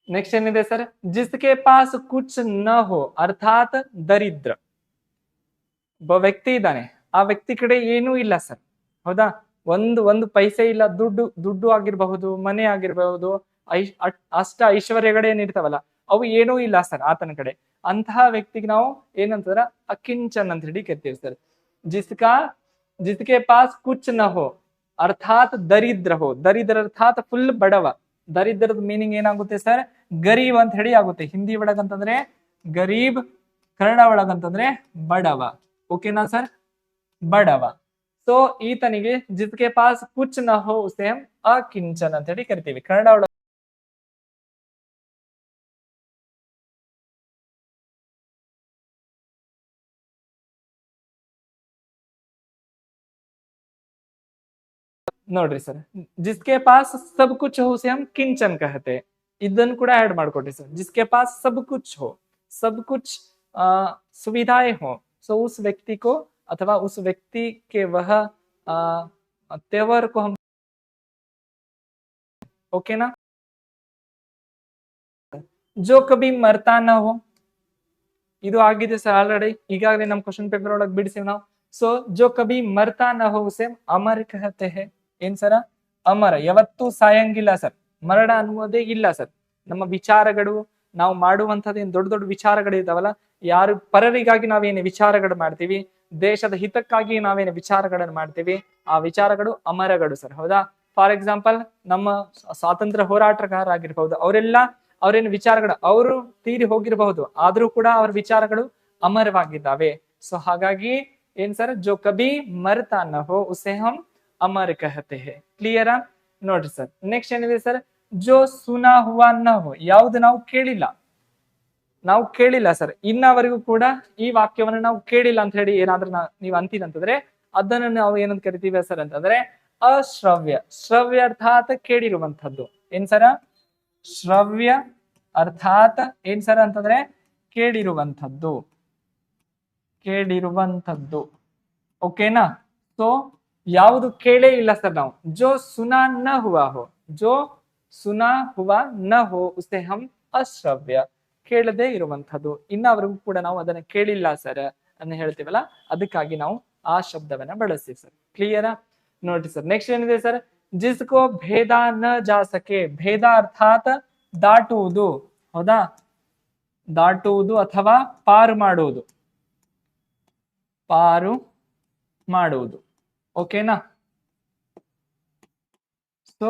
ನೆಕ್ಸ್ಟ್ ಏನಿದೆ ಸರ್, ಜಿಸ್ಕೆ ಪಾಸ್ ಕುಚ್ ನ ಹೋ ಅರ್ಥಾತ್ ದರಿದ್ರ. ಒಬ್ಬ ವ್ಯಕ್ತಿ ಇದ್ದಾನೆ, ಆ ವ್ಯಕ್ತಿ ಕಡೆ ಏನೂ ಇಲ್ಲ ಸರ್, ಹೌದಾ? ಒಂದು ಪೈಸೆ ಇಲ್ಲ, ದುಡ್ಡು ಆಗಿರಬಹುದು, ಮನೆ ಆಗಿರಬಹುದು, ಅಷ್ಟ ಐಶ್ವರ್ಯಗಳೇನಿರ್ತಾವಲ್ಲ ಅವು ಏನೂ ಇಲ್ಲ ಸರ್ ಆತನ ಕಡೆ. ಅಂತಹ ವ್ಯಕ್ತಿಗೆ ನಾವು ಏನಂತಂದ್ರ ಅಕಿಂಚನ್ ಅಂತ ಹೇಳಿ ಕರಿತೀವಿ ಸರ್. ಜಿಸ್ಕೆ ಪಾಸ್ ಕುಚ್ ನ ಹೋ ಅರ್ಥಾತ್ ದರಿದ್ರ ಹೋ. ದರಿದ್ರ ಅರ್ಥಾತ್ ಫುಲ್ ಬಡವ. ದರಿದ್ರದ ಮೀನಿಂಗ್ ಏನಾಗುತ್ತೆ ಸರ್, ಗರೀಬ್ ಅಂತ ಹೇಳಿ ಆಗುತ್ತೆ. ಹಿಂದಿ ಒಳಗಂತಂದ್ರೆ ಗರೀಬ್, ಕನ್ನಡ ಒಳಗಂತಂದ್ರೆ ಬಡವ. ಓಕೆನಾ ಸರ್? ಬಡವ. ಸೊ ಈತನಿಗೆ ಜಿಸ್ಕೆ ಪಾಸ್ ಕುಚ್ ನ ಹೋ ಉಸೆ ಹಮ್ ಅಕಿಂಚನ್ ಅಂತ ಹೇಳಿ ಕರಿತೀವಿ. ಕನ್ನಡ ಒಳಗ ನೋಡ್ರಿ ಸರ್, ಜಿಸ್ಕೆ ಪಾಸ್ ಸಬ್ ಕುಚ್ ಹೋ ಉಸೆ ಹಮ್ ಕಿಂಚನ್ ಕಹತೆ. ಇದನ್ನು ಕೂಡ ಆಡ್ ಮಾಡ್ಕೊಟ್ರಿ ಸರ್. ಜಿಸ್ಕೆ ಪಾಸ್ ಸಬ್ ಕುಚ್ ಹೋ, सब कुछ सुविधाएं हो, सो उस व्यक्ति को अथवा उस व्यक्ति के वह तेवर को हम ओके ना. जो कभी मरता न हो, ಇದು ಆಗಿದೆ ಸರ್ ಆಲ್ರೆಡಿ, ಈಗಾಗಲೇ ನಮ್ಮ ಕ್ವಶನ್ ಪೇಪರ್ ಒಳಗೆ ಬಿಡಿಸಿವಿ ನಾವು. ಸೊ ಜೋ ಕಭಿ ಮರ್ತಾ ನ ಹೋ ಉಸೆ ಅಮರ್ ಕಹತೆ ಹೈ. ಏನ್ ಸರ, ಅಮರ, ಯಾವತ್ತೂ ಸಾಯಂಗಿಲ್ಲ ಸರ್, ಮರಣ ಅನ್ನುವುದೇ ಇಲ್ಲ ಸರ್. ನಮ್ಮ ವಿಚಾರಗಳು, ನಾವು ಮಾಡುವಂತದ್ದು ಏನ್ ದೊಡ್ಡ ವಿಚಾರಗಳು ಇದಾವಲ್ಲ, ಯಾರು ಪರರಿಗಾಗಿ ನಾವೇನು ವಿಚಾರಗಳು ಮಾಡ್ತೀವಿ, ದೇಶದ ಹಿತಕ್ಕಾಗಿ ನಾವೇನು ವಿಚಾರಗಳನ್ನು ಮಾಡ್ತೀವಿ, ಆ ವಿಚಾರಗಳು ಅಮರಗಳು ಸರ್, ಹೌದಾ? ಫಾರ್ ಎಕ್ಸಾಂಪಲ್ ನಮ್ಮ ಸ್ವಾತಂತ್ರ್ಯ ಹೋರಾಟಗಾರ ಆಗಿರ್ಬಹುದು, ಅವ್ರೇನು ವಿಚಾರಗಳು, ಅವರು ತೀರಿ ಹೋಗಿರಬಹುದು, ಆದ್ರೂ ಕೂಡ ಅವ್ರ ವಿಚಾರಗಳು ಅಮರವಾಗಿದ್ದಾವೆ. ಸೊ ಹಾಗಾಗಿ ಏನ್ ಸರ್, ಜೋ ಕಭಿ ಮರ್ತಾ ನ ಹೋ ಉಸೆ ಹಮ್ ಅಮರ್ ಕಹತೆ ಹೈ. ಕ್ಲಿಯರಾ? ನೋಡ್ರಿ ಸರ್, ನೆಕ್ಸ್ಟ್ ಏನಿದೆ ಸರ್, ಜೋ ಸುನಾ ಹುವಾ ನ ಹೋ, ಯಾವ್ದು ನಾವು ಕೇಳಿಲ್ಲ ಸರ್, ಇನ್ನವರೆಗೂ ಕೂಡ ಈ ವಾಕ್ಯವನ್ನು ನಾವು ಕೇಳಿಲ್ಲ ಅಂತ ಹೇಳಿ ಏನಾದ್ರೂ ನೀವು ಅಂತೀರಂತಂದ್ರೆ ಅದನ್ನು ನಾವು ಏನಂತ ಕರಿತೀವಿ ಸರ್ ಅಂತಂದ್ರೆ ಅಶ್ರವ್ಯ. ಶ್ರವ್ಯ ಅರ್ಥಾತ್ ಕೇಳಿರುವಂತದ್ದು. ಏನ್ ಸರ, ಶ್ರವ್ಯ ಅರ್ಥಾತ್ ಏನ್ ಸರ್ ಅಂತಂದ್ರೆ ಕೇಳಿರುವಂತದ್ದು. ಓಕೆನಾ? ಸೊ ಯಾವುದು ಕೇಳೇ ಇಲ್ಲ ಸರ್ ನಾವು. ಜೋ ಸುನಾ ನ ಹುವಾ ಹೋ, ಜೋ ಸುನಾ ಹುವಾ ನ ಹೋ ಉಸೆ ಹಮ್ ಅಶ್ರವ್ಯ, ಕೇಳದೆ ಇರುವಂತದ್ದು. ಇನ್ನವರೆಗೂ ಕೂಡ ನಾವು ಅದನ್ನ ಕೇಳಿಲ್ಲ ಸರ್ ಅನ್ನ ಹೇಳ್ತೀವಲ್ಲ, ಅದಕ್ಕಾಗಿ ನಾವು ಆ ಶಬ್ದವನ್ನ ಬಳಸ್ತೀವಿ ಸರ್. ಕ್ಲಿಯರಾ? ನೋಡ್ರಿ ಸರ್, ನೆಕ್ಸ್ಟ್ ಏನಿದೆ ಸರ್, ಜಿಸ್ಕೋ ಭೇದ ನ ಜಾ ಸಕೆ. ಭೇದ ಅರ್ಥಾತ್ ದಾಟುವುದು, ಹೌದಾ? ದಾಟುವುದು ಅಥವಾ ಪಾರು ಮಾಡುವುದು. ಓಕೆನಾ? ಸೊ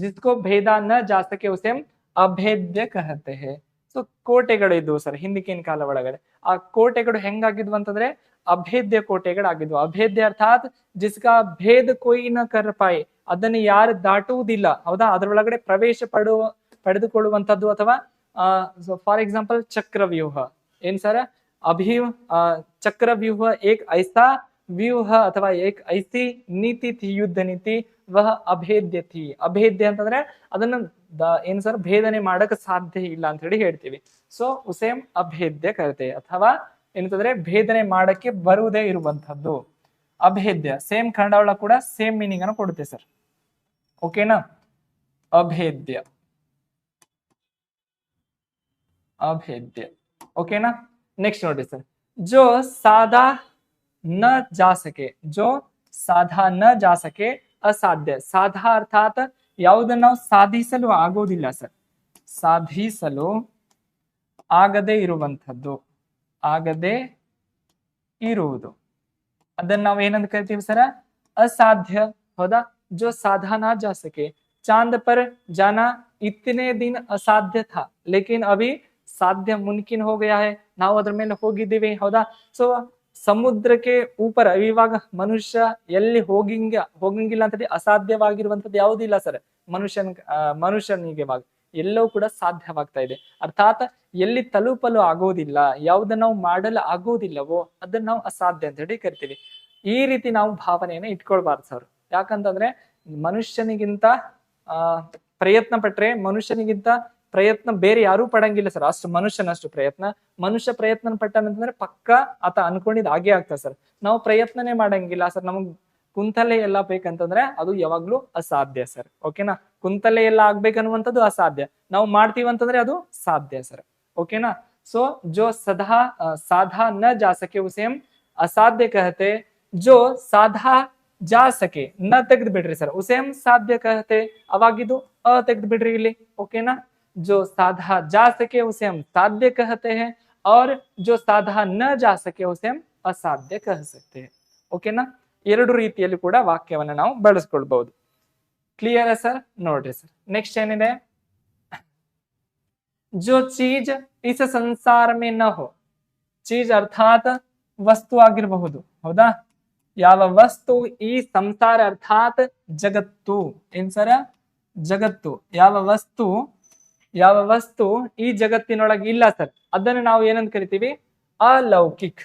जिसको भेदा न जा सके उसे हम ಅಭೇದ್ಯ ಕಹತೆ ಹೈ. ಸೊ ಕೋಟೆಗಳು ಇದ್ವು ಸರ್ ಹಿಂದಿನ ಕಾಲ ಒಳಗಡೆ. ಆ ಕೋಟೆಗಳು ಹೆಂಗಾಗಿದ್ವು ಅಂತಂದ್ರೆ ಅಭೇದ್ಯ ಕೋಟೆಗಳಾಗಿದ್ವು. ಅಭೇದ್ಯ ಅರ್ಥಾತ್ ಜಿಸ್ಕಾ ಭೇದ ಕೊಯ್ ನ ಕರ್ ಪಾಯೆ, ಅದನ್ನು ಯಾರು ದಾಟುವುದಿಲ್ಲ, ಹೌದಾ? ಅದರೊಳಗಡೆ ಪ್ರವೇಶ ಪಡೆದುಕೊಳ್ಳುವಂತದ್ದು. ಅಥವಾ ಫಾರ್ ಎಕ್ಸಾಂಪಲ್ ಚಕ್ರವ್ಯೂಹ. ಏನ್ ಸರ್, ಚಕ್ರವ್ಯೂಹ ಏಕ್ ಐಸಾ ವ್ಯೂಹ ಅಥವಾ ಏಕ್ ಐಸಿ ನೀತಿ ಥಿ, ಯುದ್ಧ ನೀತಿ, ವಹ ಅಭೇದ್ಯ ಥಿ. ಅಭೇದ್ಯ ಅಂತಂದ್ರೆ ಅದನ್ನ ಏನ್ ಸರ್ ಭೇದನೆ ಮಾಡಕ್ ಸಾಧ್ಯ ಇಲ್ಲ ಅಂತ ಹೇಳಿ ಹೇಳ್ತೀವಿ. ಸೊ ಉಸೇಮ್ ಅಭೇದ್ಯ ಕರಿತೆ, ಅಥವಾ ಏನಂತಂದ್ರೆ ಭೇದನೆ ಮಾಡಕ್ಕೆ ಬರುವುದೇ ಇರುವಂತದ್ದು ಅಭೇದ್ಯ. ಸೇಮ್ ಕನ್ನಡ ಒಳಗೆ ಕೂಡ ಸೇಮ್ ಮೀನಿಂಗ್ ಅನ್ನು ಕೊಡುತ್ತೆ ಸರ್. ಓಕೆನಾ? ಅಭೇದ್ಯ. ಓಕೆನಾ? नेक्स्ट नोटिस सर, जो साधा न जा सके, जो ಸಾಧಾ ನ ಜಾ ಸಕೆ ಅಸಾಧ್ಯ. ಸಾಧಾ ಅರ್ಥಾತ್ ಯಾವುದನ್ನು ನಾವು ಸಾಧಿಸಲು ಆಗೋದಿಲ್ಲ ಸರ್, ಸಾಧಿಸಲು ಆಗದೆ ಇರುವಂಥದ್ದು, ಆಗದೆ ಇರುವುದು, ಅದನ್ನ ನಾವು ಏನಂತ ಕರಿತೀವಿ ಸರ, ಅಸಾಧ್ಯ. ಹೌದಾ? जो साधा ना जा सके, चांद पर जाना इतने दिन असाध्य था लेकिन अभी साध्य मुमकिन हो गया है, ನಾವು ಅದ್ರ ಮೇಲೆ ಹೋಗಿದ್ದೀವಿ. ಹೌದಾ? ಸೊ ಸಮುದ್ರಕ್ಕೆ ऊपर ಇವಾಗ ಮನುಷ್ಯ ಎಲ್ಲಿ ಹೋಗಂಗಿಲ್ಲ ಅಂತ ಅಸಾಧ್ಯವಾಗಿರುವಂತದ್ದು ಯಾವುದಿಲ್ಲ ಸರ್. ಮನುಷ್ಯನಿಗೆ ಎಲ್ಲವೂ ಕೂಡ ಸಾಧ್ಯವಾಗ್ತಾ ಇದೆ. ಅರ್ಥಾತ್ ಎಲ್ಲಿ ತಲುಪಲು ಆಗೋದಿಲ್ಲ, ಯಾವುದನ್ನ ನಾವು ಮಾಡಲು ಆಗೋದಿಲ್ಲವೋ ಅದನ್ನ ನಾವು ಅಸಾಧ್ಯ ಅಂತ ಹೇಳಿ ಕರಿತೀವಿ. ಈ ರೀತಿ ನಾವು ಭಾವನೆಯನ್ನ ಇಟ್ಕೊಳ್ಬಾರ್ದು ಸರ್. ಯಾಕಂತಂದ್ರೆ ಮನುಷ್ಯನಿಗಿಂತ ಪ್ರಯತ್ನ ಪಟ್ರೆ ಮನುಷ್ಯನಿಗಿಂತ ಪ್ರಯತ್ನ ಬೇರೆ ಯಾರೂ ಪಡಂಗಿಲ್ಲ ಸರ್. ಅಷ್ಟು ಮನುಷ್ಯನಷ್ಟು ಮನುಷ್ಯ ಪ್ರಯತ್ನ ಪಟ್ಟನಂತಂದ್ರೆ ಪಕ್ಕ ಆತ ಅನ್ಕೊಂಡಿದ್ ಹಾಗೆ ಆಗ್ತದೆ ಸರ್. ನಾವು ಪ್ರಯತ್ನನೇ ಮಾಡಂಗಿಲ್ಲ ಸರ್, ನಮಗ್ ಕುಂತಲೆ ಎಲ್ಲ ಬೇಕಂತಂದ್ರೆ ಅದು ಯಾವಾಗ್ಲೂ ಅಸಾಧ್ಯ ಸರ್. ಓಕೆನಾ? ಕುಂತಲೆ ಎಲ್ಲ ಆಗ್ಬೇಕನ್ನುವಂಥದ್ದು ಅಸಾಧ್ಯ, ನಾವು ಮಾಡ್ತೀವಂತಂದ್ರೆ ಅದು ಸಾಧ್ಯ ಸರ್. ಓಕೆನಾ? ಸೊ ಜೋ ಸಾಧಾ ನ ಜಾ ಸಕೆ ಉಸೆ ಹಮ್ ಅಸಾಧ್ಯ ಕಹತೆ, ಜೋ ಸಾಧಾ ಜಾ ಸಕೆ ನ ತೆಗೆದು ಬಿಡ್ರಿ ಸರ್, ಉಸೆ ಹಮ್ ಸಾಧ್ಯ ಕಹತೆ, ಅವಾಗಿದು ತೆಗೆದು ಬಿಡ್ರಿ ಇಲ್ಲಿ. ಓಕೆನಾ? जो साधा जा सके उसे हम साध्य कहते हैं और जो साधा न जा सके उसे हम असाध्य कह सकते हैं. ಓಕೆನಾ? ಎರಡು ರೀತಿಯಲ್ಲಿ ಕೂಡ ವಾಕ್ಯವನ್ನ ನಾವು ಬಳಸ್ಕೊಳ್ಬಹುದು. Clear sir? ನೋಡ್ರಿ ಸರ್, ನೆಕ್ಸ್ಟ್ ಏನಿದೆ, जो चीज इस संसार में न हो, ಚೀಜ್ ಅರ್ಥಾತ್ ವಸ್ತು ಆಗಿರಬಹುದು. ಹೌದಾ? ಯಾವ ವಸ್ತು ಈ ಸಂಸಾರ ಅರ್ಥಾತ್ ಜಗತ್ತು, ಏನ್ ಸರ? ಜಗತ್ತು. ಯಾವ ವಸ್ತು ಈ ಜಗತ್ತಿನೊಳಗೆ ಇಲ್ಲ ಸರ್, ಅದನ್ನು ನಾವು ಏನಂತ ಕರಿತೀವಿ? अलौकिक.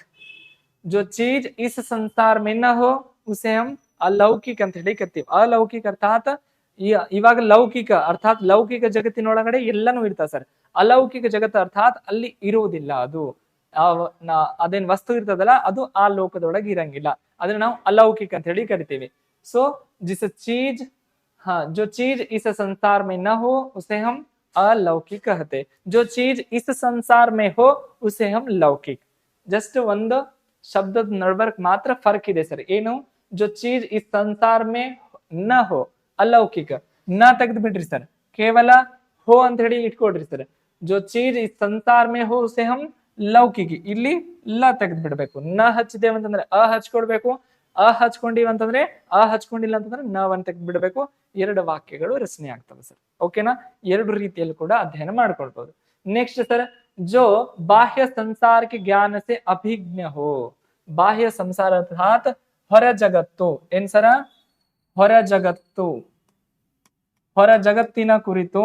जो चीज इस संसार में न हो उसे हम अलौकिक ಅಂತ ಹೇಳಿ ಕರಿತೀವಿ. अलौकिक ಅರ್ಥಾತ್ ಇವಾಗ ಲೌಕಿಕ ಅರ್ಥಾತ್ ಲೌಕಿಕ ಜಗತ್ತಿನೊಳಗಡೆ ಎಲ್ಲಾನು ಇರ್ತಾವ ಸರ್. ಅಲೌಕಿಕ ಜಗತ್ತು ಅರ್ಥಾತ್ ಅಲ್ಲಿ ಇರುವುದಿಲ್ಲ, ಅದು ಅದೇನ್ ವಸ್ತು ಇರ್ತದಲ್ಲ ಅದು ಆ ಲೋಕದೊಳಗೆ ಇರಂಗಿಲ್ಲ, ಅದನ್ನ ನಾವು अलौकिक ಅಂತ ಹೇಳಿ ಕರಿತೀವಿ. ಸೊ जिस चीज जो चीज इस संसार में न हो उसे हम अलौकिक कहते, जो चीज इस संसार में हो उसे हम लौकिक. जस्ट ಒಂದು ಶಬ್ದದ ನಡಬರ್ಕ್ ಮಾತ್ರ ಫರ್ಕ್ ಇದೆ ಸರ್. ಏನು? जो चीज इस संसार में न हो अलौकिक, ನ ತೆಗೆದು ಬಿಡ್ರಿ ಸರ್, ಕೇವಲ ಹೋ ಅಂತ ಹೇಳಿ ಇಟ್ಕೊಡ್ರಿ ಸರ್. जो चीज इस संसार में हो उसे हम लौकिक, ಇಲ್ಲಿ ಲ ತೆಗೆದು ಬಿಡ್ಬೇಕು. ನ ಹಚ್ಚಿದೇವ ಅಂತಂದ್ರೆ ಅ ಹಚ್ಕೊಡ್ಬೇಕು, ಅ ಹಚ್ಕೊಂಡಿವ ಅಂತಂದ್ರೆ ಅ ಹಚ್ಕೊಂಡಿಲ್ಲ ಅಂತಂದ್ರೆ ನವನ್ನ ತೆಗೆದು ಬಿಡಬೇಕು. ಎರಡು ವಾಕ್ಯಗಳು ರಚನೆ ಆಗ್ತವೆ ಸರ್. ಓಕೆನಾ? ಎರಡು ರೀತಿಯಲ್ಲಿ ಕೂಡ ಅಧ್ಯಯನ ಮಾಡ್ಕೊಳ್ಬಹುದು. ನೆಕ್ಸ್ಟ್ ಸರ್, जो बाह्य संसार के ज्ञान से अभिज्ञ हो, ಬಾಹ್ಯ ಸಂಸಾರ ಅರ್ಥಾತ್ ಹೊರ ಜಗತ್ತು, ಏನ್ ಸರ? ಹೊರ ಜಗತ್ತು, ಹೊರ ಜಗತ್ತಿನ ಕುರಿತು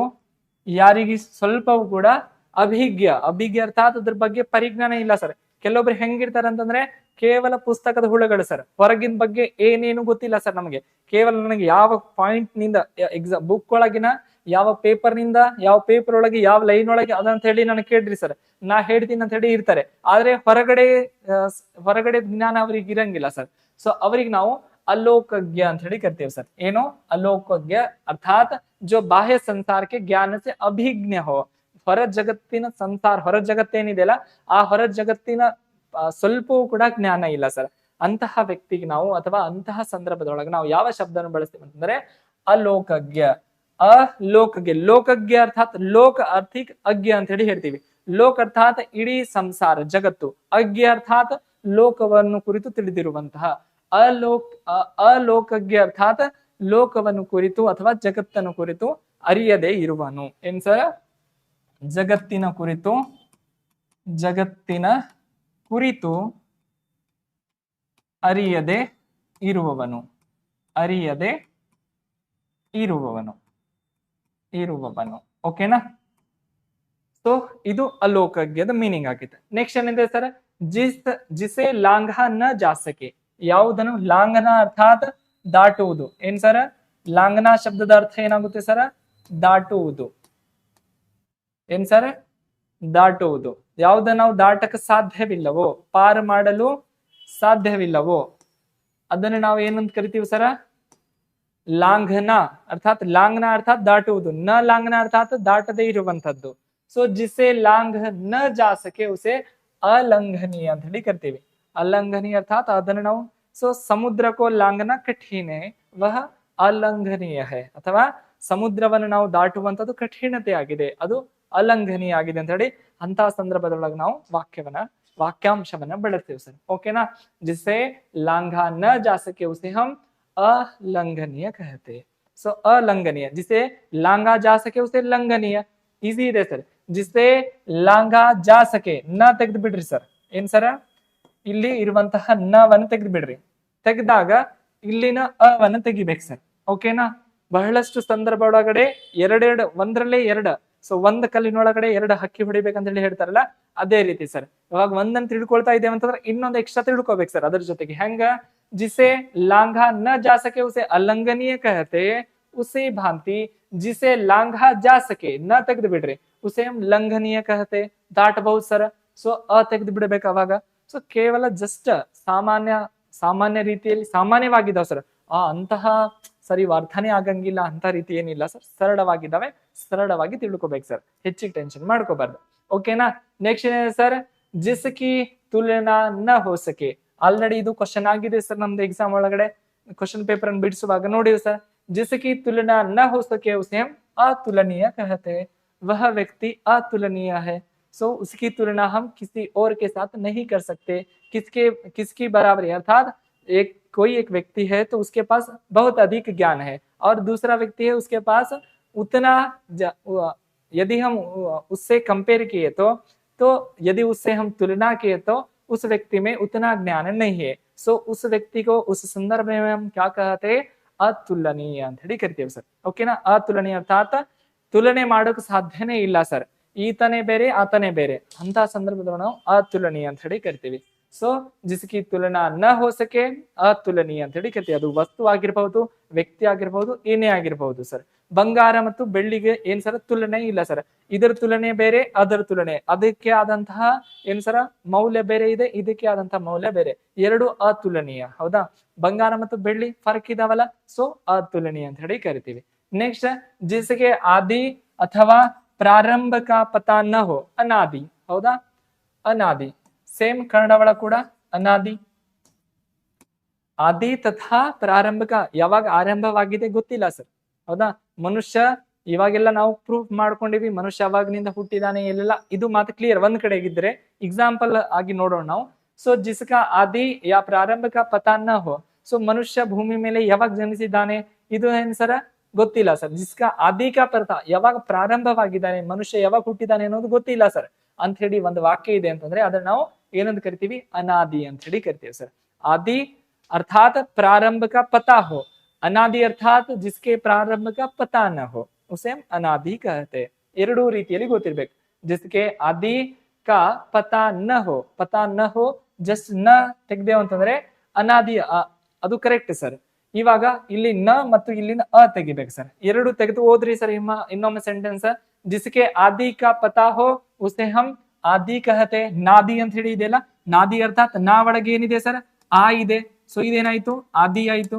ಯಾರಿಗೆ ಸ್ವಲ್ಪವೂ ಕೂಡ ಅಭಿಜ್ಞ ಅರ್ಥಾತ್ ಅದ್ರ ಬಗ್ಗೆ ಪರಿಜ್ಞಾನ ಇಲ್ಲ ಸರ್. ಕೆಲವೊಬ್ರು ಹೆಂಗಿರ್ತಾರ ಅಂತಂದ್ರೆ ಕೇವಲ ಪುಸ್ತಕದ ಹುಳುಗಳು ಸರ್, ಹೊರಗಿನ ಬಗ್ಗೆ ಏನೇನು ಗೊತ್ತಿಲ್ಲ ಸರ್. ನಮಗೆ ಕೇವಲ ನನಗೆ ಯಾವ ಪಾಯಿಂಟ್ ನಿಂದ ಎಕ್ಸಾಮ್ ಬುಕ್ ಒಳಗಿನ ಯಾವ ಪೇಪರ್ ನಿಂದ ಯಾವ ಪೇಪರ್ ಒಳಗೆ ಯಾವ ಲೈನ್ ಒಳಗೆ ಅದಂತ ಹೇಳಿ ನನಗೆ ಕೇಳ್ರಿ ಸರ್, ನಾ ಹೇಳ್ತೀನಿ ಅಂತ ಹೇಳಿ ಇರ್ತಾರೆ. ಆದ್ರೆ ಹೊರಗಡೆ ಜ್ಞಾನ ಅವ್ರಿಗೆ ಇರಂಗಿಲ್ಲ ಸರ್. ಸೊ ಅವ್ರಿಗೆ ನಾವು ಅಲೋಕಜ್ಞ ಅಂತ ಹೇಳಿ ಕರಿತೇವೆ ಸರ್. ಏನು? ಅಲೋಕಜ್ಞ ಅರ್ಥಾತ್ ಜೋ ಬಾಹ್ಯ ಸಂಸಾರಕ್ಕೆ ಜ್ಞಾನ ಸೆ ಅಭಿಜ್ಞ ಹೋ, ಹೊರ ಜಗತ್ತಿನ ಸಂಸಾರ, ಹೊರ ಜಗತ್ತೇನಿದೆಯಲ್ಲ ಆ ಹೊರ ಜಗತ್ತಿನ ಸ್ವಲ್ಪವೂ ಕೂಡ ಜ್ಞಾನ ಇಲ್ಲ ಸರ್. ಅಂತಹ ವ್ಯಕ್ತಿಗೆ ನಾವು ಅಥವಾ ಅಂತಹ ಸಂದರ್ಭದೊಳಗೆ ನಾವು ಯಾವ ಶಬ್ದವನ್ನು ಬಳಸ್ತೀವಿ ಅಂತಂದ್ರೆ ಅಲೋಕಜ್ಞ. ಅಲೋಕಜ್ಞ, ಲೋಕಜ್ಞ ಅರ್ಥಾತ್ ಲೋಕ ಅರ್ಥಿಕ್ ಅಜ್ಞ ಅಂತ ಹೇಳಿ ಹೇಳ್ತೀವಿ. ಲೋಕ ಅರ್ಥಾತ್ ಇಡೀ ಸಂಸಾರ ಜಗತ್ತು, ಅಜ್ಞ ಅರ್ಥಾತ್ ಲೋಕವನ್ನು ಕುರಿತು ತಿಳಿದಿರುವಂತಹ. ಅಲೋಕಜ್ಞ ಅರ್ಥಾತ್ ಲೋಕವನ್ನು ಕುರಿತು ಅಥವಾ ಜಗತ್ತನ್ನು ಕುರಿತು ಅರಿಯದೇ ಇರುವನು. ಏನ್ ಸರ್? ಜಗತ್ತಿನ ಕುರಿತು ಅರಿಯದೆ ಇರುವವನು, ಓಕೆನಾ? ಸೊ ಇದು ಅಲೋಕಜ್ಞದ ಮೀನಿಂಗ್ ಆಗಿದೆ. ನೆಕ್ಸ್ಟ್ ಏನಿದೆ ಸರ್? ಜಿಸೆ ಲಾಂಘ ನ ಜಾ ಸಕೆ, ಯಾವುದನ್ನು ಲಾಂಘನ ಅರ್ಥಾತ್ ದಾಟುವುದು. ಏನ್ ಸರ? ಲಾಂಘನ ಶಬ್ದದ ಅರ್ಥ ಏನಾಗುತ್ತೆ ಸರ? ದಾಟುವುದು. ಏನ್ ಸರ್? ದಾಟುವುದು. ಯಾವುದನ್ನ ನಾವು ದಾಟಕ್ಕೆ ಸಾಧ್ಯವಿಲ್ಲವೋ, ಪಾರು ಮಾಡಲು ಸಾಧ್ಯವಿಲ್ಲವೋ ಅದನ್ನು ನಾವು ಏನಂತ ಕರಿತೀವಿ ಸರ? ಲಾಂಘನ ಅರ್ಥಾತ್ ದಾಟುವುದು. ನ ಲಾಂಘನ ಅರ್ಥಾತ್ ದಾಟದೇ ಇರುವಂತದ್ದು. ಸೊ ಜಿಸೆ ಲಾಂಘ ನ ಜಾ ಸಕೆ ಉಸೆ अलंघनीय ಅಂತ ಹೇಳಿ ಕರಿತೀವಿ. अलंघनीय अर्थात ಅದನ್ನು ನಾವು ಸೊ ಸಮುದ್ರ ಕೋ ಲಾಂಘನ ಕಠಿಣ ವಹ ಅಲಂಘನೀಯ ಹೈ ಅಥವಾ ಸಮುದ್ರವನ್ನು ನಾವು ದಾಟುವಂತದ್ದು ಕಠಿಣತೆ ಆಗಿದೆ, ಅದು ಅಲಂಘನೀಯ ಆಗಿದೆ ಅಂತ ಹೇಳಿ ಅಂತ ಸಂದರ್ಭದೊಳಗೆ ನಾವು ವಾಕ್ಯಾಂಶವನ್ನ ಬಳಸ್ತೀವಿ ಸರ್. ಓಕೆನಾ. ಜಿಸೆ ಲಾಂಘ ನ जा सके उसे हम अलंघनीय कहते हैं. ಸೊ अलंघनीय जिसे लांघा जा सके उसे लंघनीय. ಈಸಿ ಇದೆ ಸರ್. ಜಿಸೆ ಲಾಂಘ जा सके ನ ತೆಗೆದು ಬಿಡ್ರಿ ಸರ್. ಏನ್ ಸರ, ಇಲ್ಲಿ ಇರುವಂತಹ ನವನ್ನು ತೆಗೆದು ಬಿಡ್ರಿ. ತೆಗೆದಾಗ ಇಲ್ಲಿನ ಅವನ್ನು ತೆಗಿಬೇಕು ಸರ್. ಓಕೆನಾ. ಬಹಳಷ್ಟು ಸಂದರ್ಭ ಒಳಗಡೆ ಎರಡೆರಡು ಒಂದರಲ್ಲೇ ಎರಡು, ಸೊ ಒಂದ್ ಕಲ್ಲಿನೊಳಗಡೆ ಎರಡು ಹಕ್ಕಿ ಹೊಡಿಬೇಕಂತ ಹೇಳಿ ಹೇಳ್ತಾರಲ್ಲ, ಅದೇ ರೀತಿ ಸರ್. ಇವಾಗ ಒಂದನ್ನು ತಿಳ್ಕೊಳ್ತಾ ಇದ್ದೇವೆ ಅಂತಂದ್ರೆ ಇನ್ನೊಂದು ಎಕ್ಸ್ಟ್ರಾ ತಿಳ್ಕೊಬೇಕು ಸರ್ ಅದ್ರ ಜೊತೆಗೆ. ಹೆಂಗ, ಜಿಸೆ ಲಾಂಘಾ ನ जा सके उसे अलंघनीय कहते, उसे भांति जिसे लांघा जा सके ನ ತೆಗೆದು ಬಿಡ್ರಿ उसे हम लंघनीय कहते, ದಾಟಬಹುದು ಸರ್. ಸೊ ತೆಗೆದು ಬಿಡಬೇಕು ಅವಾಗ. ಸೊ ಕೇವಲ ಜಸ್ಟ್ ಸಾಮಾನ್ಯ ರೀತಿಯಲ್ಲಿ ಸಾಮಾನ್ಯವಾಗಿದ್ದಾವೆ ಸರ್. ಅಂತಹ ಸರಿ ಅರ್ಥನೇ ಆಗಂಗಿಲ್ಲ ಅಂತ ರೀತಿ ಏನಿಲ್ಲ ಸರ್. ಸರಳವಾಗಿದ್ದಾವೆ, ಸರಳವಾಗಿ ತಿಳ್ಕೊಬೇಕು ಸರ್. ಹೆಚ್ಚಿಗೆ ಟೆನ್ಷನ್ ಮಾಡ್ಕೋಬಾರ್ದು. ಓಕೆನಾ. ನೆಕ್ಸ್ಟ್ ಏನಿದೆ ಸರ್, ಜಿಸ್ಕಿ ತುಲನಾ ನ ಹೋ ಸಕೆ. ಆಲ್ರೆಡಿ ಇದು ಕ್ವಶನ್ ಆಗಿದೆ ಸರ್ ನಮ್ದು ಎಕ್ಸಾಮ್ ಒಳಗಡೆ. ಕ್ವಶನ್ ಪೇಪರ್ ಅನ್ನು ಬಿಡಿಸುವಾಗ ನೋಡಿವಿ ಸರ್. जिसकी तुलना न हो सके उसे हम अतुलनीय कहते हैं. वह व्यक्ति अतुलनीय है. सो उसकी तुलना हम किसी और के साथ नहीं कर सकते. किसकी बराबरी, अर्थात कोई एक व्यक्ति है तो उसके पास बहुत अधिक ज्ञान है और दूसरा व्यक्ति है उसके पास उतना, यदि हम उससे कंपेयर किए तो यदि उससे हम तुलना किए तो उस व्यक्ति में उतना ज्ञान नहीं है. सो उस व्यक्ति को उस संदर्भ में हम क्या कहते हैं, ಅತುಲನೀಯ ಅಂತ ಹೇಳಿ ಕರಿತೀವಿ ಸರ್. ಓಕೆನಾ. ಅತುಲನೀಯ ಅರ್ಥಾತ್ ತುಲನೆ ಮಾಡೋಕೆ ಸಾಧ್ಯನೇ ಇಲ್ಲ ಸರ್. ಈತನೇ ಬೇರೆ ಆತನೇ ಬೇರೆ ಅಂತ ಸಂದರ್ಭದಲ್ಲಿ ನಾವು ಅತುಲನೀಯ ಅಂತ ಹೇಳಿ ಕರಿತೀವಿ. ಸೊ ಜಿಸ್ಕಿ ತುಲನಾ ನ ಹೋ ಸಕೆ ಅತುಲನೀಯ ಅಂತ ಹೇಳಿ ಕರಿತೀವಿ. ಅದು ವಸ್ತು ಆಗಿರ್ಬಹುದು, ವ್ಯಕ್ತಿ ಆಗಿರ್ಬಹುದು, ಏನೇ ಆಗಿರ್ಬಹುದು ಸರ್. ಬಂಗಾರ ಮತ್ತು ಬೆಳ್ಳಿಗೆ ಏನ್ ಸರ ತುಲನೆ ಇಲ್ಲ ಸರ್. ಇದರ ತುಲನೆ ಬೇರೆ, ಅದರ ತುಲನೆ, ಅದಕ್ಕೆ ಆದಂತಹ ಏನ್ ಸರ ಮೌಲ್ಯ ಬೇರೆ ಇದೆ, ಇದಕ್ಕೆ ಆದಂತಹ ಮೌಲ್ಯ ಬೇರೆ, ಎರಡು ಅತುಲನೀಯ. ಹೌದಾ. ಬಂಗಾರ ಮತ್ತು ಬೆಳ್ಳಿ ಫರ್ಕ್ ಇದಾವಲ್ಲ, ಸೊ ಅತುಲನೀಯ ಅಂತ ಹೇಳಿ ಕರಿತೀವಿ. ನೆಕ್ಸ್ಟ್, ಜಿಸ್ಗೆ ಆದಿ ಅಥವಾ ಪ್ರಾರಂಭಕ ಪತ ನ ಹೋ, ಅನಾದಿ. ಹೌದಾ. ಅನಾದಿ ಸೇಮ್ ಕನ್ನಡ ಒಳಗ ಕೂಡ ಅನಾದಿ. ಆದಿ ತಥಾ ಪ್ರಾರಂಭಕ ಯಾವಾಗ ಆರಂಭವಾಗಿದೆ ಗೊತ್ತಿಲ್ಲ ಸರ್. ಹೌದಾ. ಮನುಷ್ಯ ಇವಾಗೆಲ್ಲ ನಾವು ಪ್ರೂಫ್ ಮಾಡ್ಕೊಂಡಿವಿ, ಮನುಷ್ಯ ಯಾವಾಗನಿಂದ ಹುಟ್ಟಿದಾನೆ ಎಲ್ಲ, ಇದು ಮಾತು ಕ್ಲಿಯರ್ ಒಂದ್ ಕಡೆಗಿದ್ರೆ ಎಕ್ಸಾಂಪಲ್ ಆಗಿ ನೋಡೋಣ ನಾವು. ಸೊ ಜಿಸ್ಕ ಆದಿ ಯಾ ಪ್ರಾರಂಭಕ ಪತ ನ ಹೋ, ಸೊ ಮನುಷ್ಯ ಭೂಮಿ ಮೇಲೆ ಯಾವಾಗ ಜನಿಸಿದ್ದಾನೆ ಇದು ಏನ್ ಸರ ಗೊತ್ತಿಲ್ಲ ಸರ್. ಜಿಸ್ಕ ಆದಿ ಕಾ ಪತ, ಯಾವಾಗ ಪ್ರಾರಂಭವಾಗಿದ್ದಾನೆ, ಮನುಷ್ಯ ಯಾವಾಗ ಹುಟ್ಟಿದಾನೆ ಅನ್ನೋದು ಗೊತ್ತಿಲ್ಲ ಸರ್ ಅಂತ ಹೇಳಿ ಒಂದು ವಾಕ್ಯ ಇದೆ ಅಂತಂದ್ರೆ ಅದನ್ನ ನಾವು ಏನಂತ ಕರಿತೀವಿ, ಅನಾದಿ ಅಂತ ಹೇಳಿ ಕರಿತೀವಿ ಸರ್. ಆದಿ ಅರ್ಥಾತ್ ಪ್ರಾರಂಭ का पता हो, ಅನಾದಿ ಅರ್ಥಾತ್ जिसके प्रारंभ का पता न हो उसे हम अनादि कहते. ಎರಡೂ ರೀತಿಯಲ್ಲಿ ಗೊತ್ತಿರ್ಬೇಕು. जिसके आदि का पता न हो ಜಸ್ಟ್ ನ ತೆಗ್ದೇವ್ ಅಂತಂದ್ರೆ ಅನಾದಿ, ಅದು ಕರೆಕ್ಟ್ ಸರ್. ಇವಾಗ ಇಲ್ಲಿ ನ ಮತ್ತು ಇಲ್ಲಿನ ತೆಗಿಬೇಕು ಸರ್. ಎರಡು ತೆಗೆದು ಓದ್ರಿ ಸರ್. ಇನ್ನೊಮ್ಮೆ ಸೆಂಟೆನ್ಸ್, जिसके आदि का पता हो उसे हम ಆದಿ ಕಹತೆ. ನಾದಿ ಅಂತ ಹೇಳಿ ಇದೆಯಲ್ಲ, ನಾದಿ ಅರ್ಥಾತ್ ನಾ ಒಳಗೆ ಏನಿದೆ ಸರ್, ಆ ಇದೆ. ಸೊ ಇದೇನಾಯ್ತು, ಆದಿ ಆಯ್ತು.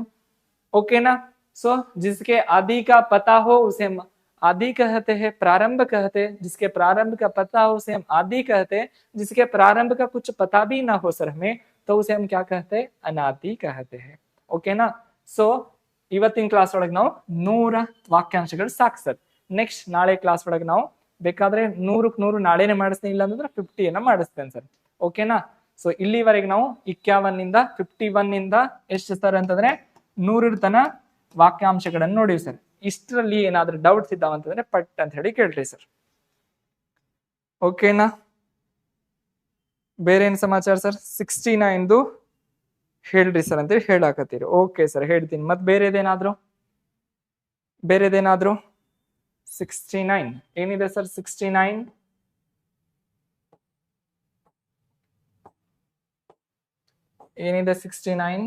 ಓಕೆನಾ. ಸೊ ಜಿಸ್ಕೆ ಆದಿ ಕಾ ಪತಾ ಹೋ ಉಸೆ हम आदि कहते हैं, प्रारंभ कहते. जिसके प्रारंभ का पता हो उसे हम आदि कहते. जिसके प्रारंभ का कुछ पता भी ना हो सर हमें, तो उसे हम क्या कहते हैं, अनादि कहते हैं. ಓಕೆನಾ. ಸೊ ಇವತ್ತಿನ ಕ್ಲಾಸ್ ಒಳಗೆ ನಾವು 100 ವಾಕ್ಯಾಂಶಗಳು ಸಾಕು ಸರ್. ನೆಕ್ಸ್ಟ್ ನಾಳೆ ಕ್ಲಾಸ್ ಒಳಗೆ ನಾವು ಬೇಕಾದ್ರೆ 100ಕ್ಕೆ 100 ನಾಳೆನೆ ಮಾಡಿಸ್ತೀನಿ, ಇಲ್ಲ ಅಂದ್ರೆ 50 ಮಾಡಿಸ್ತೇನೆ ಸರ್. ಓಕೆನಾ. ಸೊ ಇಲ್ಲಿವರೆಗೆ ನಾವು 51 51 ಎಷ್ಟು ಸರ್ ಅಂತಂದ್ರೆ 100 ತನ ವಾಕ್ಯಾಂಶಗಳನ್ನು ನೋಡಿವಿ ಸರ್. ಇಷ್ಟರಲ್ಲಿ ಏನಾದ್ರೂ ಡೌಟ್ಸ್ ಇದ್ದಾವಂತಂದ್ರೆ ಪಟ್ ಅಂತ ಹೇಳಿ ಕೇಳ್ರಿ ಸರ್. ಓಕೆನಾ. ಬೇರೆ ಏನ್ ಸಮಾಚಾರ ಸರ್? 69 ಹೇಳ್ರಿ ಸರ್ ಅಂತೇಳಿ ಹೇಳಾಕತ್ತೀರಿ. ಓಕೆ ಸರ್, ಹೇಳ್ತೀನಿ. ಮತ್ ಬೇರೆದೇನಾದ್ರು 69 ಏನಿದೆ ಸರ್? 69 ಏನಿದೆ? 69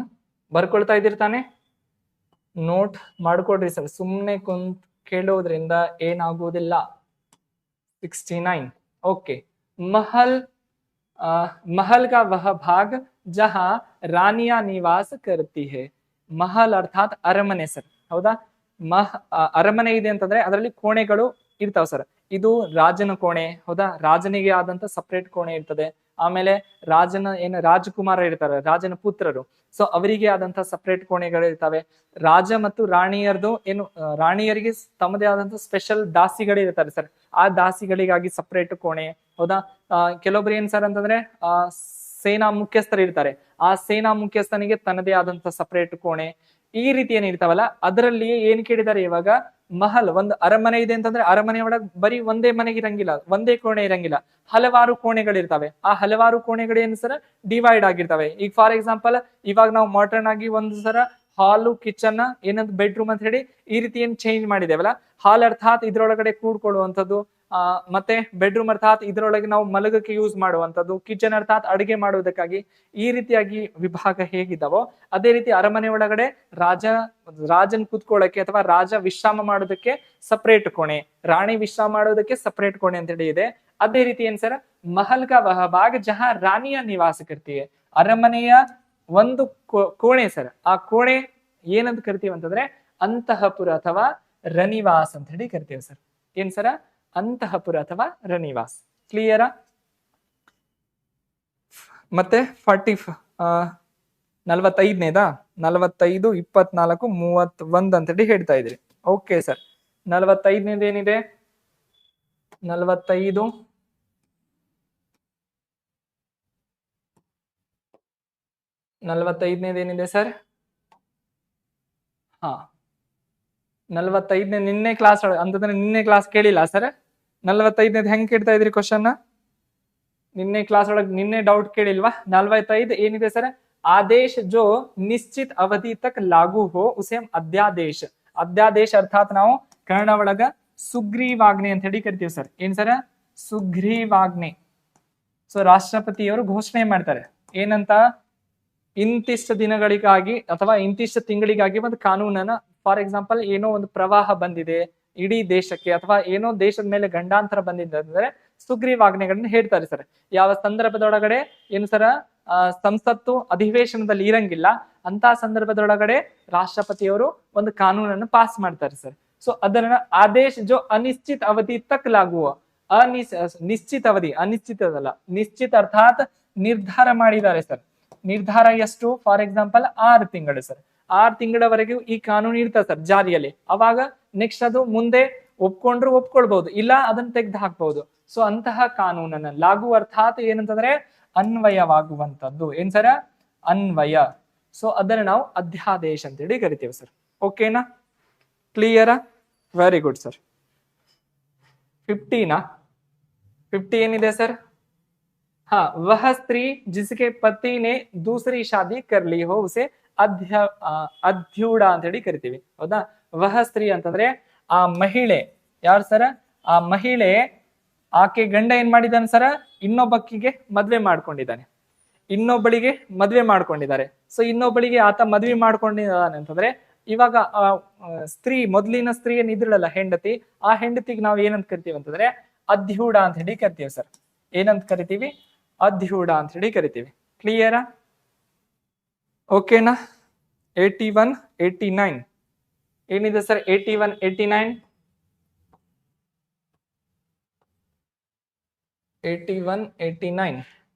ಬರ್ಕೊಳ್ತಾ ಇದ್ದೀರಿ ತಾನೆ? ನೋಟ್ ಮಾಡ್ಕೊಡ್ರಿ ಸರ್. ಸುಮ್ಮನೆ ಕುಂತ್ ಕೇಳೋದ್ರಿಂದ ಏನಾಗುವುದಿಲ್ಲ. 69 ಓಕೆ. महल का वह भाग जहां रानियां निवास करती है. महल ಅರ್ಥಾತ್ ಅರಮನೆ ಸರ್. ಹೌದಾ. ಅರಮನೆ ಇದೆ ಅಂತಂದ್ರೆ ಅದರಲ್ಲಿ ಕೋಣೆಗಳು ಇರ್ತಾವ ಸರ್. ಇದು ರಾಜನ ಕೋಣೆ. ಹೌದಾ. ರಾಜನಿಗೆ ಆದಂತ ಸಪರೇಟ್ ಕೋಣೆ ಇರ್ತದೆ, ಆಮೇಲೆ ರಾಜನ ಏನು ರಾಜಕುಮಾರ ಇರ್ತಾರೆ, ರಾಜನ ಪುತ್ರರು, ಸೊ ಅವರಿಗೆ ಆದಂತಹ ಸಪರೇಟ್ ಕೋಣೆಗಳು ಇರ್ತವೆ. ರಾಜ ಮತ್ತು ರಾಣಿಯರ್ದು ಏನು ರಾಣಿಯರಿಗೆ ತಮ್ಮದೇ ಆದಂತಹ ಸ್ಪೆಷಲ್ ದಾಸಿಗಳು ಇರ್ತಾರೆ ಸರ್, ಆ ದಾಸಿಗಳಿಗಾಗಿ ಸಪರೇಟ್ ಕೋಣೆ. ಹೌದಾ? ಕೆಲವೊಬ್ರು ಏನ್ ಸರ್ ಅಂತಂದ್ರೆ ಸೇನಾ ಮುಖ್ಯಸ್ಥರು ಇರ್ತಾರೆ, ಆ ಸೇನಾ ಮುಖ್ಯಸ್ಥನಿಗೆ ತನ್ನದೇ ಆದಂತಹ ಸಪರೇಟ್ ಕೋಣೆ. ಈ ರೀತಿ ಏನಿರ್ತಾವಲ್ಲ ಅದರಲ್ಲಿ ಏನ್ ಕೇಳಿದ್ದಾರೆ ಇವಾಗ, ಮಹಲ್ ಒಂದು ಅರಮನೆ ಇದೆ ಅಂತಂದ್ರೆ ಅರಮನೆ ಒಳಗೆ ಬರೀ ಒಂದೇ ಮನೆಗೆ ಇರಂಗಿಲ್ಲ, ಒಂದೇ ಕೋಣೆ ಇರಂಗಿಲ್ಲ, ಹಲವಾರು ಕೋಣೆಗಳಿರ್ತವೆ. ಆ ಹಲವಾರು ಕೋಣೆಗಳು ಏನ್ ಸರ ಡಿವೈಡ್ ಆಗಿರ್ತವೆ. ಈಗ ಫಾರ್ ಎಕ್ಸಾಂಪಲ್ ಇವಾಗ ನಾವು ಮಾಡರ್ನ್ ಆಗಿ ಒಂದು ಸರ ಹಾಲು ಕಿಚನ್ ಏನಂತ ಬೆಡ್ರೂಮ್ ಅಂತ ಹೇಳಿ ಈ ರೀತಿ ಏನ್ ಚೇಂಜ್ ಮಾಡಿದೇವಲ್ಲ, ಹಾಲ್ ಅರ್ಥಾತ್ ಇದ್ರೊಳಗಡೆ ಕೂಡ್ಕೊಳ್ಳುವಂಥದ್ದು, ಮತ್ತೆ ಬೆಡ್ರೂಮ್ ಅರ್ಥಾತ್ ಇದ್ರೊಳಗೆ ನಾವು ಮಲಗಕ್ಕೆ ಯೂಸ್ ಮಾಡುವಂಥದ್ದು, ಕಿಚನ್ ಅರ್ಥಾತ್ ಅಡಿಗೆ ಮಾಡುವುದಕ್ಕಾಗಿ. ಈ ರೀತಿಯಾಗಿ ವಿಭಾಗ ಹೇಗಿದ್ದಾವೋ ಅದೇ ರೀತಿ ಅರಮನೆ ಒಳಗಡೆ ರಾಜನ್ ಕೂತ್ಕೊಳ್ಳಕ್ಕೆ ಅಥವಾ ರಾಜ ವಿಶ್ರಾಮ ಮಾಡೋದಕ್ಕೆ ಸಪರೇಟ್ ಕೋಣೆ, ರಾಣಿ ವಿಶ್ರಾಮ ಮಾಡೋದಕ್ಕೆ ಸಪರೇಟ್ ಕೋಣೆ ಅಂತ ಹೇಳಿ ಇದೆ. ಅದೇ ರೀತಿ ಏನ್ ಸರ್, ಮಹಲ್ ಕಾ ವಹ ಭಾಗ ಜಹಾ ರಾಣಿಯ ನಿವಾಸ ಕರ್ತೀವಿ, ಅರಮನೆಯ ಒಂದು ಕೋಣೆ ಸರ್, ಆ ಕೋಣೆ ಏನಂತ ಕರಿತೀವಿ ಅಂತಂದ್ರೆ ಅಂತಃಪುರ ಅಥವಾ ರನಿವಾಸ್ ಅಂತ ಹೇಳಿ ಕರಿತೀವಿ ಸರ್. ಏನ್ ಸರ? ಅಂತಃಪುರ ಅಥವಾ ರನಿವಾಸ್. ಕ್ಲಿಯರಾ? ಮತ್ತೆ 45ನೇದಾ 45, 24, 31 ಅಂತ ಹೇಳಿ ಹೇಳ್ತಾ ಇದ್ರಿ. ಓಕೆ ಸರ್, 45ನೇದು ಏನಿದೆ? 45 45ನೇದು ಏನಿದೆ ಸರ್? 45ನೇ ನಿನ್ನೆ ಕ್ಲಾಸ್ ಅಂತಂದ್ರೆ ನಿನ್ನೆ ಕ್ಲಾಸ್ ಕೇಳಿಲ್ಲ ಸರ್. 45ನೇದು ಹೆಂಗ್ ಕೇಳ್ತಾ ಇದ್ರಿ ಕ್ವಶನ್? ನಿನ್ನೆ ಕ್ಲಾಸ್ ಒಳಗೆ ನಿನ್ನೆ ಡೌಟ್ ಕೇಳಿಲ್ವಾ? 45 ಏನಿದೆ ಸರ್? ಆದೇಶ ಜೋ ನಿಶ್ಚಿತ ಅವಧಿ ತಕ್ ಲಾಗೂ ಹೋ ಉಸೆ ಅಧ್ಯಾದೇಶ. ಅಧ್ಯಾದೇಶ ಅರ್ಥಾತ್ ನಾವು ಕನ್ನಡ ಒಳಗ ಸುಗ್ರೀವಾಜ್ಞೆ ಅಂತ ಹೇಳಿ ಕರಿತೀವಿ ಸರ್. ಏನ್ ಸರ? ಸುಗ್ರೀವಾಜ್ಞೆ. ಸೊ ರಾಷ್ಟ್ರಪತಿಯವರು ಘೋಷಣೆ ಮಾಡ್ತಾರೆ ಏನಂತ, ಇಂತಿಷ್ಟು ದಿನಗಳಿಗಾಗಿ ಅಥವಾ ಇಂತಿಷ್ಟು ತಿಂಗಳಿಗಾಗಿ ಒಂದು ಕಾನೂನನ್ನ, ಫಾರ್ ಎಕ್ಸಾಂಪಲ್ ಏನೋ ಒಂದು ಪ್ರವಾಹ ಬಂದಿದೆ ಇಡೀ ದೇಶಕ್ಕೆ ಅಥವಾ ಏನೋ ದೇಶದ ಮೇಲೆ ಗಂಡಾಂತರ ಬಂದಿದೆ ಅಂದ್ರೆ ಸುಗ್ರೀವಾಜ್ಞೆಗಳನ್ನ ಹೇಳ್ತಾರೆ ಸರ್. ಯಾವ ಸಂದರ್ಭದೊಳಗಡೆ ಏನು ಸರ ಸಂಸತ್ತು ಅಧಿವೇಶನದಲ್ಲಿ ಇರಂಗಿಲ್ಲ ಅಂತ ಸಂದರ್ಭದೊಳಗಡೆ ರಾಷ್ಟ್ರಪತಿಯವರು ಒಂದು ಕಾನೂನನ್ನು ಪಾಸ್ ಮಾಡ್ತಾರೆ ಸರ್. ಸೊ ಅದನ್ನ ಆದೇಶ ಜೋ ಅನಿಶ್ಚಿತ ಅವಧಿ ತಕ್ ಲಾಗುವ, ನಿಶ್ಚಿತ ಅವಧಿ, ಅನಿಶ್ಚಿತದಲ್ಲ ನಿಶ್ಚಿತ ಅರ್ಥಾತ್ ನಿರ್ಧಾರ ಮಾಡಿದ್ದಾರೆ ಸರ್. ನಿರ್ಧಾರ ಎಷ್ಟು? ಫಾರ್ ಎಕ್ಸಾಂಪಲ್ 6 ತಿಂಗಳು ಸರ್, 6 ತಿಂಗಳವರೆಗೂ ಈ ಕಾನೂನು ಇರ್ತದೆ ಸರ್ ಜಾರಿಯಲ್ಲಿ. ಅವಾಗ ನೆಕ್ಸ್ಟ್ ಅದು ಮುಂದೆ ಒಪ್ಕೊಂಡ್ರು ಒಪ್ಕೊಳ್ಬಹುದು, ಇಲ್ಲ ಅದನ್ನ ತೆಗೆದು ಹಾಕ್ಬಹುದು. ಸೊ ಅಂತಹ ಕಾನೂನನ್ನ ಲಾಗು ಅರ್ಥಾತ್ ಏನಂತಂದ್ರೆ ಅನ್ವಯವಾಗುವಂತದ್ದು. ಏನ್ ಸರ? ಅನ್ವಯ. ಸೊ ಅದನ್ನ ನಾವು ಅಧ್ಯಾದೇಶ ಅಂತೇಳಿ ಕರಿತೀವಿ ಸರ್. ಓಕೆನಾ? ಕ್ಲಿಯರಾ? Very good sir. 50 ಏನಿದೆ ಸರ್? वह स्त्री जिसके पति ने दूसरी शादी कर ली हो उसे ಅಧ್ಯೂಢ ಅಂತ ಹೇಳಿ ಕರಿತೀವಿ. ಹೌದಾ? ವಹ ಸ್ತ್ರೀ ಅಂತಂದ್ರೆ ಆ ಮಹಿಳೆ ಯಾರು ಸರ? ಆ ಮಹಿಳೆ ಆಕೆ ಗಂಡ ಏನ್ ಮಾಡಿದಾನೆ ಸರ? ಇನ್ನೊಬ್ಬಕ್ಕಿಗೆ ಮದ್ವೆ ಮಾಡ್ಕೊಂಡಿದ್ದಾನೆ, ಇನ್ನೊಬ್ಬಳಿಗೆ ಮದ್ವೆ ಮಾಡ್ಕೊಂಡಿದ್ದಾರೆ. ಸೊ ಇನ್ನೊಬ್ಬಳಿಗೆ ಆತ ಮದ್ವೆ ಮಾಡ್ಕೊಂಡಿದ್ದಾನೆ ಅಂತಂದ್ರೆ ಇವಾಗ ಸ್ತ್ರೀ, ಮೊದ್ಲಿನ ಸ್ತ್ರೀ ಏನ್ ಇದ್ರಲ್ಲ ಹೆಂಡತಿ, ಆ ಹೆಂಡತಿಗೆ ನಾವು ಏನಂತ ಕರಿತೀವಿ ಅಂತಂದ್ರೆ ಅಧ್ಯೂಢ ಅಂತ ಹೇಳಿ ಕರಿತೀವಿ ಸರ್. ಏನಂತ ಕರಿತೀವಿ? ಅಧ್ಯೂಢ ಅಂತ ಹೇಳಿ ಕರಿತೀವಿ. ಕ್ಲಿಯರಾ? ಓಕೆನಾ? 81, 89 ಏನಿದೆ ಸರ್? 81, 89 81, 89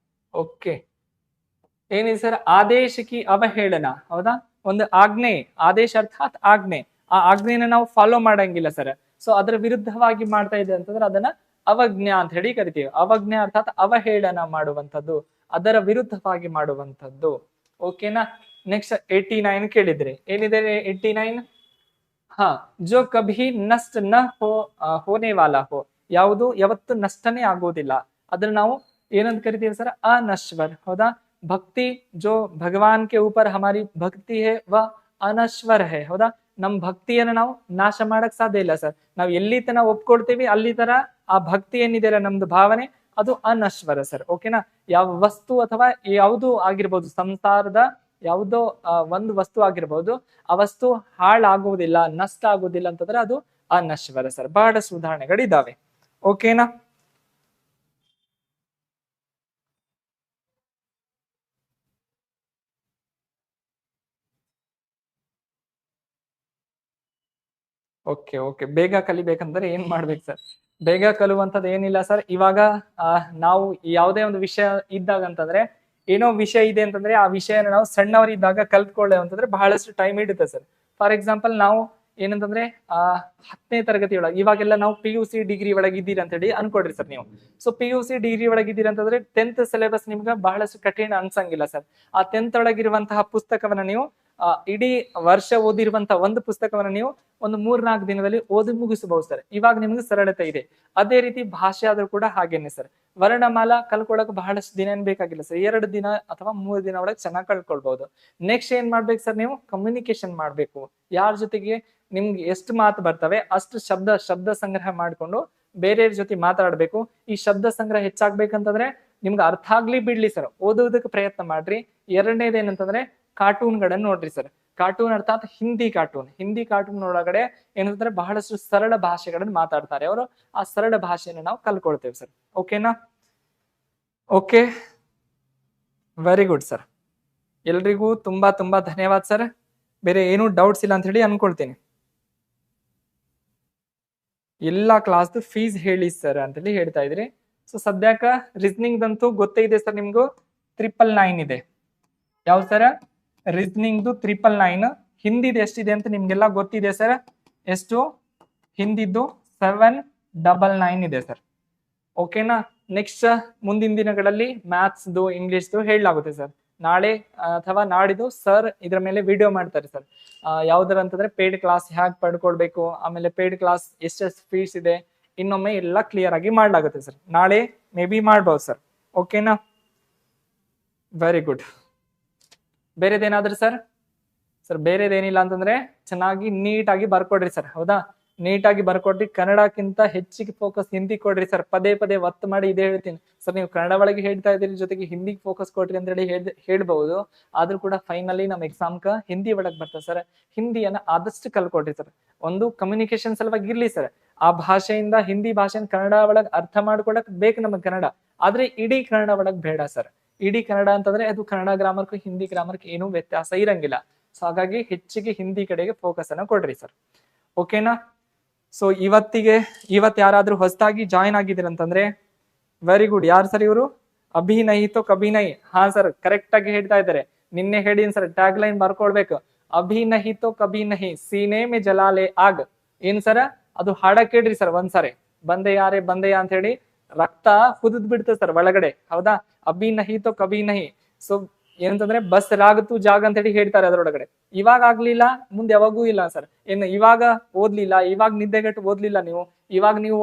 ಓಕೆ. ಏನಿದೆ ಸರ್? ಆದೇಶ ಕಿ ಅವಹೇಳನ. ಹೌದಾ? ಒಂದು ಆಜ್ಞೆ, ಆದೇಶ ಅರ್ಥಾತ್ ಆಜ್ಞೆ, ಆ ಆಜ್ಞೆನ ನಾವು ಫಾಲೋ ಮಾಡಂಗಿಲ್ಲ ಸರ್. ಸೊ ಅದರ ವಿರುದ್ಧವಾಗಿ ಮಾಡ್ತಾ ಇದೆ ಅಂತಂದ್ರೆ ಅದನ್ನ ಅವಜ್ಞಾ ಅಂತ ಹೇಳಿ ಕರಿತೀವಿ. ಅವಜ್ಞಾ ಅರ್ಥಾತ್ ಅವಹೇಳನ ಮಾಡುವಂಥದ್ದು, ಅದರ ವಿರುದ್ಧವಾಗಿ ಮಾಡುವಂಥದ್ದು. ಓಕೆನಾ? ನೆಕ್ಸ್ಟ್ 89 ಕೇಳಿದ್ರೆ ಏನಿದೆ? 89 ಜೋ ಕಭಿ ನಷ್ಟ ನ ಹೋನೆ ವಾಲಾ ಹೋ, ಯಾವುದು ಯಾವತ್ತು ನಷ್ಟನೇ ಆಗೋದಿಲ್ಲ, ಅದನ್ನ ನಾವು ಏನಂತ ಕರಿತೀವಿ ಸರ್? ಅನಶ್ವರ್. ಹೌದಾ? ಭಕ್ತಿ ಜೋ ಭಗವಾನ್ ಕೆ ಊಪರ್ ಹಮಾರಿ ಭಕ್ತಿ ಹೇ ವ ಅನಶ್ವರ್ ಹೇ. ಹೌದಾ? ನಮ್ ಭಕ್ತಿಯನ್ನ ನಾವು ನಾಶ ಮಾಡಕ್ ಸಾಧ್ಯ ಇಲ್ಲ ಸರ್. ನಾವು ಎಲ್ಲಿ ತನ ಒಪ್ಕೊಳ್ತೀವಿ ಅಲ್ಲಿ ತರ ಆ ಭಕ್ತಿ ಏನಿದೆಯಲ್ಲ ನಮ್ದು ಭಾವನೆ ಅದು ಅನಶ್ವರ ಸರ್. ಓಕೆನಾ? ಯಾವ ವಸ್ತು ಅಥವಾ ಯಾವುದು ಆಗಿರ್ಬೋದು, ಸಂಸಾರದ ಯಾವುದೋ ಒಂದು ವಸ್ತು ಆಗಿರ್ಬೋದು, ಆ ವಸ್ತು ಹಾಳಾಗುವುದಿಲ್ಲ, ನಷ್ಟ ಆಗುವುದಿಲ್ಲ ಅಂತಂದ್ರೆ ಅದು ಅನಶ್ವರ ಸರ್. ಬಹಳಷ್ಟು ಉದಾಹರಣೆಗಳಿದ್ದಾವೆ. ಓಕೆನಾ? ಓಕೆ ಓಕೆ, ಬೇಗ ಕಲಿಬೇಕಂದ್ರೆ ಏನ್ ಮಾಡ್ಬೇಕು ಸರ್? ಬೇಗ ಕಲಿಯುವಂಥದ್ದು ಏನಿಲ್ಲ ಸರ್. ಇವಾಗ ನಾವು ಯಾವುದೇ ಒಂದು ವಿಷಯ ಇದ್ದಾಗ ಅಂತಂದ್ರೆ, ಏನೋ ವಿಷಯ ಇದೆ ಅಂತಂದ್ರೆ ಆ ವಿಷಯನ ನಾವು ಸಣ್ಣವರಿದ್ದಾಗ ಕಲ್ತ್ಕೊಳ್ಳೆ ಅಂತಂದ್ರೆ ಬಹಳಷ್ಟು ಟೈಮ್ ಹಿಡಿಯುತ್ತೆ ಸರ್. ಫಾರ್ ಎಕ್ಸಾಂಪಲ್ ನಾವು ಏನಂತಂದ್ರೆ 10ನೇ ತರಗತಿ ಒಳಗೆ, ಇವಾಗೆಲ್ಲ ನಾವು PUC ಡಿಗ್ರಿ ಒಳಗೆ ಇದ್ದೀರಿ ಅಂತ ಹೇಳಿ ಅನ್ಕೊಡ್ರಿ ಸರ್ ನೀವು. ಸೊ PUC ಡಿಗ್ರಿ ಒಳಗೆ ಇದ್ದೀರಿ ಅಂತಂದ್ರೆ 10th ಸಿಲೆಬಸ್ ನಿಮ್ಗೆ ಬಹಳಷ್ಟು ಕಠಿಣ ಅನ್ಸಂಗಿಲ್ಲ ಸರ್. ಆ 10th ಒಳಗಿರುವಂತಹ ಪುಸ್ತಕವನ್ನ ನೀವು ಇಡೀ ವರ್ಷ ಓದಿರುವಂತಹ ಒಂದು ಪುಸ್ತಕವನ್ನ ನೀವು ಒಂದು 3-4 ದಿನದಲ್ಲಿ ಓದಿ ಮುಗಿಸಬಹುದು ಸರ್. ಇವಾಗ ನಿಮ್ಗೆ ಸರಳತೆ ಇದೆ. ಅದೇ ರೀತಿ ಭಾಷೆ ಆದ್ರೂ ಕೂಡ ಹಾಗೇನೆ ಸರ್. ವರ್ಣಮಾಲಾ ಕಲ್ಕೊಳಕ್ ಬಹಳಷ್ಟು ದಿನ ಏನ್ ಬೇಕಾಗಿಲ್ಲ ಸರ್. 2 ದಿನ ಅಥವಾ 3 ದಿನ ಒಳಗೆ ಚೆನ್ನಾಗಿ ಕಲ್ಕೊಳ್ಬಹುದು. ನೆಕ್ಸ್ಟ್ ಏನ್ ಮಾಡ್ಬೇಕು ಸರ್, ನೀವು ಕಮ್ಯುನಿಕೇಶನ್ ಮಾಡ್ಬೇಕು. ಯಾರ ಜೊತೆಗೆ ನಿಮ್ಗೆ ಎಷ್ಟು ಮಾತು ಬರ್ತವೆ ಅಷ್ಟು ಶಬ್ದ ಸಂಗ್ರಹ ಮಾಡ್ಕೊಂಡು ಬೇರೆಯವ್ರ ಜೊತೆ ಮಾತಾಡ್ಬೇಕು. ಈ ಶಬ್ದ ಸಂಗ್ರಹ ಹೆಚ್ಚಾಗ್ಬೇಕಂತಂದ್ರೆ ನಿಮ್ಗೆ ಅರ್ಥ ಆಗ್ಲಿ ಬಿಡ್ಲಿ ಸರ್, ಓದೋದಕ್ಕೆ ಪ್ರಯತ್ನ ಮಾಡ್ರಿ. ಎರಡನೇದು ಏನಂತಂದ್ರೆ ಕಾರ್ಟೂನ್ಗಳನ್ನ ನೋಡ್ರಿ ಸರ್. ಕಾರ್ಟೂನ್ ಅರ್ಥಾತ್ ಹಿಂದಿ ಕಾರ್ಟೂನ್ ಒಳಗಡೆ ಏನಂತಂದ್ರೆ ಬಹಳಷ್ಟು ಸರಳ ಭಾಷೆಗಳನ್ನ ಮಾತಾಡ್ತಾರೆ ಅವರು. ಆ ಸರಳ ಭಾಷೆನ ನಾವು ಕಲ್ಕೊಳ್ತೇವೆ ಸರ್. ಓಕೆನಾ? Okay, very good sir. ಎಲ್ರಿಗೂ ತುಂಬಾ ತುಂಬಾ ಧನ್ಯವಾದ ಸರ್. ಬೇರೆ ಏನು ಡೌಟ್ಸ್ ಇಲ್ಲ ಅಂತ ಹೇಳಿ ಅನ್ಕೊಳ್ತೀನಿ. ಎಲ್ಲಾ ಕ್ಲಾಸ್ದು ಫೀಸ್ ಹೇಳಿ ಸರ್ ಅಂತ ಹೇಳಿ ಹೇಳ್ತಾ ಇದ್ರಿ. ಸೊ ಸದ್ಯಕ್ಕ ರೀಸನಿಂಗ್ ದಂತೂ ಗೊತ್ತೇ ಇದೆ ಸರ್ ನಿಮ್ಗೂ. 999 ಇದೆ. ಯಾವ ಸರ್? ರೀಸನಿಂಗ್ದು 999. ಹಿಂದಿದು ಎಷ್ಟಿದೆ ಅಂತ ನಿಮ್ಗೆಲ್ಲ ಗೊತ್ತಿದೆ ಸರ್. ಎಷ್ಟು? ಹಿಂದಿದ್ದು 799 ಇದೆ ಸರ್. ಓಕೆನಾ? ನೆಕ್ಸ್ಟ್ ಮುಂದಿನ ದಿನಗಳಲ್ಲಿ ಮ್ಯಾಥ್ಸ್ದು ಇಂಗ್ಲಿಷ್ದು ಹೇಳಲಾಗುತ್ತೆ ಸರ್. ನಾಳೆ ಅಥವಾ ನಾಡಿದ್ದು ಸರ್ ಇದ್ರ ಮೇಲೆ ವಿಡಿಯೋ ಮಾಡ್ತಾರೆ ಸರ್. ಯಾವ್ದಾರ ಅಂತಂದ್ರೆ ಪೇಯ್ಡ್ ಕ್ಲಾಸ್ ಹ್ಯಾಕ್ ಪಡ್ಕೊಳ್ಬೇಕು, ಆಮೇಲೆ ಪೇಯ್ಡ್ ಕ್ಲಾಸ್ ಎಷ್ಟೆಷ್ಟು ಫೀಸ್ ಇದೆ, ಇನ್ನೊಮ್ಮೆ ಎಲ್ಲ ಕ್ಲಿಯರ್ ಆಗಿ ಮಾಡ್ಲಾಗುತ್ತೆ ಸರ್. ನಾಳೆ ಮೇ ಬಿ ಮಾಡ್ಬೋದು ಸರ್. ಓಕೆನಾ? Very good. ಬೇರೆದೇನಾದ್ರೂ ಸರ್? ಸರ್ ಬೇರೆದೇನಿಲ್ಲ ಅಂತಂದ್ರೆ ಚೆನ್ನಾಗಿ ನೀಟಾಗಿ ಬರ್ಕೊಡ್ರಿ ಸರ್. ಹೌದಾ? ನೀಟಾಗಿ ಬರ್ಕೊಡ್ರಿ. ಕನ್ನಡಕ್ಕಿಂತ ಹೆಚ್ಚಿಗೆ ಫೋಕಸ್ ಹಿಂದಿ ಕೊಡ್ರಿ ಸರ್. ಪದೇ ಪದೇ ಒತ್ತು ಮಾಡಿ ಇದೇ ಹೇಳ್ತೀನಿ ಸರ್. ನೀವು ಕನ್ನಡ ಒಳಗೆ ಹೇಳ್ತಾ ಇದ್ದೀರಿ, ಜೊತೆಗೆ ಹಿಂದಿಗೆ ಫೋಕಸ್ ಕೊಡ್ರಿ ಅಂತ ಹೇಳಿ ಹೇಳ್ಬಹುದು. ಆದ್ರೂ ಕೂಡ ಫೈನಲಿ ನಮ್ಮ ಎಕ್ಸಾಮ್ಕ ಹಿಂದಿ ಒಳಗೆ ಬರ್ತದೆ ಸರ್. ಹಿಂದಿಯನ್ನ ಆದಷ್ಟು ಕಲ್ಕೊಡ್ರಿ ಸರ್. ಒಂದು ಕಮ್ಯುನಿಕೇಶನ್ ಸಲುವಾಗಿ ಇರ್ಲಿ ಸರ್. ಆ ಭಾಷೆಯಿಂದ ಹಿಂದಿ ಭಾಷೆನ ಕನ್ನಡ ಒಳಗೆ ಅರ್ಥ ಮಾಡ್ಕೊಳಕ್ ಬೇಕು ನಮಗೆ ಕನ್ನಡ. ಆದ್ರೆ ಇಡೀ ಕನ್ನಡ ಒಳಗ್ ಬೇಡ ಸರ್. ಇಡೀ ಕನ್ನಡ ಅಂತಂದ್ರೆ ಅದು ಕನ್ನಡ ಗ್ರಾಮರ್ಗೂ ಹಿಂದಿ ಗ್ರಾಮರ್ಗೂ ಏನೂ ವ್ಯತ್ಯಾಸ ಇರಂಗಿಲ್ಲ. ಸೊ ಹಾಗಾಗಿ ಹೆಚ್ಚಿಗೆ ಹಿಂದಿ ಕಡೆಗೆ ಫೋಕಸ್ ಅನ್ನ ಕೊಡ್ರಿ ಸರ್. ಓಕೆನಾ? ಸೊ ಇವತ್ತು ಯಾರಾದ್ರೂ ಹೊಸದಾಗಿ ಜಾಯಿನ್ ಆಗಿದ್ದೀರಂತಂದ್ರೆ ವೆರಿ ಗುಡ್. ಯಾರು ಸರ್ ಇವರು? ಅಭಿ ನಹಿ ತೋ ಕಭಿ ನಹಿ. ಹಾ ಸರ್, ಕರೆಕ್ಟ್ ಆಗಿ ಹೇಳ್ತಾ ಇದ್ದಾರೆ. ನಿನ್ನೆ ಹೇಳಿನ್ ಸರ್, ಟ್ಯಾಗ್ ಲೈನ್ ಬರ್ಕೊಳ್ಬೇಕು. ಅಭಿ ನಹಿ ತೋ ಕಭಿ ನಹಿ ಸೀನೆ ಮೇ ಜಲಾಲೆ ಆಗ್. ಏನ್ ಸರ? ಅದು ಹಾಡ ಕೇಳ್ರಿ ಸರ್ ಒಂದ್ಸರಿ. ಬಂದೆ ಯಾರೇ ಬಂದೆಯ ಅಂತ ಹೇಳಿ ರಕ್ತ ಕುದಿದ್ ಬಿಡ್ತದೆ ಸರ್ ಒಳಗಡೆ. ಹೌದಾ? ಅಭಿ ನಹಿ ತೋ ಕಭಿ ನಹಿ. ಸೊ ಏನಂತಂದ್ರೆ ಬಸ್ ರಾಗತು ಜಾಗ ಅಂತ ಹೇಳಿ ಹೇಳ್ತಾರೆ ಅದ್ರೊಳಗಡೆ. ಇವಾಗ ಆಗ್ಲಿಲ್ಲ, ಮುಂದೆ ಯಾವಾಗೂ ಇಲ್ಲ ಸರ್. ಏನು ಇವಾಗ ಓದ್ಲಿಲ್ಲ, ಇವಾಗ ನಿದ್ದೆಗೆಟ್ಟು ಓದ್ಲಿಲ್ಲ ನೀವು, ಇವಾಗ ನೀವು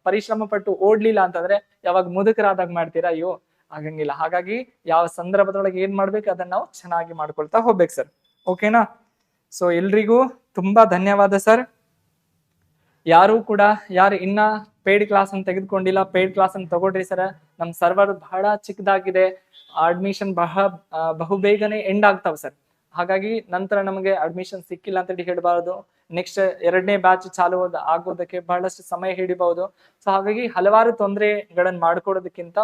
ಪರಿಶ್ರಮ ಪಟ್ಟು ಓಡ್ಲಿಲ್ಲ ಅಂತಂದ್ರೆ ಯಾವಾಗ ಮುದುಕರಾದಾಗ ಮಾಡ್ತೀರಾ? ಅಯ್ಯೋ, ಆಗಂಗಿಲ್ಲ. ಹಾಗಾಗಿ ಯಾವ ಸಂದರ್ಭದೊಳಗೆ ಏನ್ ಮಾಡ್ಬೇಕು ಅದನ್ನ ನಾವು ಚೆನ್ನಾಗಿ ಮಾಡ್ಕೊಳ್ತಾ ಹೋಗ್ಬೇಕು ಸರ್. ಓಕೆನಾ? ಸೊ ಎಲ್ರಿಗೂ ತುಂಬಾ ಧನ್ಯವಾದ ಸರ್. ಯಾರು ಇನ್ನ ಪೇಯ್ಡ್ ಕ್ಲಾಸ್ ಅನ್ನು ತೆಗೆದುಕೊಂಡಿಲ್ಲ, ಪೇಯ್ಡ್ ಕ್ಲಾಸ್ ಅನ್ನು ತಗೊಳ್ರಿ ಸರ್. ನಮ್ ಸರ್ವರ್ ಬಹಳ ಚಿಕ್ಕದಾಗಿದೆ. ಅಡ್ಮಿಷನ್ ಬಹುಬೇಗನೆ ಎಂಡ್ ಆಗ್ತಾವ ಸರ್. ಹಾಗಾಗಿ ನಂತರ ನಮಗೆ ಅಡ್ಮಿಷನ್ ಸಿಕ್ಕಿಲ್ಲ ಅಂತ ಹೇಳಿ ಹೇಳಬಾರದು. ನೆಕ್ಸ್ಟ್ 2ನೇ ಬ್ಯಾಚ್ ಚಾಲು ಆಗೋದಕ್ಕೆ ಬಹಳಷ್ಟು ಸಮಯ ಹಿಡಿಬಹುದು. ಸೊ ಹಾಗಾಗಿ ಹಲವಾರು ತೊಂದರೆಗಳನ್ನ ಮಾಡ್ಕೊಡೋದಕ್ಕಿಂತ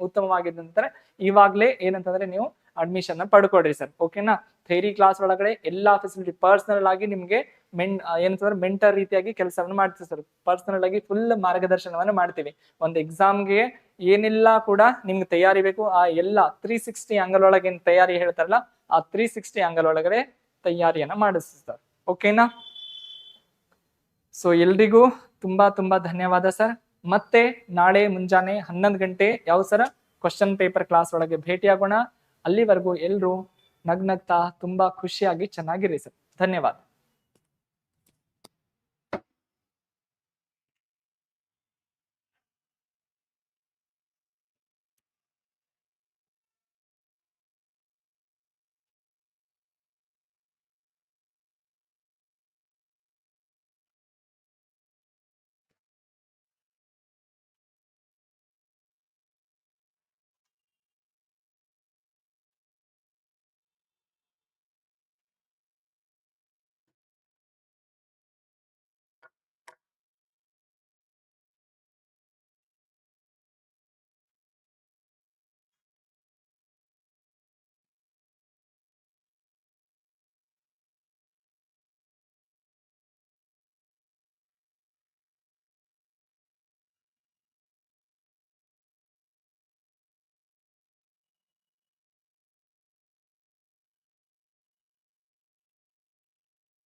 ಉತ್ತಮವಾಗಿದೆ ಅಂತಂದ್ರೆ ಇವಾಗ್ಲೇ ಏನಂತಂದ್ರೆ ನೀವು ಅಡ್ಮಿಷನ್ ಪಡ್ಕೊಡ್ರಿ ಸರ್. ಓಕೆನಾ? ಥಿಯರಿ ಕ್ಲಾಸ್ ಒಳಗಡೆ ಎಲ್ಲಾ ಫೆಸಿಲಿಟಿ ಪರ್ಸನಲ್ ಆಗಿ ನಿಮ್ಗೆ ಏನಂತಂದ್ರೆ ಮೆಂಟರ್ ರೀತಿಯಾಗಿ ಕೆಲಸವನ್ನು ಮಾಡ್ತೀವಿ ಸರ್. ಪರ್ಸನಲ್ ಆಗಿ ಫುಲ್ ಮಾರ್ಗದರ್ಶನವನ್ನು ಮಾಡ್ತೀವಿ. ಒಂದು ಎಕ್ಸಾಮ್ಗೆ ಏನೆಲ್ಲ ಕೂಡ ನಿಮ್ಗೆ ತಯಾರಿ ಬೇಕು, ಆ ಎಲ್ಲ 360 ಆಂಗಲ್ ಒಳಗೆ ಏನ್ ತಯಾರಿ ಹೇಳ್ತಾರಲ್ಲ, ಆ 360 ಆಂಗಲ್ ಒಳಗಡೆ ತಯಾರಿಯನ್ನ ಮಾಡಿಸ್ತಾರೆ. ಓಕೆನಾ? ಸೊ ಎಲ್ರಿಗೂ ತುಂಬಾ ತುಂಬಾ ಧನ್ಯವಾದ ಸರ್. ಮತ್ತೆ ನಾಳೆ ಮುಂಜಾನೆ 11 ಗಂಟೆ ಯಾವ ಸರ್ ಕ್ವಶನ್ ಪೇಪರ್ ಕ್ಲಾಸ್ ಒಳಗೆ ಭೇಟಿಯಾಗೋಣ. ಅಲ್ಲಿವರೆಗೂ ಎಲ್ರು ನಗ್ನಗ್ತಾ ತುಂಬಾ ಖುಷಿಯಾಗಿ ಚೆನ್ನಾಗಿರಿ ಸರ್. ಧನ್ಯವಾದ.